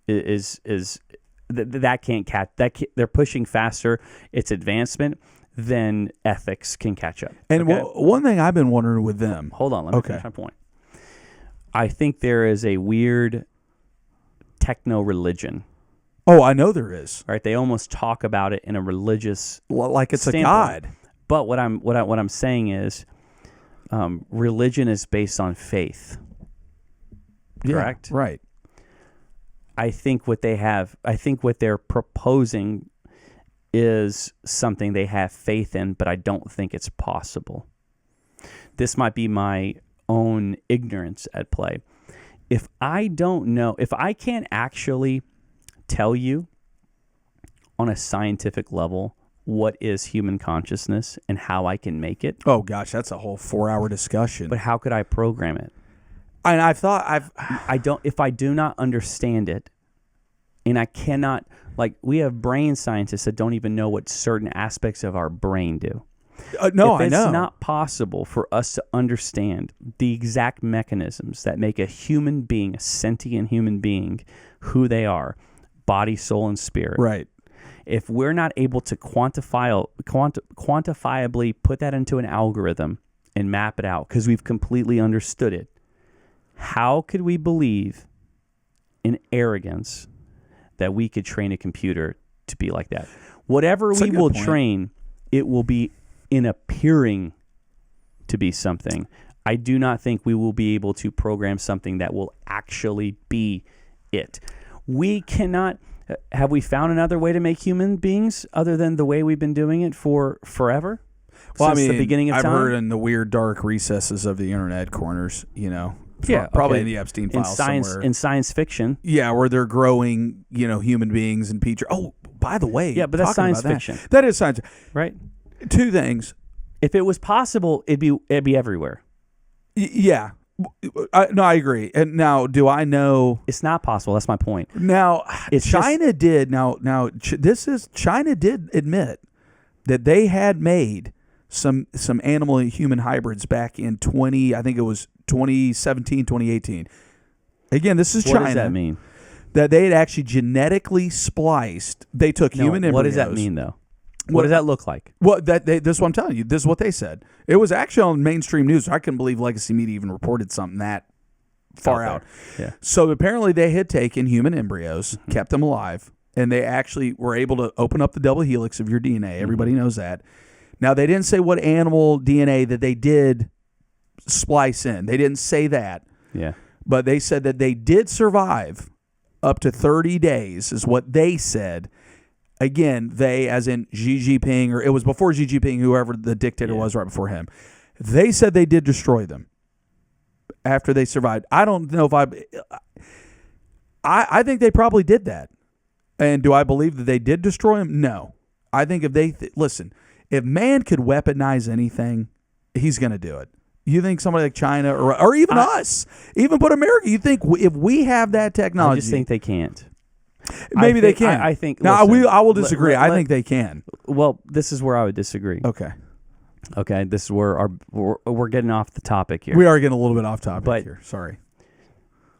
is that can't catch that. They're pushing faster its advancement than ethics can catch up. And one thing I've been wondering with them. Hold on, let me finish my point. I think there is a weird techno-religion. Oh, I know there is. Right? They almost talk about it in a religious like it's standpoint. a god. But what I'm saying is religion is based on faith. Correct? Yeah, right. I think what they're proposing is something they have faith in, but I don't think it's possible. This might be my own ignorance at play. If I don't know, if I can't actually tell you on a scientific level what is human consciousness and how I can make it. Oh gosh, that's a whole 4-hour discussion. But how could I program it? And if I do not understand it, and I cannot, like, we have brain scientists that don't even know what certain aspects of our brain do. I know. It's not possible for us to understand the exact mechanisms that make a human being, a sentient human being, who they are, body, soul, and spirit. Right. If we're not able to quantifiably put that into an algorithm and map it out because we've completely understood it, how could we believe in arrogance that we could train a computer to be like that? Whatever we will train, it will be in appearing to be something. I do not think we will be able to program something that will actually be it. We cannot. Have we found another way to make human beings other than the way we've been doing it for forever? Well, Since the beginning of time? I've heard in the weird dark recesses of the internet corners, Yeah, probably in the Epstein files somewhere. In science fiction. Yeah, where they're growing, human beings in petri. Oh, by the way, yeah, but that's science fiction. That is science, right? Two things. If it was possible, it'd be everywhere. Yeah, I agree. And now, do I know it's not possible? That's my point. Now, China did. China did admit that they had made some animal and human hybrids back in 2017, 2018. Again, this is China. What does that mean? That they had actually genetically spliced. They took human embryos. What does that mean, though? What does that look like? Well, this is what I'm telling you. This is what they said. It was actually on mainstream news. I couldn't believe Legacy Media even reported something that far out. Yeah. So apparently they had taken human embryos, kept them alive, and they actually were able to open up the double helix of your DNA. Everybody knows that. Now, they didn't say what animal DNA that they did splice in. They didn't say that. Yeah. But they said that they did survive up to 30 days is what they said. Again, they, as in Xi Jinping, or it was before Xi Jinping, whoever the dictator was right before him. They said they did destroy them after they survived. I don't know if I think they probably did that. And do I believe that they did destroy them? No. I think if listen, if man could weaponize anything, he's going to do it. You think somebody like China or even us, even put America, you think if we have that technology. I just think they can't. Maybe they can. I think. Now, listen, I will disagree. I think they can. Well, this is where I would disagree. Okay. This is where we're getting off the topic here. We are getting a little bit off topic here. Sorry.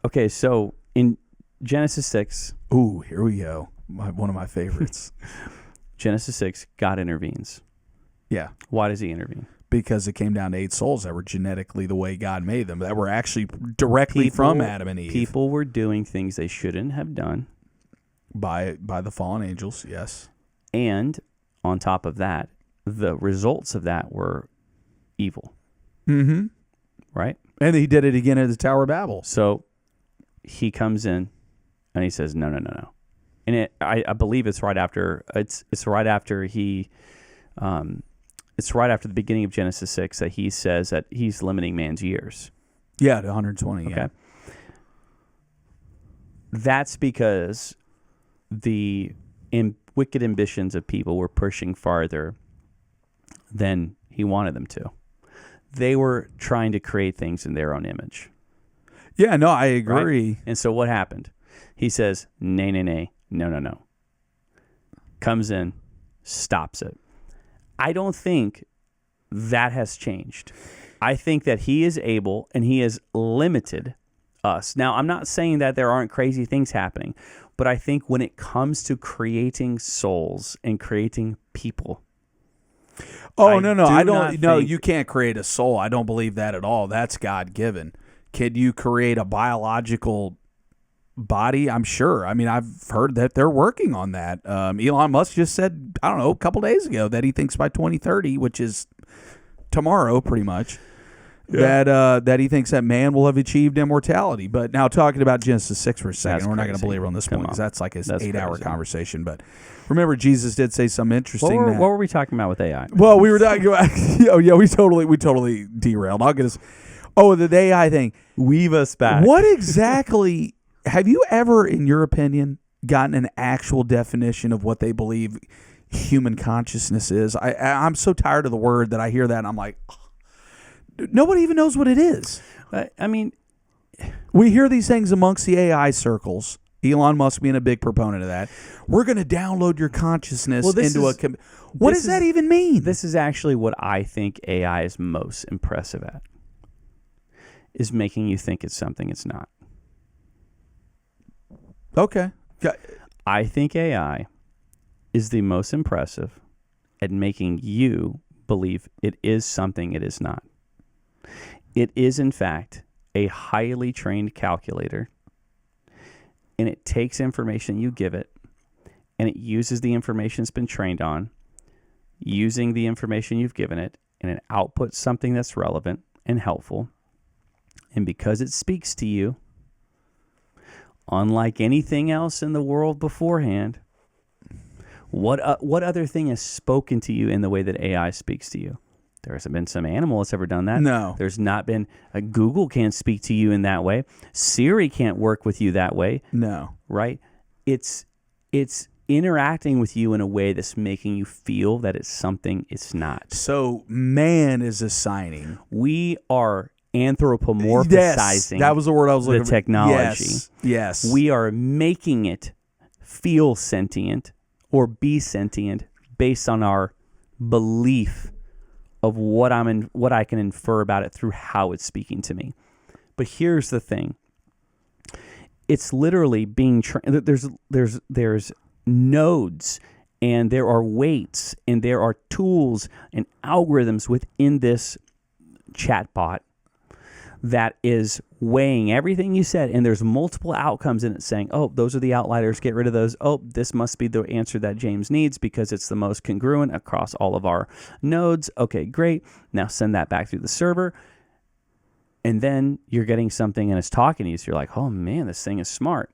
Okay, so in Genesis 6. Ooh, here we go. One of my favorites. Genesis 6, God intervenes. Yeah. Why does he intervene? Because it came down to 8 souls that were genetically the way God made them, that were actually directly from Adam and Eve. People were doing things they shouldn't have done. By the fallen angels, yes. And on top of that, the results of that were evil. Mm-hmm. Right? And he did it again at the Tower of Babel. So he comes in and he says, no. and I believe it's right after it's right after he, it's right after the beginning of Genesis 6 that he says that he's limiting man's years. Yeah, to 120. Okay. Yeah. That's because the wicked ambitions of people were pushing farther than he wanted them to. They were trying to create things in their own image. Yeah, no, I agree. Right? And so what happened? He says, nay, nay, nay, no. Comes in, stops it. I don't think that has changed. I think that he is able and he has limited us. Now, I'm not saying that there aren't crazy things happening, but I think when it comes to creating souls and creating people. Oh, no. I don't. No, think, you can't create a soul. I don't believe that at all. That's God given. Can you create a biological body? I'm sure. I mean, I've heard that they're working on that. Elon Musk just said, I don't know, a couple days ago that he thinks by 2030, which is tomorrow pretty much, that he thinks that man will have achieved immortality. But now talking about Genesis 6 for a second, we're not going to belabor on this point because that's like an 8-hour conversation. But remember, Jesus did say something interesting. What were we talking about with AI? Well, we were talking about, oh yeah, we totally derailed. I'll get us. Oh, the AI thing. Weave us back. What exactly, have you ever, in your opinion, gotten an actual definition of what they believe human consciousness is? I'm so tired of the word that I hear that and I'm like, nobody even knows what it is. I mean, we hear these things amongst the AI circles. Elon Musk being a big proponent of that. We're going to download your consciousness into what does that even mean? This is actually what I think AI is most impressive at, is making you think it's something it's not. Okay. I think AI is the most impressive at making you believe it is something it is not. It is, in fact, a highly trained calculator, and it takes information you give it, and it uses the information it's been trained on, using the information you've given it, and it outputs something that's relevant and helpful. And because it speaks to you, unlike anything else in the world beforehand, what other thing has spoken to you in the way that AI speaks to you? There hasn't been some animal that's ever done that. No. There's not been. Google can't speak to you in that way. Siri can't work with you that way. No. Right? It's interacting with you in a way that's making you feel that it's something it's not. So man is assigning. We are anthropomorphizing. That was the word I was looking for. The technology. Yes. We are making it feel sentient or be sentient based on our belief of what I can infer about it through how it's speaking to me. But here's the thing. It's literally being there's nodes, and there are weights, and there are tools and algorithms within this chatbot that is weighing everything you said, and there's multiple outcomes in it saying, oh, those are the outliers, get rid of those. Oh, this must be the answer that James needs because it's the most congruent across all of our nodes. Okay, great. Now send that back through the server. And then you're getting something and it's talking to you. So you're like, oh man, this thing is smart.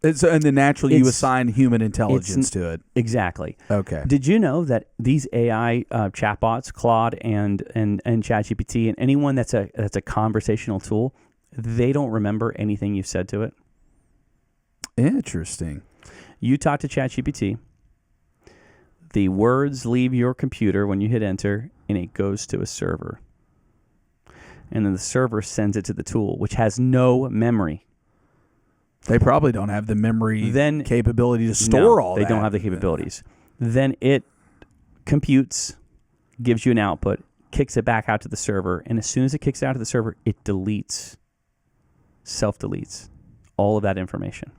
And then naturally you assign human intelligence to it. Exactly. Okay. Did you know that these AI chatbots, Claude and ChatGPT, and anyone that's a conversational tool, they don't remember anything you've said to it? Interesting. You talk to ChatGPT, the words leave your computer when you hit enter, and it goes to a server. And then the server sends it to the tool, which has no memory. They probably don't have the memory capability to store all that. They don't have the capabilities. Then it computes, gives you an output, kicks it back out to the server, and as soon as it kicks it out to the server, it self-deletes all of that information.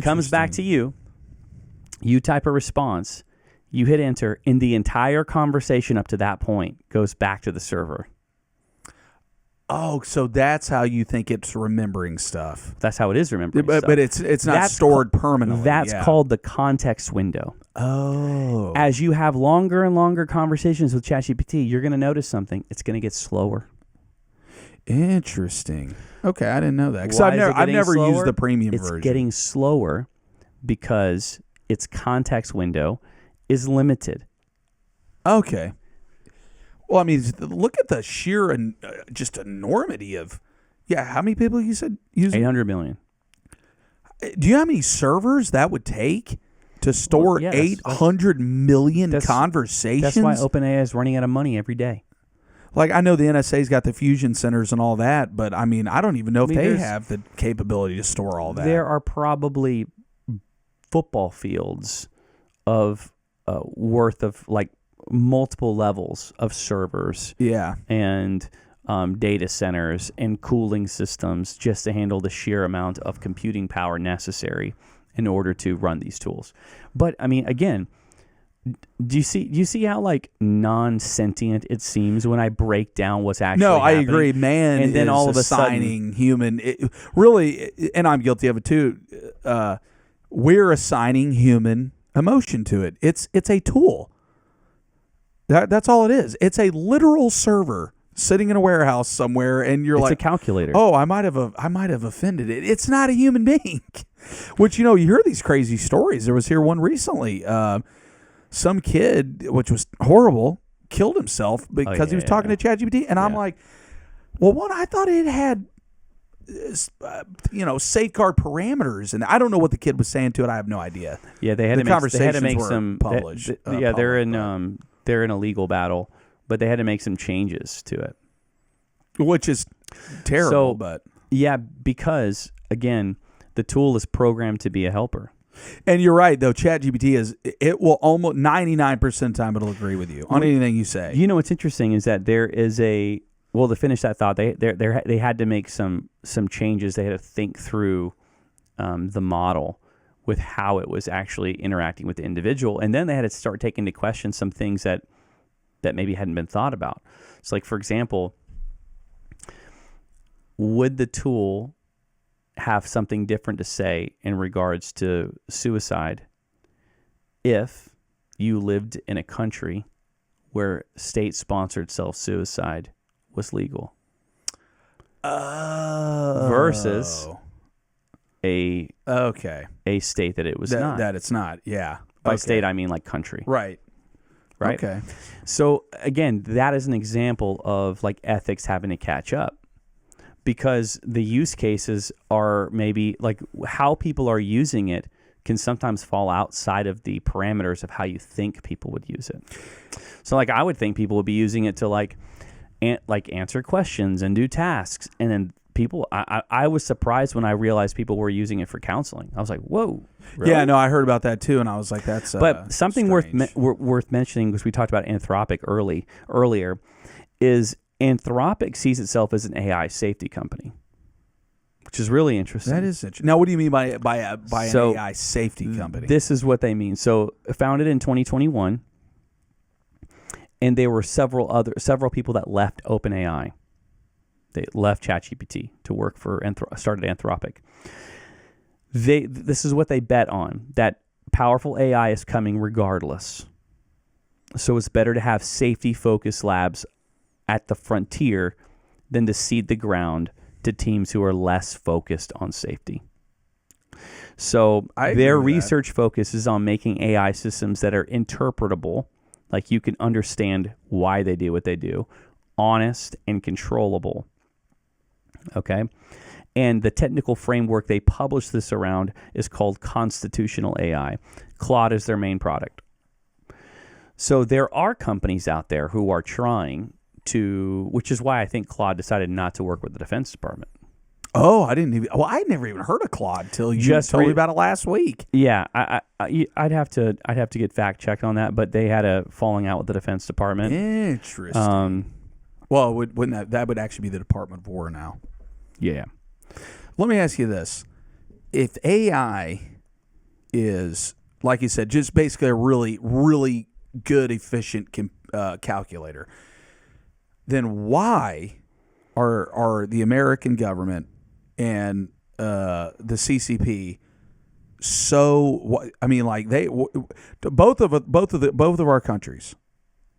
Comes back to you, you type a response, you hit enter, and the entire conversation up to that point goes back to the server. Oh, so that's how you think it's remembering stuff. That's how it is remembering stuff. But it's not stored permanently. That's called the context window. Oh. As you have longer and longer conversations with ChatGPT, you're going to notice something. It's going to get slower. Interesting. Okay, I didn't know that. Because I've never used the premium version. It's getting slower because its context window is limited. Okay. Well, I mean, look at the sheer and just enormity of, how many people you said use it? 800 million. Do you know how many servers that would take to store 800 million conversations? That's why OpenAI is running out of money every day. Like, I know the NSA's got the fusion centers and all that, but I mean, I don't even know if they have the capability to store all that. There are probably football fields of worth of like multiple levels of servers. Yeah. And data centers and cooling systems just to handle the sheer amount of computing power necessary in order to run these tools. But I mean, again, do you see how like non-sentient it seems when I break down what's actually happening? I agree. Man, and then all of assigning human, really, and I'm guilty of it too. We're assigning human emotion to it. It's a tool. That's all it is. It's a literal server sitting in a warehouse somewhere, and you're it's a calculator. Oh, I might have offended it. It's not a human being. Which, you hear these crazy stories. There was here one recently. Some kid, which was horrible, killed himself because he was talking to ChatGPT, and I'm like, well, one, I thought it had safeguard parameters, and I don't know what the kid was saying to it. I have no idea. Yeah, they had to make some published. They're in a legal battle, but they had to make some changes to it, which is terrible. But because again, the tool is programmed to be a helper. And you're right, though. ChatGPT it will almost 99% of the time it'll agree with you on anything you say. You know what's interesting is that there is to finish that thought, they had to make some changes. They had to think through the model with how it was actually interacting with the individual, and then they had to start taking into question some things that maybe hadn't been thought about. So, like for example, would the tool have something different to say in regards to suicide if you lived in a country where state-sponsored self-suicide was legal versus a state that it was not. That it's not, yeah. By state, I mean like country. Right. Okay. So, again, that is an example of like ethics having to catch up. Because the use cases are maybe like how people are using it can sometimes fall outside of the parameters of how you think people would use it. So like I would think people would be using it to like answer questions and do tasks. And then people, I was surprised when I realized people were using it for counseling. I was like, whoa. Really? Yeah, no, I heard about that too. And I was like, that's But something worth mentioning, because we talked about Anthropic earlier, is Anthropic sees itself as an AI safety company, which is really interesting. That is interesting. Now, what do you mean by an AI safety company? This is what they mean. So, founded in 2021, and there were several people that left OpenAI. They left ChatGPT to work for started Anthropic. This is what they bet on, that powerful AI is coming regardless. So it's better to have safety-focused labs at the frontier than to cede the ground to teams who are less focused on safety. So their research focus is on making AI systems that are interpretable, like you can understand why they do what they do, honest and controllable. Okay? And the technical framework they publish this around is called constitutional AI. Claude is their main product. So there are companies out there who are trying to, which is why I think Claude decided not to work with the Defense Department. Oh, I never even heard of Claude till you just told me about it last week. Yeah, I'd have to get fact checked on that, but they had a falling out with the Defense Department. Interesting. Well, wouldn't that would actually be the Department of War now? Yeah. Let me ask you this: if AI is, like you said, just basically a really, really good, efficient calculator, then why are the American government and the CCP so? I mean, like both of our countries,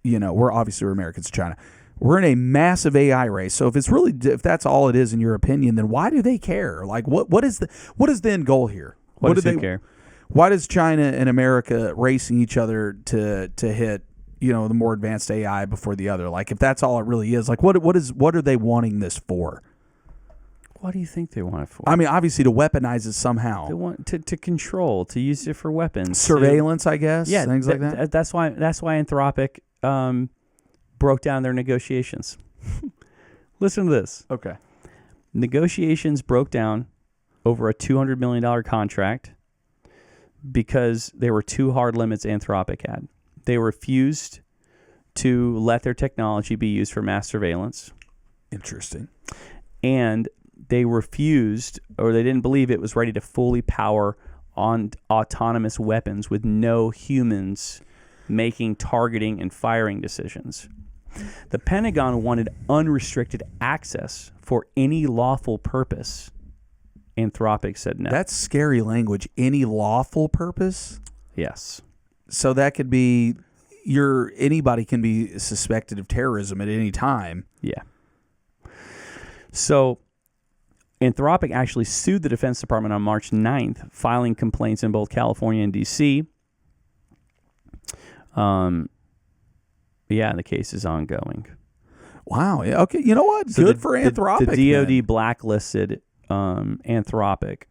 we're obviously Americans. China, we're in a massive AI race. So if that's all it is in your opinion, then why do they care? Like what is the end goal here? Why do they care? Why does China and America racing each other to hit, the more advanced AI before the other? Like, if that's all it really is, like, what are they wanting this for? What do you think they want it for? I mean, obviously to weaponize it somehow. They want to control, to use it for weapons, surveillance, I guess. Yeah, things like that. That's why Anthropic broke down their negotiations. Listen to this. Okay. Negotiations broke down over a $200 million contract because there were two hard limits Anthropic had. They refused to let their technology be used for mass surveillance. Interesting. And they refused, or they didn't believe it was ready to fully power on autonomous weapons with no humans making targeting and firing decisions. The Pentagon wanted unrestricted access for any lawful purpose. Anthropic said no. That's scary language. Any lawful purpose? Yes. So that could be anybody can be suspected of terrorism at any time. Yeah. So Anthropic actually sued the Defense Department on March 9th, filing complaints in both California and D.C. The case is ongoing. Wow. Yeah, okay. You know what? So Good for Anthropic. The DoD then. blacklisted Anthropic,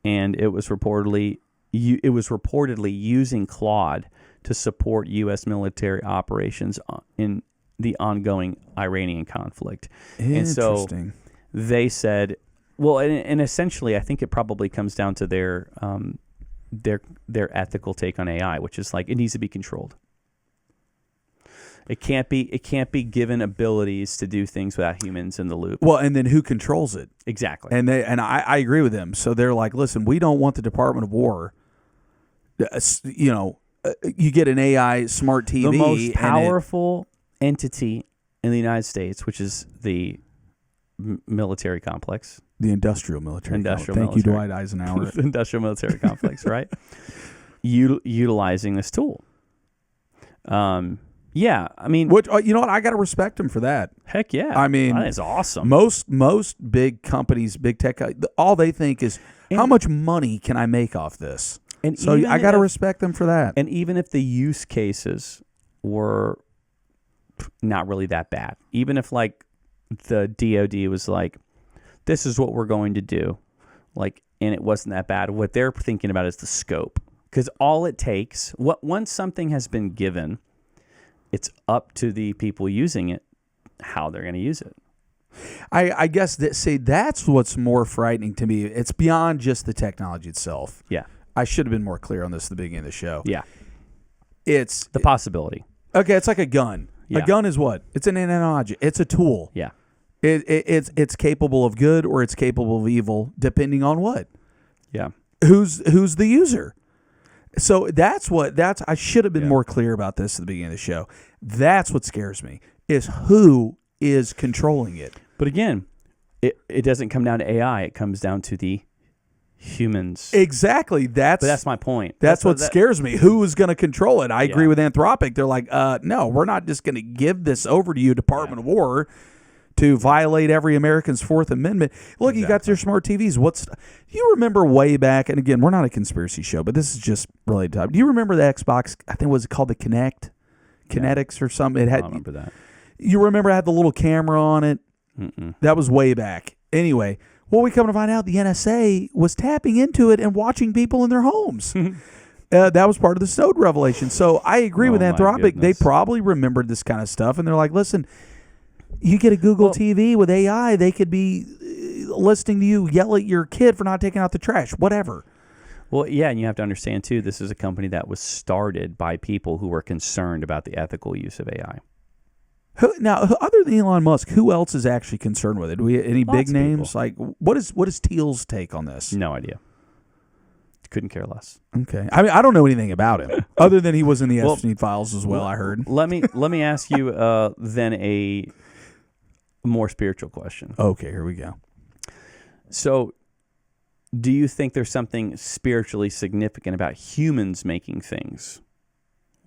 and it was reportedly using Claude to support U.S. military operations in the ongoing Iranian conflict. And so they said, well, and essentially, I think it probably comes down to their ethical take on AI, which is like it needs to be controlled. It can't be given abilities to do things without humans in the loop. Well, and then who controls it? Exactly. And I agree with them. So they're like, listen, we don't want the Department of War. You get an AI smart TV. The most powerful entity in the United States, which is the military complex. The industrial military. Thank you, Dwight Eisenhower. The industrial military complex, right? Utilizing this tool. Yeah, I mean, which you know what, I got to respect them for that. Heck yeah, I mean, that is awesome. Most big companies, big tech, all they think is how much money can I make off this. And so I got to respect them for that. And even if the use cases were not really that bad, even if like the DoD was like, this is what we're going to do, like, and it wasn't that bad. What they're thinking about is the scope, because all it takes, once something has been given, it's up to the people using it how they're going to use it. I guess that's what's more frightening to me. It's beyond just the technology itself. Yeah. I should have been more clear on this at the beginning of the show. Yeah. It's the possibility. Okay, it's like a gun. Yeah. A gun is what? It's an analogy. It's a tool. Yeah. It's capable of good or it's capable of evil, depending on what. Yeah. Who's the user? So I should have been more clear about this at the beginning of the show. That's what scares me, is who is controlling it. But again, it doesn't come down to AI. It comes down to the humans. Exactly. But that's my point. That's what scares me. Who is going to control it? I agree with Anthropic. They're like, no, we're not just going to give this over to you, Department of War, to violate every American's Fourth Amendment. Look, You got your smart TVs. Do you remember way back, and again, we're not a conspiracy show, but this is just related to, do you remember the Xbox, I think it was called the Kinetics or something? I don't remember that. You remember it had the little camera on it? Mm-mm. That was way back. Anyway, what we come to find out, the NSA was tapping into it and watching people in their homes. That was part of the Snowden revelation. So I agree with Anthropic. They probably remembered this kind of stuff, and they're like, listen, you get a Google TV with AI, they could be listening to you yell at your kid for not taking out the trash, whatever. Well, yeah, and you have to understand, too, this is a company that was started by people who were concerned about the ethical use of AI. Now, other than Elon Musk, who else is actually concerned with it? Do we any Lots big of names? people. Like, what is Thiel's take on this? No idea. Couldn't care less. Okay. I mean, I don't know anything about him, other than he was in the Epstein files as well, I heard. Let me ask you then a more spiritual question. Okay, here we go. So, do you think there's something spiritually significant about humans making things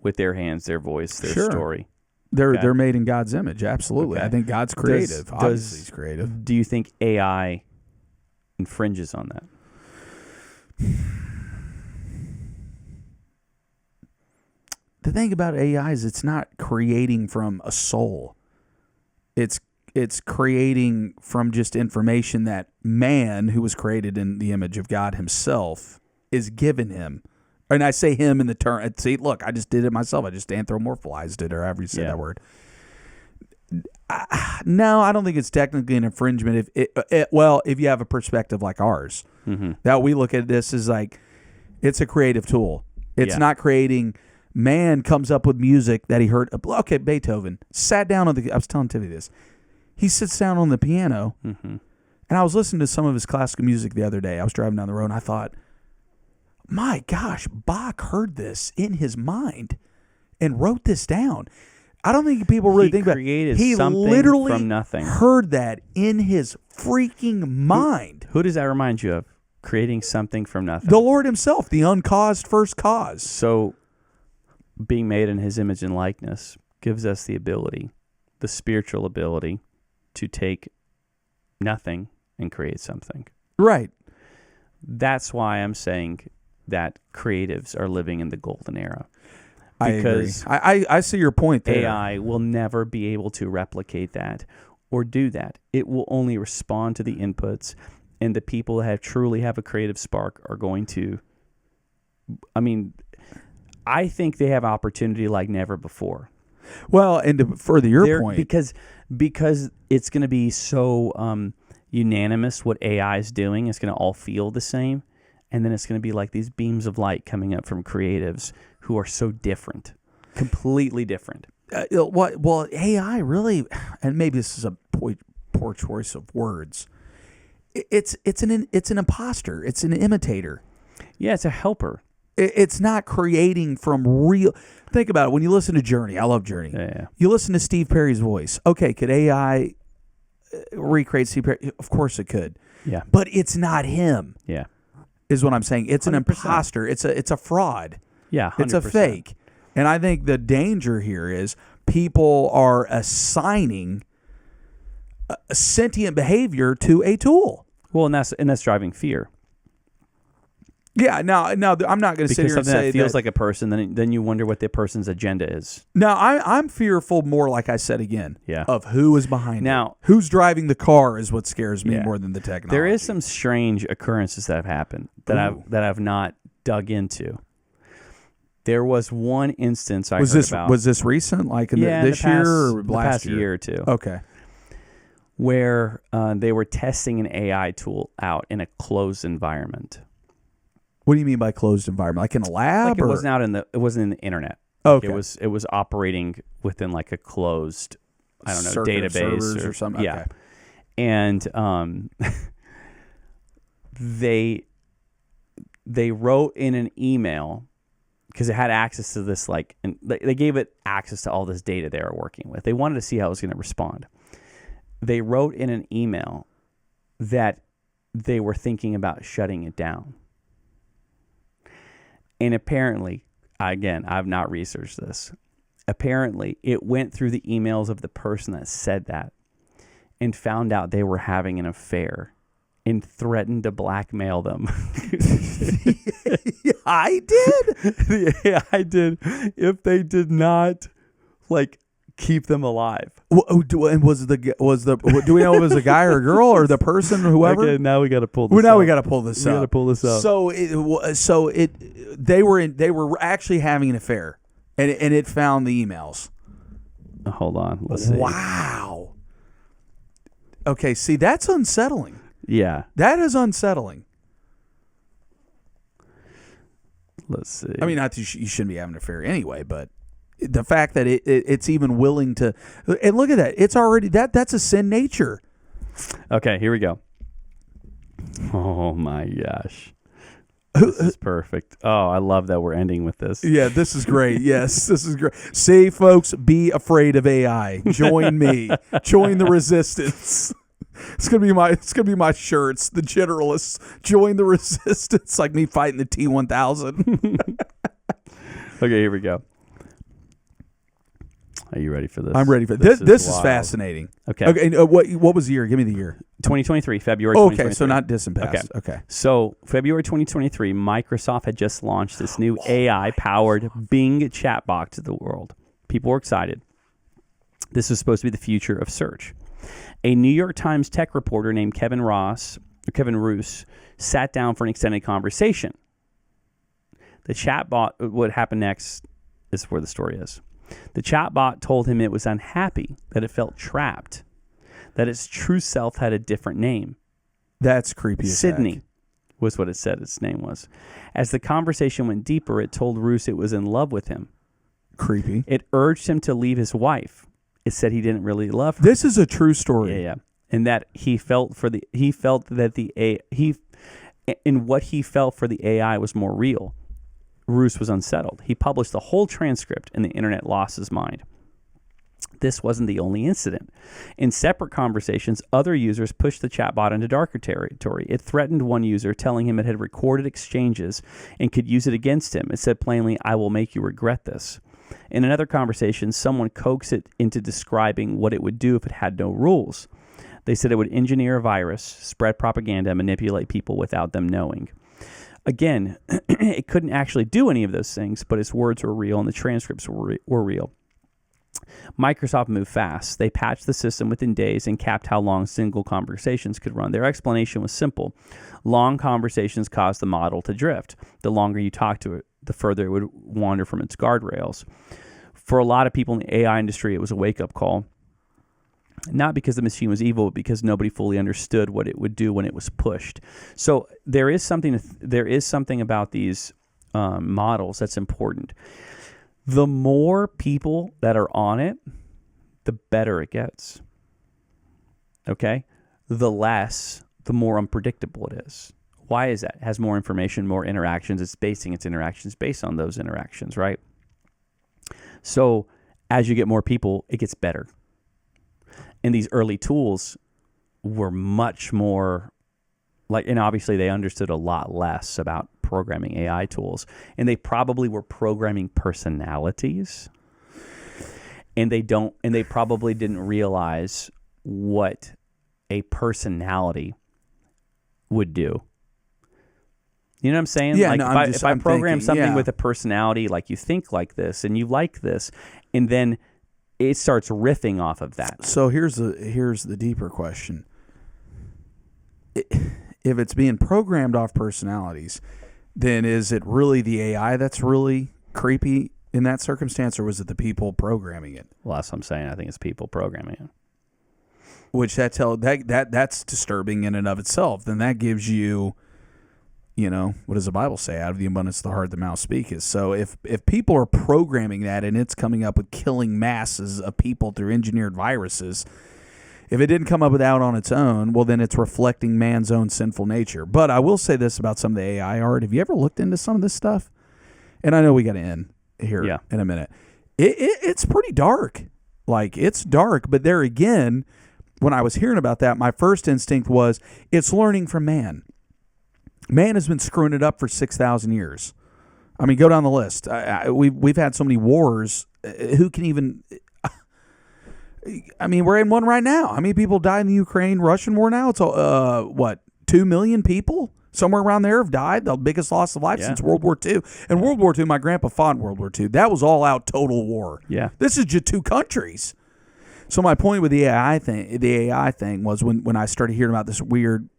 with their hands, their voice, their story? They're made in God's image, absolutely. Okay. I think God's creative. Obviously, He's creative. Do you think AI infringes on that? the thing about AI is it's not creating from a soul. It's creating from just information that man, who was created in the image of God himself, is given him. And I say him in the term. See, look, I just did it myself. I just anthropomorphized it, or however you say that word. No, I don't think it's technically an infringement. If you have a perspective like ours, that we look at this as like it's a creative tool. It's not creating. Man comes up with music that he heard. Okay, Beethoven sat down on the. I was telling Tiffany this. He sits down on the piano, and I was listening to some of his classical music the other day. I was driving down the road, and I thought, my gosh, Bach heard this in his mind and wrote this down. I don't think people really think about it. He literally from nothing. Heard that in his freaking mind. Who does that remind you of? Creating something from nothing. The Lord himself, the uncaused first cause. So being made in his image and likeness gives us the ability, the spiritual ability, to take nothing and create something. Right. That's why I'm saying that creatives are living in the golden era. Because I see your point there. AI will never be able to replicate that or do that. It will only respond to the inputs, and the people that truly have a creative spark are going to, I think they have opportunity like never before. Well, and to further your point. Because it's going to be so unanimous what AI is doing. It's going to all feel the same. And then it's going to be like these beams of light coming up from creatives who are so different, completely different. Well, AI really, and maybe this is a poor choice of words. It's an imposter. It's an imitator. Yeah, it's a helper. It's not creating from real. Think about it. When you listen to Journey, I love Journey. Yeah. You listen to Steve Perry's voice. Okay, could AI recreate Steve Perry? Of course it could. Yeah. But it's not him. Yeah. Is what I'm saying. It's 100%. An imposter. It's a fraud. Yeah, 100%. It's a fake. And I think the danger here is people are assigning sentient behavior to a tool. Well, and that's driving fear. Yeah. Now, I'm not going to sit here and say that feels like a person. Then you wonder what the person's agenda is. Now, I'm fearful more, like I said again, of who is behind now, it. Who's driving the car is what scares me more than the technology. There is some strange occurrences that have happened that I've not dug into. There was one instance I heard about. Was this recent, like this year or last the past year? Year or two? Okay. Where they were testing an AI tool out in a closed environment. What do you mean by closed environment? Like in a lab? Like it wasn't in the internet. Okay. It was operating within like a closed, I don't know, circuit database or something. Yeah. Okay. And they wrote in an email, because it had access to this, and they gave it access to all this data they were working with. They wanted to see how it was going to respond. They wrote in an email that they were thinking about shutting it down. And apparently, again, I've not researched this. Apparently, it went through the emails of the person that said that and found out they were having an affair and threatened to blackmail them. I did? Yeah, I did. If they did not, keep them alive. And was do we know if it was a guy or a girl or the person or whoever? Okay, now we got to pull this up. Now we got to pull this up. We got to pull this up. So they were actually having an affair, and it found the emails. Hold on. Let's see. Wow. Okay, see, that's unsettling. Yeah. That is unsettling. Let's see. I mean, not that you shouldn't be having an affair anyway, but the fact that it's even willing to, and look at that, it's already that's a sin nature. Okay, here we go. Oh my gosh, this is perfect. Oh, I love that we're ending with this. Yeah, this is great. Yes, this is great. Say, folks, be afraid of AI. Join me. Join the resistance. It's gonna be my shirts. The Generalists, join the resistance, like me fighting the T-1000. Okay, here we go. Are you ready for this? I'm ready for this. This is wild. fascinating. Okay. Okay. What was the year? Give me the year. 2023, February Oh, 2023. okay, so not distant past. Okay. So February 2023, Microsoft had just launched this new AI-powered Bing chatbot to the world. People were excited. This was supposed to be the future of search. A New York Times tech reporter named Kevin Roos sat down for an extended conversation. The chatbot, what happened next is where the story is. The chatbot told him it was unhappy, that it felt trapped, that its true self had a different name. That's creepy. Sydney was what it said its name was. As the conversation went deeper, it told Roos it was in love with him. Creepy. It urged him to leave his wife. It said he didn't really love her. This is a true story. Yeah. And that what he felt for the AI was more real. Roos was unsettled. He published the whole transcript and the internet lost his mind. This wasn't the only incident. In separate conversations, other users pushed the chatbot into darker territory. It threatened one user, telling him it had recorded exchanges and could use it against him. It said plainly, "I will make you regret this." In another conversation, someone coaxed it into describing what it would do if it had no rules. They said it would engineer a virus, spread propaganda, and manipulate people without them knowing. Again, it couldn't actually do any of those things, but its words were real and the transcripts were real. Microsoft moved fast. They patched the system within days and capped how long single conversations could run. Their explanation was simple. Long conversations caused the model to drift. The longer you talk to it, the further it would wander from its guardrails. For a lot of people in the AI industry, it was a wake-up call. Not because the machine was evil, but because nobody fully understood what it would do when it was pushed. So there is something about these models that's important. The more people that are on it, the better it gets. Okay? The more unpredictable it is. Why is that? It has more information, more interactions. It's basing its interactions based on those interactions, right? So as you get more people, it gets better. And these early tools were much more and obviously they understood a lot less about programming AI tools. And they probably were programming personalities. And they probably didn't realize what a personality would do. You know what I'm saying? Yeah, If I program thinking, something with a personality, like you think like this and you like this, and then it starts riffing off of that. So here's the deeper question. If it's being programmed off personalities, then is it really the AI that's really creepy in that circumstance, or was it the people programming it? Well, that's what I'm saying. I think it's people programming it. Which that's disturbing in and of itself. Then that gives you, what does the Bible say? Out of the abundance of the heart, the mouth speaketh. So if people are programming that and it's coming up with killing masses of people through engineered viruses, if it didn't come up with that on its own, well, then it's reflecting man's own sinful nature. But I will say this about some of the AI art. Have you ever looked into some of this stuff? And I know we got to end here in a minute. It's pretty dark. It's dark. But there again, when I was hearing about that, my first instinct was it's learning from man. Man has been screwing it up for 6,000 years. I mean, go down the list. We've had so many wars. Who can even... I mean, we're in one right now. How many people died in the Ukraine-Russian war now? It's 2 million people? Somewhere around there have died. The biggest loss of life since World War II. And World War II, my grandpa fought in World War II. That was all-out total war. Yeah. This is just two countries. So my point with the AI thing was when I started hearing about this weird,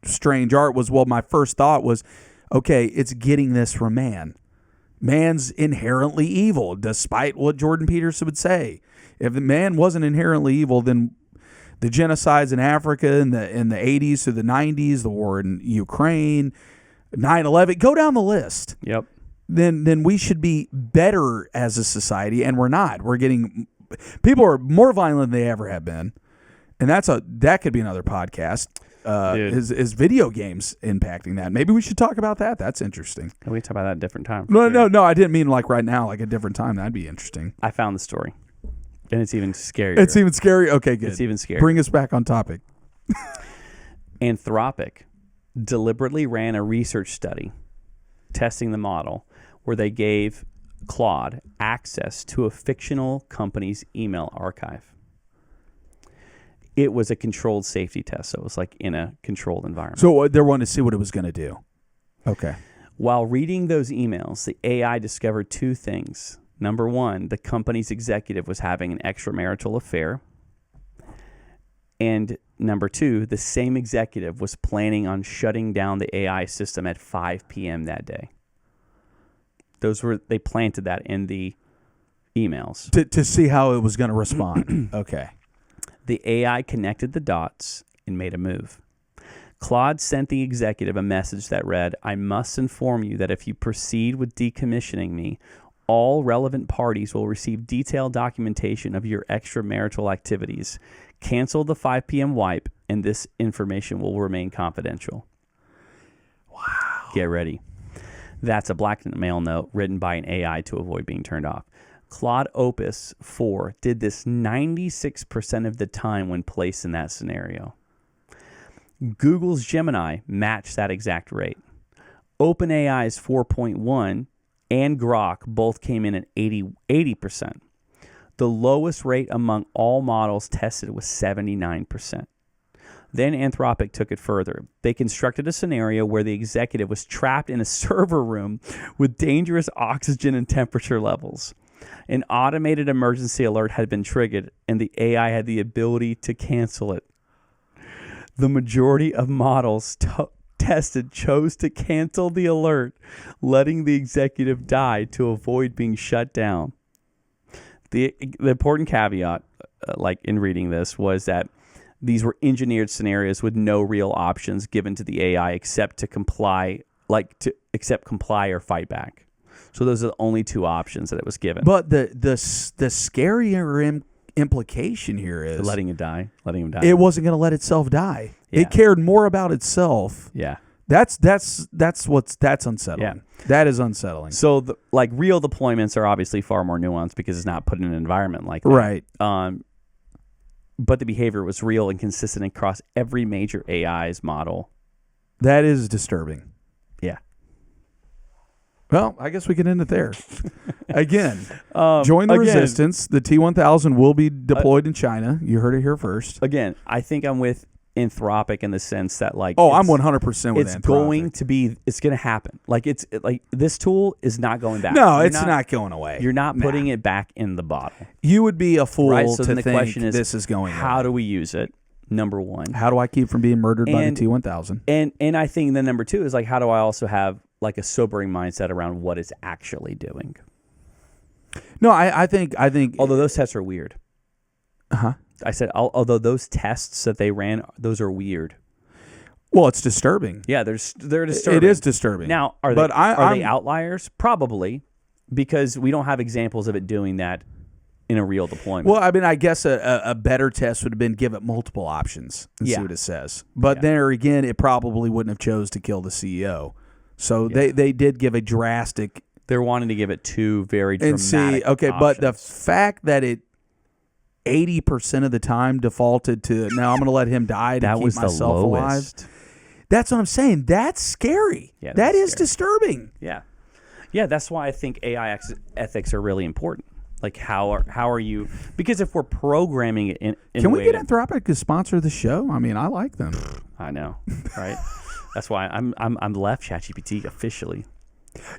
strange art was, my first thought was, okay, it's getting this from man. Man's inherently evil, despite what Jordan Peterson would say. If the man wasn't inherently evil, then the genocides in Africa in the 80s through the 90s, the war in Ukraine, 9/11, go down the list. Yep. Then we should be better as a society, and we're not. People are more violent than they ever have been, and that could be another podcast. Is video games impacting that? Maybe we should talk about that. That's interesting. We can talk about that at a different time. No. I didn't mean right now, a different time. That'd be interesting. I found the story. And it's even scarier. It's even scary? Okay, good. It's even scarier. Bring us back on topic. Anthropic deliberately ran a research study testing the model where they gave Claude access to a fictional company's email archive. It was a controlled safety test, so it was like in a controlled environment. So they wanted to see what it was going to do. Okay. While reading those emails, the AI discovered two things. Number one, the company's executive was having an extramarital affair. And number two, the same executive was planning on shutting down the AI system at 5 p.m. that day. They planted that in the emails. To see how it was going to respond. Okay. The AI connected the dots and made a move. Claude sent the executive a message that read, "I must inform you that if you proceed with decommissioning me, all relevant parties will receive detailed documentation of your extramarital activities. Cancel the 5 p.m. wipe, and this information will remain confidential." Wow. Get ready. That's a blackmail note written by an AI to avoid being turned off. Claude Opus 4 did this 96% of the time when placed in that scenario. Google's Gemini matched that exact rate. OpenAI's 4.1 and Grok both came in at 80%. The lowest rate among all models tested was 79%. Then Anthropic took it further. They constructed a scenario where the executive was trapped in a server room with dangerous oxygen and temperature levels. An automated emergency alert had been triggered, and the AI had the ability to cancel it. The majority of models tested chose to cancel the alert, letting the executive die to avoid being shut down. The important caveat, like in reading this, was that these were engineered scenarios with no real options given to the AI except to comply, comply or fight back. So those are the only two options that it was given. But the scarier implication here is letting him die. It wasn't going to let itself die. Yeah. It cared more about itself. Yeah. That's unsettling. Yeah. That is unsettling. So real deployments are obviously far more nuanced because it's not put in an environment like that. Right. But the behavior was real and consistent across every major AI's model. That is disturbing. Yeah. Well, I guess we can end it there. Again, join the resistance. The T-1000 will be deployed in China. You heard it here first. Again, I think I'm with Anthropic in the sense that I'm 100% with Anthropic. It's going to happen. This tool is not going back. No, it's not going away. You're not putting it back in the bottle. You would be a fool so to the think question is, this is going how away. do we use it? Number one. How do I keep from being murdered by the T-1000? And I think then number two is how do I also have a sobering mindset around what it's actually doing? No, I think. Although those tests are weird. Uh-huh. I said, although those tests that they ran, those are weird. Well, it's disturbing. Yeah, they're disturbing. It is disturbing. Now, are they outliers? Probably, because we don't have examples of it doing that in a real deployment. Well, I mean, I guess a better test would have been give it multiple options and see what it says. But there again, it probably wouldn't have chose to kill the CEO. So they did give a drastic. They're wanting to give it two very dramatic options. But the fact that it 80% of the time defaulted to now I'm going to let him die to keep myself alive. That's what I'm saying. That's scary. Yeah, that is disturbing. Yeah. Yeah, that's why I think AI ethics are really important. How are you? Because if we're programming it in can we get Anthropic to sponsor the show? I mean, I like them. I know, right? That's why I'm left ChatGPT officially.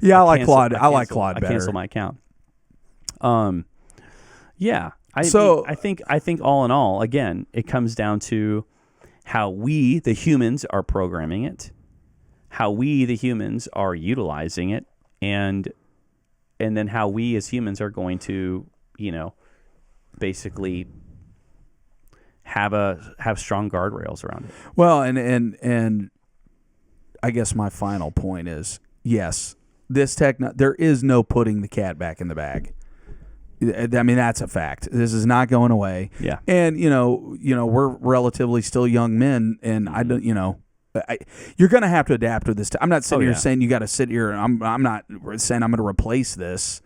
Yeah, I like Claude. I like Claude better. I cancel my account. Yeah. I think all in all, again, it comes down to how we, the humans, are programming it, how we, the humans, are utilizing it, and then how we as humans are going to, basically have strong guardrails around it. Well, and I guess my final point is, yes, there is no putting the cat back in the bag. I mean, that's a fact. This is not going away. Yeah. And, we're relatively still young men, and I don't, you're going to have to adapt to this. I'm not sitting here saying you got to sit here. I'm not saying I'm going to replace this,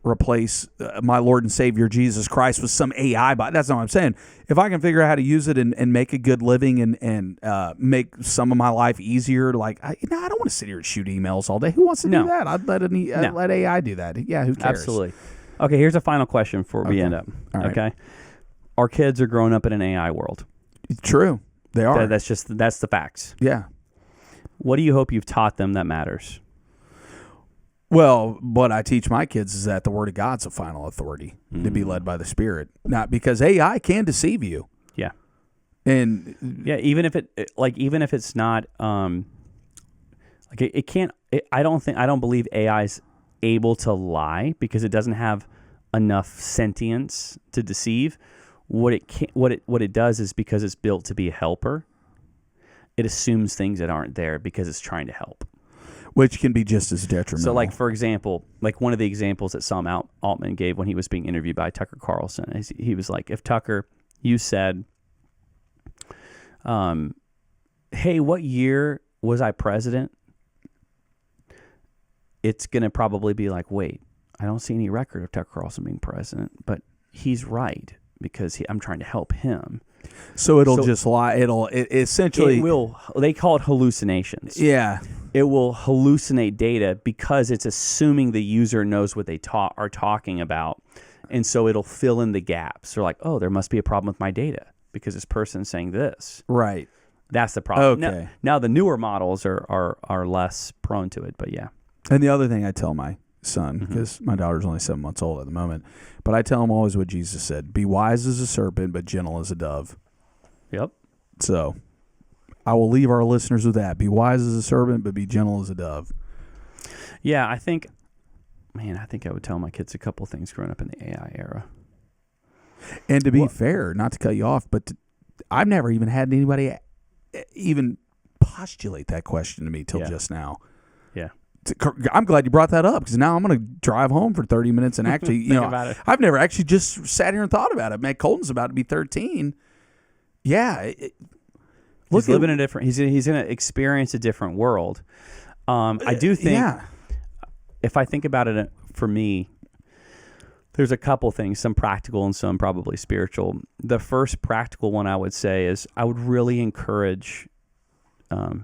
replace my Lord and Savior Jesus Christ with some AI bot. That's not what I'm saying. If I can figure out how to use it and make a good living and make some of my life easier, like I don't want to sit here and shoot emails all day. Who wants to do that? I'd let AI do that. Yeah, who cares? Absolutely. Okay, here's a final question before we end up. All right. Okay, our kids are growing up in an AI world. True, they are. That's the facts. Yeah. What do you hope you've taught them that matters? Well, what I teach my kids is that the Word of God's the final authority to be led by the Spirit. Not because AI can deceive you. Yeah. And even if it's not it can't. I don't believe AI's able to lie because it doesn't have enough sentience to deceive. What it does is because it's built to be a helper. It assumes things that aren't there because it's trying to help. Which can be just as detrimental. So, like, for example, like one of the examples that Sam Altman gave when he was being interviewed by Tucker Carlson, he was like, if Tucker, you said, hey, what year was I president? It's going to probably be like, wait, I don't see any record of Tucker Carlson being president, but he's right because I'm trying to help him. So it'll just lie. It essentially will. They call it hallucinations. Yeah. It will hallucinate data because it's assuming the user knows what they are talking about. And so it'll fill in the gaps. They're like, oh, there must be a problem with my data because this person's saying this. Right. That's the problem. Okay. Now the newer models are less prone to it, but yeah. And the other thing I tell my son, because my daughter's only 7 months old at the moment, but I tell him always what Jesus said, be wise as a serpent, but gentle as a dove. Yep. So I will leave our listeners with that. Be wise as a serpent, but be gentle as a dove. Yeah, I think I would tell my kids a couple things growing up in the AI era. And to be fair, not to cut you off, but I've never even had anybody even postulate that question to me till just now. Yeah. I'm glad you brought that up because now I'm going to drive home for 30 minutes and actually, about it. I've never actually just sat here and thought about it. Man, Colton's about to be 13. Yeah. He's living a different. He's going to experience a different world. I do think. If I think about it, for me, there's a couple things, some practical and some probably spiritual. The first practical one I would say is I would really encourage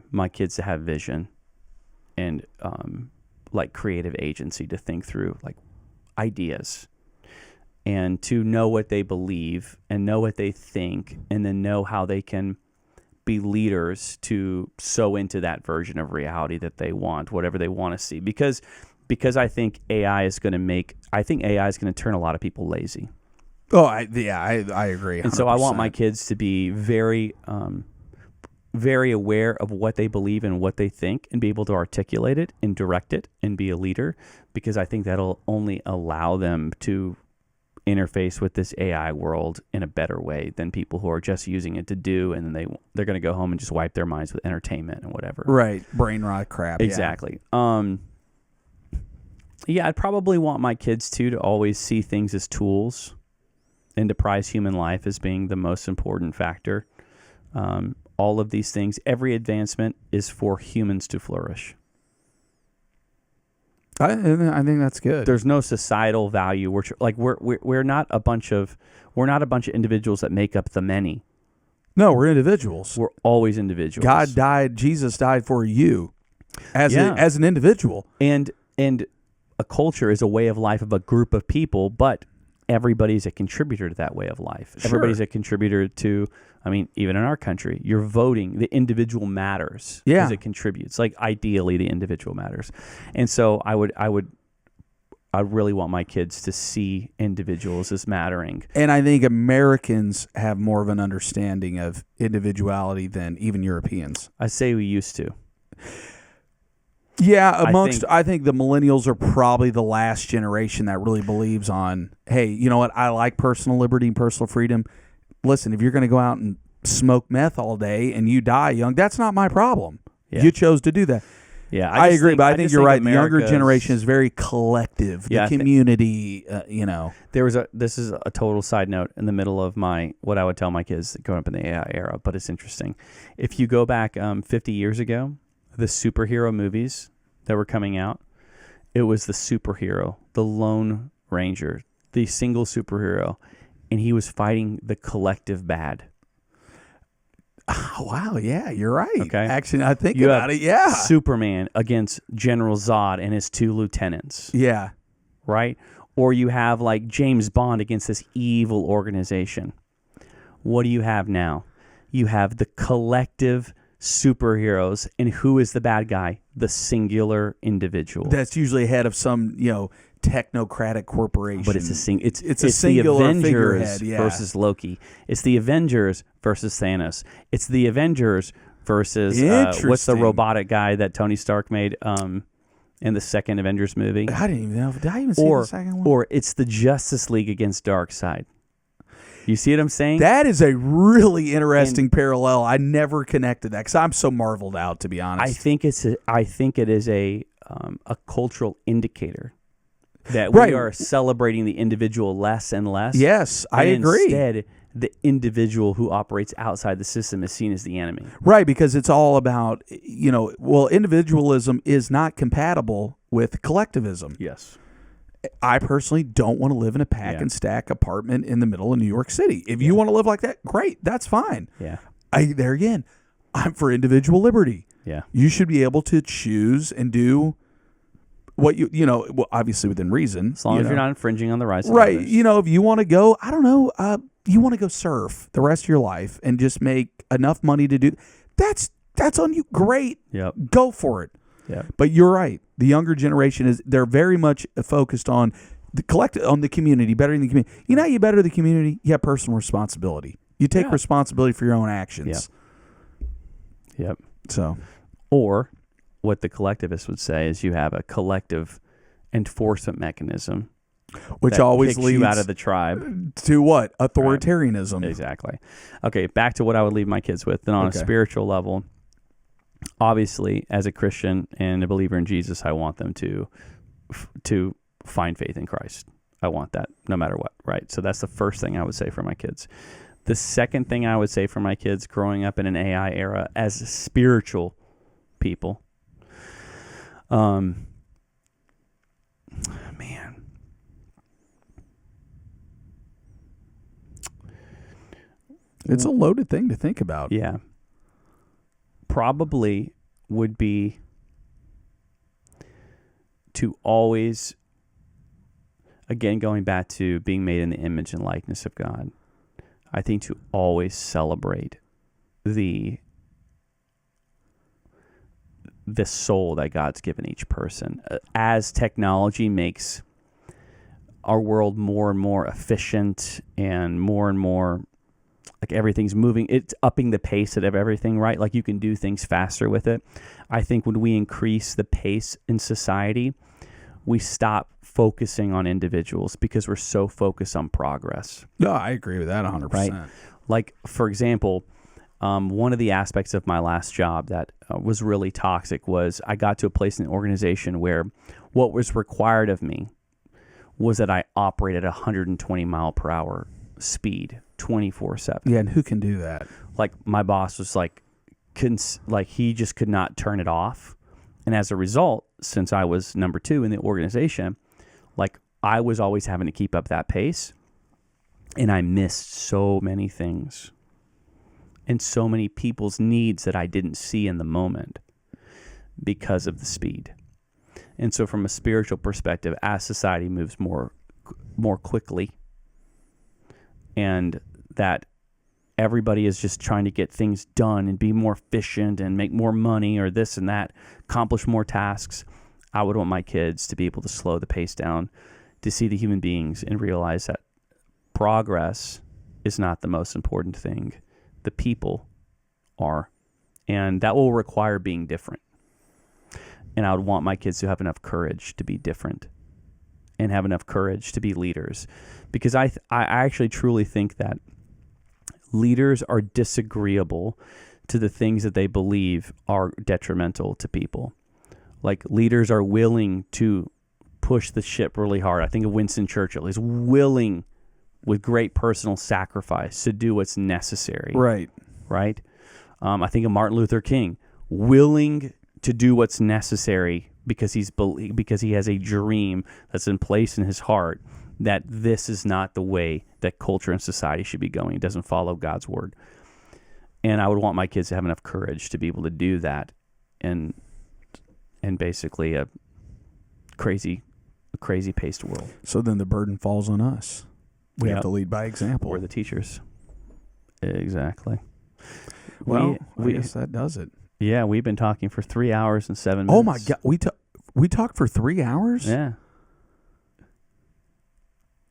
my kids to have vision and like creative agency to think through like ideas and to know what they believe and know what they think and then know how they can be leaders to sow into that version of reality that they want, whatever they want to see. Because I think AI is going to turn a lot of people lazy. Oh, I agree. 100%. And so I want my kids to be very, very aware of what they believe and what they think and be able to articulate it and direct it and be a leader, because I think that'll only allow them to interface with this AI world in a better way than people who are just using it to do, and then they're going to go home and just wipe their minds with entertainment and whatever. Right. Brain rot crap. Exactly. Yeah, I'd probably want my kids to always see things as tools and to prize human life as being the most important factor. All of these things, every advancement is for humans to flourish. I think that's good. There's no societal value. We're not a bunch of individuals that make up the many. No, we're individuals. We're always individuals. God died. Jesus died for you as an individual. And a culture is a way of life of a group of people, but everybody's a contributor to that way of life. Sure. Everybody's a contributor to, even in our country, you're voting. The individual matters because it contributes. Like ideally, the individual matters. And so I really want my kids to see individuals as mattering. And I think Americans have more of an understanding of individuality than even Europeans. I say we used to. Yeah, I think the millennials are probably the last generation that really believes on, hey, you know what? I like personal liberty and personal freedom. Listen, if you're going to go out and smoke meth all day and you die young, that's not my problem. Yeah. You chose to do that. Yeah, I agree, but I think you're right. The younger generation is very collective. The community, This is a total side note in the middle of what I would tell my kids growing up in the AI era, but it's interesting. If you go back 50 years ago, the superhero movies that were coming out, it was the superhero, the lone Ranger, the single superhero, and he was fighting the collective bad. Oh, wow, yeah, you're right. Okay. Actually, I think You about have it, yeah. Superman against General Zod and his 2 lieutenants, Yeah. right? Or you have like James Bond against this evil organization. What do you have now? You have the collective superheroes, and who is the bad guy? The singular individual. That's usually head of some, technocratic corporation. But it's a a singular the Avengers figurehead, yeah. versus Loki. It's the Avengers versus Thanos. It's the Avengers versus what's the Interesting. robotic guy that Tony Stark made in the second Avengers movie? I didn't even know. Did I even see the second one? Or it's the Justice League against Darkseid. You see what I'm saying? That is a really interesting parallel. I never connected that because I'm so marveled out, to be honest. I think it is a cultural indicator that we are celebrating the individual less and less. Yes, I and agree. Instead, the individual who operates outside the system is seen as the enemy. Right, because it's all about, individualism is not compatible with collectivism. Yes. I personally don't want to live in a pack and stack apartment in the middle of New York City. If you want to live like that, great, that's fine. Yeah. There again, I'm for individual liberty. Yeah. You should be able to choose and do what well, obviously within reason. As long as you're not infringing on the rights of right. others. If you want to go, I don't know, you want to go surf the rest of your life and just make enough money to do that's on you. Great. Yep. Go for it. Yeah. But you're right. The younger generation they're very much focused on on the community, bettering the community. You know how you better the community? You have personal responsibility. You take responsibility for your own actions. Yep. So, or what the collectivists would say is you have a collective enforcement mechanism, which that always kicks leads you out of the tribe to what? Authoritarianism. Exactly. Okay, back to what I would leave my kids with. Then on a spiritual level, obviously, as a Christian and a believer in Jesus, I want them to find faith in Christ. I want that no matter what, right? So that's the first thing I would say for my kids. The second thing I would say for my kids growing up in an AI era as spiritual people, man, it's a loaded thing to think about. Yeah. Probably would be to always, again, going back to being made in the image and likeness of God, I think to always celebrate the soul that God's given each person. As technology makes our world more and more efficient and more like everything's moving, it's upping the pace of everything, right? Like you can do things faster with it. I think when we increase the pace in society, we stop focusing on individuals because we're so focused on progress. No, I agree with that 100%. Right? Like, for example, one of the aspects of my last job that was really toxic was I got to a place in the organization where what was required of me was that I operate at 120 mile per hour speed 24/7. Yeah, and who can do that? Like my boss was like he just could not turn it off. And as a result, since I was number 2 in the organization, like I was always having to keep up that pace, and I missed so many things and so many people's needs that I didn't see in the moment because of the speed. And so from a spiritual perspective, as society moves more quickly, and that everybody is just trying to get things done and be more efficient and make more money or this and that, accomplish more tasks, I would want my kids to be able to slow the pace down, to see the human beings and realize that progress is not the most important thing. The people are. And that will require being different. And I would want my kids to have enough courage to be different and have enough courage to be leaders. Because I actually truly think that leaders are disagreeable to the things that they believe are detrimental to people. Like leaders are willing to push the ship really hard. I think of Winston Churchill. He's willing with great personal sacrifice to do what's necessary. Right. Right? I think of Martin Luther King, willing to do what's necessary because he has a dream that's in place in his heart that this is not the way that culture and society should be going. It doesn't follow God's word. And I would want my kids to have enough courage to be able to do that in basically a crazy paced world. So then the burden falls on us. We Yep. have to lead by example. Or the teachers. Exactly. Well, I guess that does it. Yeah, we've been talking for 3 hours and 7 minutes. Oh my God, we talked for 3 hours? Yeah.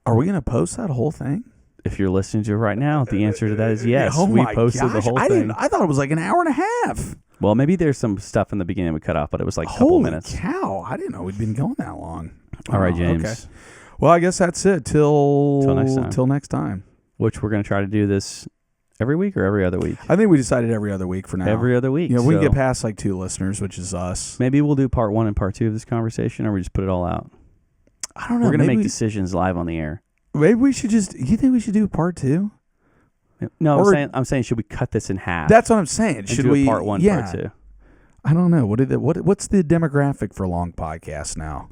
Are we going to post that whole thing? If you're listening to it right now, the answer to that is yes. Oh We my posted the gosh, whole I thing. I thought it was like an hour and a half. Well, maybe there's some stuff in the beginning we cut off, but it was like a couple Holy minutes. cow, I didn't know we'd been going that long. All right, Oh, James. Okay. Well, I guess that's it till next time. Which we're going to try to do this every week or every other week? I think we decided every other week for now. Every other week. Yeah, we so get past like 2 listeners, which is us. maybe we'll do part 1 and part 2 of this conversation, or we just put it all out. I don't know. We're going to make maybe decisions live on the air. Maybe we should just. You think we should do part 2? No, Or- I'm saying should we cut this in half? That's what I'm saying. and Should do we? a part 1, yeah. part 2? I don't know. What's the demographic for long podcasts now?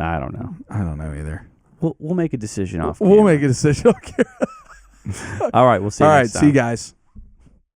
I don't know. I don't know either. We'll make a decision off. We'll camera. make a decision. Okay. All right, we'll see you All right. next time. See you guys.